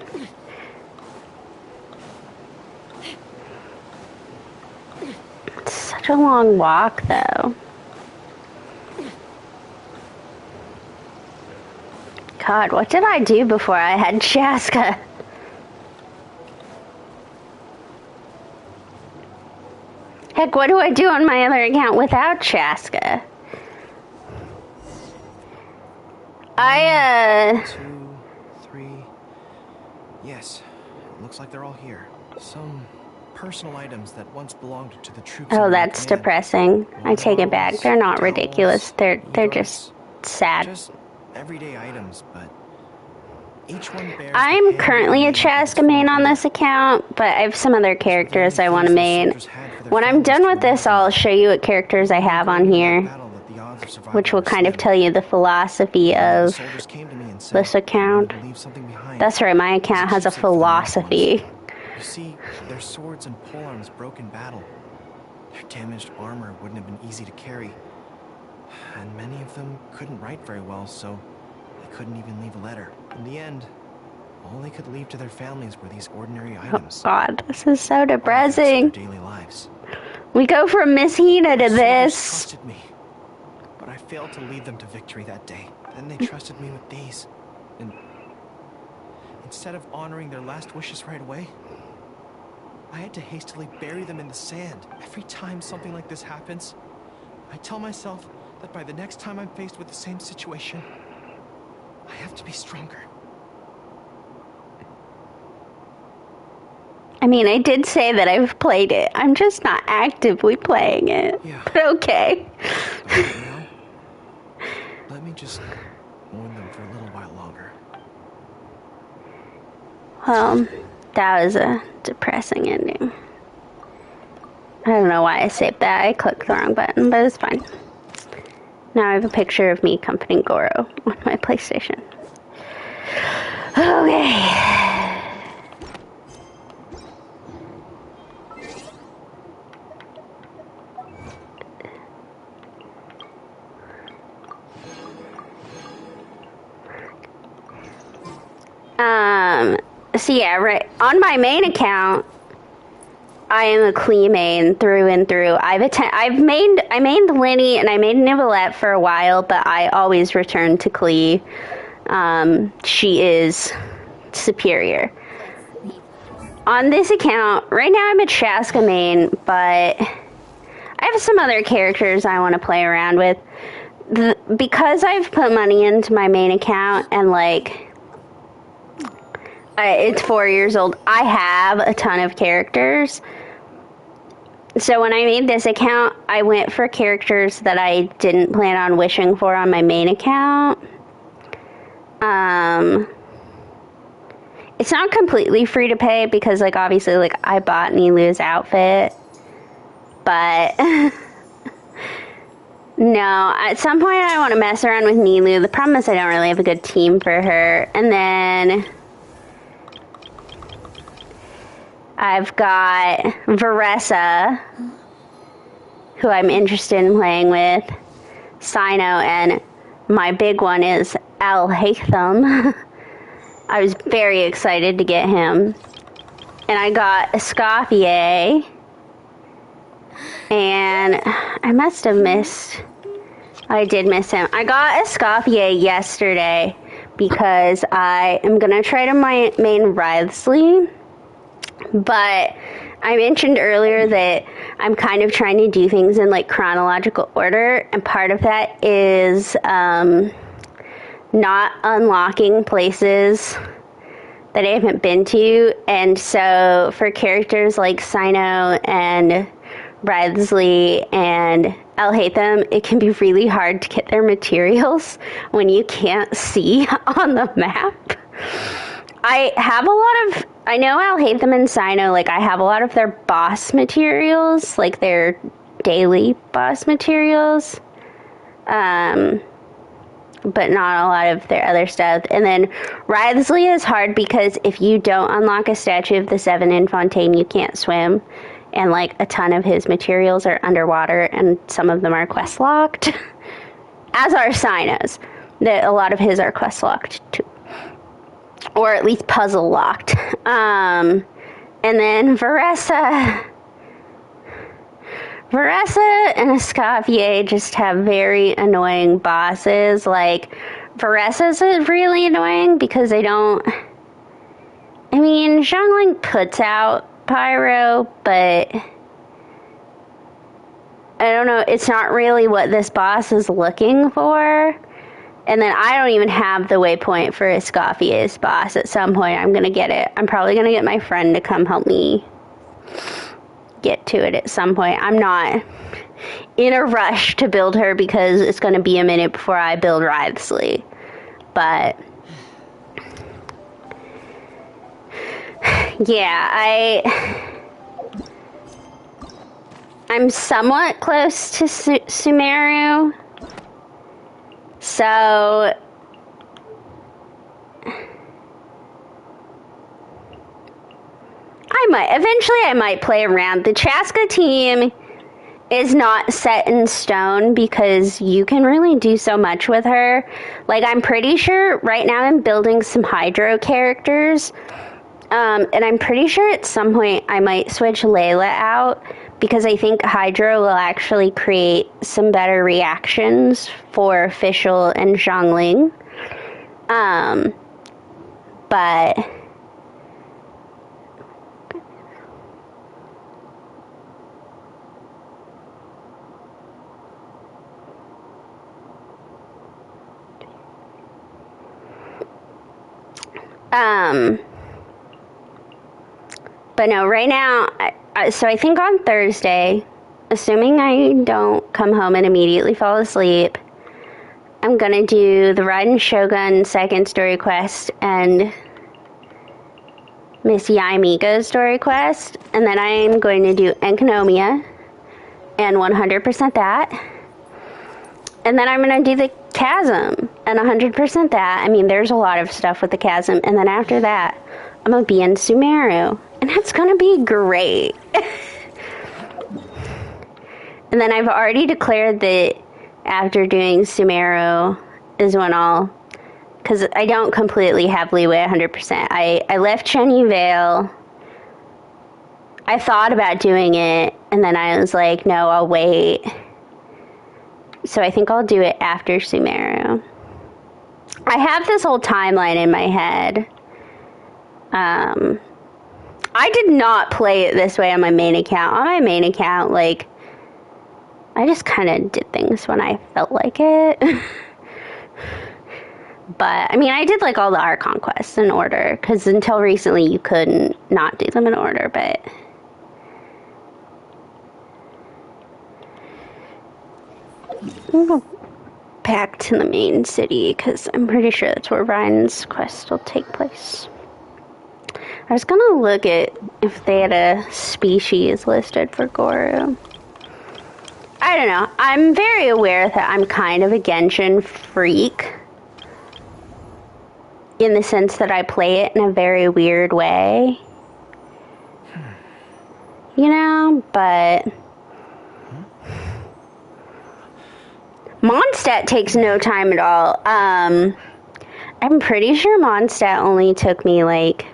It's such a long walk, though. God, what did I do before I had Chaska? Heck, what do I do on my other account without Chaska? Two, three. Yes, it looks like they're all here. Some personal items that once belonged to the troops. Oh, that's depressing. I take it back. They're not ridiculous. They're just sad. Just everyday items, but each one bears. I'm currently a Chaska main on this account, but I have some other characters I want to main. When I'm done with this, I'll show you what characters I have on here, which will kind of tell you the philosophy of this account. That's right, my account has a philosophy. You see, their swords and polearms broke in battle. Their damaged armor wouldn't have been easy to carry. And many of them couldn't write very well, so they couldn't even leave a letter. In the end, all they could leave to their families were these ordinary items. Oh God, this is so depressing. Their daily lives. We go from Miss Hina to this. Trusted me, but I failed to lead them to victory that day. Then they trusted me with these, and instead of honoring their last wishes right away, I had to hastily bury them in the sand. Every time something like this happens, I tell myself that by the next time I'm faced with the same situation, I have to be stronger. I mean, I did say that I've played it. I'm just not actively playing it. Yeah. But okay. Now, let me just mourn them for a little while longer. Well, that was a depressing ending. I don't know why I saved that. I clicked the wrong button, but it's fine. Now I have a picture of me comforting Goro on my PlayStation. Okay. So yeah, right, on my main account, I am a Klee main through and through. I mained Lenny and I made Nivelette for a while, but I always return to Klee. She is superior. On this account, right now I'm a Chaska main, but I have some other characters I want to play around with. Because I've put money into my main account and like, it's 4 years old, I have a ton of characters. So when I made this account, I went for characters that I didn't plan on wishing for on my main account. It's not completely free to pay because, like, obviously, like, I bought Nilu's outfit. But no, at some point I want to mess around with Nilu. The problem is I don't really have a good team for her. And then I've got Varessa, who I'm interested in playing with, Sino, and my big one is Al Haytham. I was very excited to get him. And I got Escoffier, and I must have missed, I did miss him. I got Escoffier yesterday because I am going to try to main Wriothesley. But I mentioned earlier that I'm kind of trying to do things in like chronological order, and part of that is not unlocking places that I haven't been to. And so for characters like Sino and Wriothesley and El Haytham, it can be really hard to get their materials when you can't see on the map. I know Al Haytham and Sino, like, I have a lot of their boss materials, like their daily boss materials, but not a lot of their other stuff. And then Wriothesley is hard because if you don't unlock a statue of the Seven in Fontaine, you can't swim, and, like, a ton of his materials are underwater, and some of them are quest locked. as are Cynos. That a lot of his are quest locked too, or at least puzzle locked. And then Veressa and Escoffier just have very annoying bosses. Like, Veressa's is really annoying because they don't... I mean, Xiangling puts out pyro, but... I don't know, it's not really what this boss is looking for. And then I don't even have the waypoint for Escoffier's boss. At some point, I'm going to get it. I'm probably going to get my friend to come help me get to it at some point. I'm not in a rush to build her because it's going to be a minute before I build Writhsley. But yeah, I'm somewhat close to Sumeru. So I might play around. The Chaska team is not set in stone because you can really do so much with her. Like, I'm pretty sure right now I'm building some Hydro characters. And I'm pretty sure at some point I might switch Layla out because I think Hydro will actually create some better reactions for Fischl and Xiangling. But but no, right now, so I think on Thursday, assuming I don't come home and immediately fall asleep, I'm gonna do the Raiden Shogun second story quest and Miss Yaimiko's story quest, and then I'm going to do Enkanomiya and 100% that, and then I'm gonna do the Chasm and 100% that. I mean, there's a lot of stuff with the Chasm, and then after that, I'm gonna be in Sumeru, and that's gonna be great. And then I've already declared that after doing Sumeru is when I'll, because I don't completely have leeway 100%. I left Chenyu Vale. I thought about doing it, and then I was like, no, I'll wait. So I think I'll do it after Sumeru. I have this whole timeline in my head. I did not play it this way on my main account. On my main account, like, I just kind of did things when I felt like it. But, I mean, I did, like, all the Archon quests in order, because until recently you couldn't not do them in order, but... I'm going to go back to the main city, because I'm pretty sure that's where Ryan's quest will take place. I was going to look at if they had a species listed for Goro. I don't know. I'm very aware that I'm kind of a Genshin freak. In the sense that I play it in a very weird way. You know, but... Mondstadt takes no time at all. I'm pretty sure Mondstadt only took me, like...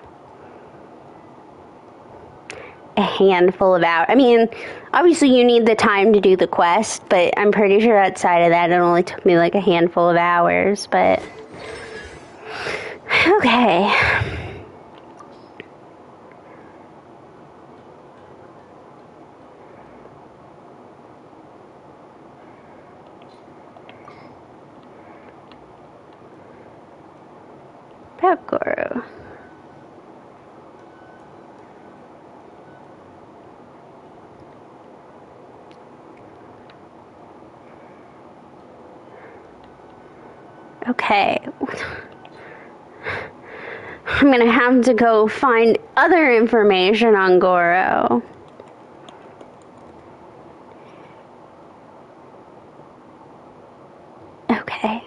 a handful of hours. I mean, obviously you need the time to do the quest, but I'm pretty sure outside of that it only took me like a handful of hours, but... Okay. About Goro. Okay. I'm gonna have to go find other information on Goro. Okay.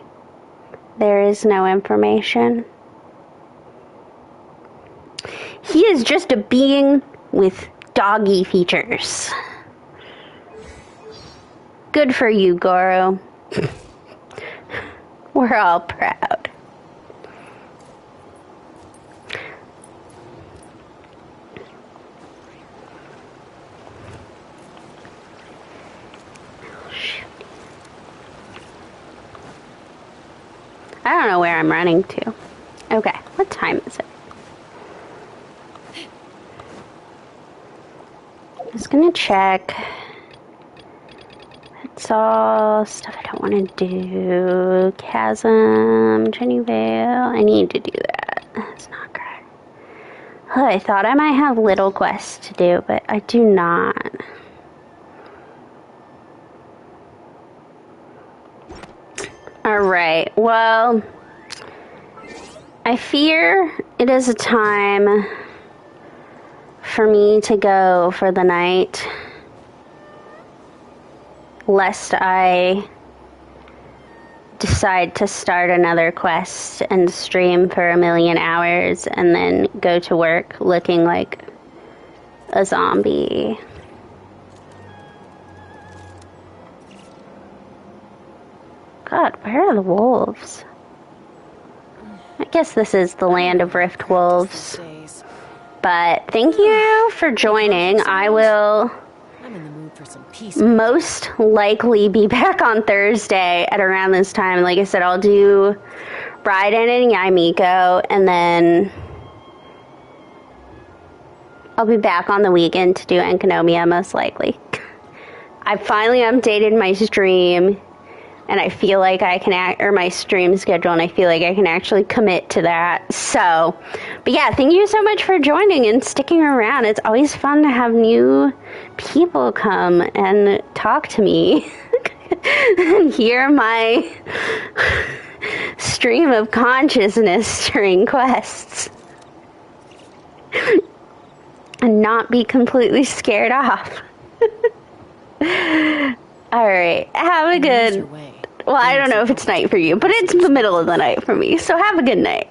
There is no information. He is just a being with doggy features. Good for you, Goro. We're all proud. I don't know where I'm running to. Okay, what time is it? I'm just gonna check. It's all stuff I don't want to do. Chasm, Jenny Vale. I need to do that. That's not great. Oh, I thought I might have little quests to do, but I do not. Alright, well, I fear it is a time for me to go for the night, lest I decide to start another quest and stream for 1,000,000 hours and then go to work looking like a zombie. God, where are the wolves? I guess this is the land of Rift Wolves. But thank you for joining. I will most likely be back on Thursday at around this time. Like I said, I'll do Raiden and Yaimiko, and then I'll be back on the weekend to do Enkanomiya, most likely. I finally updated my stream, and I feel like I can or my stream schedule, and I feel like I can actually commit to that. So, but yeah, thank you so much for joining and sticking around. It's always fun to have new people come and talk to me and hear my stream of consciousness during quests and not be completely scared off. All right, have a good... Well, I don't know if it's night for you, but it's the middle of the night for me, so have a good night.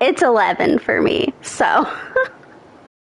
It's 11 for me, so...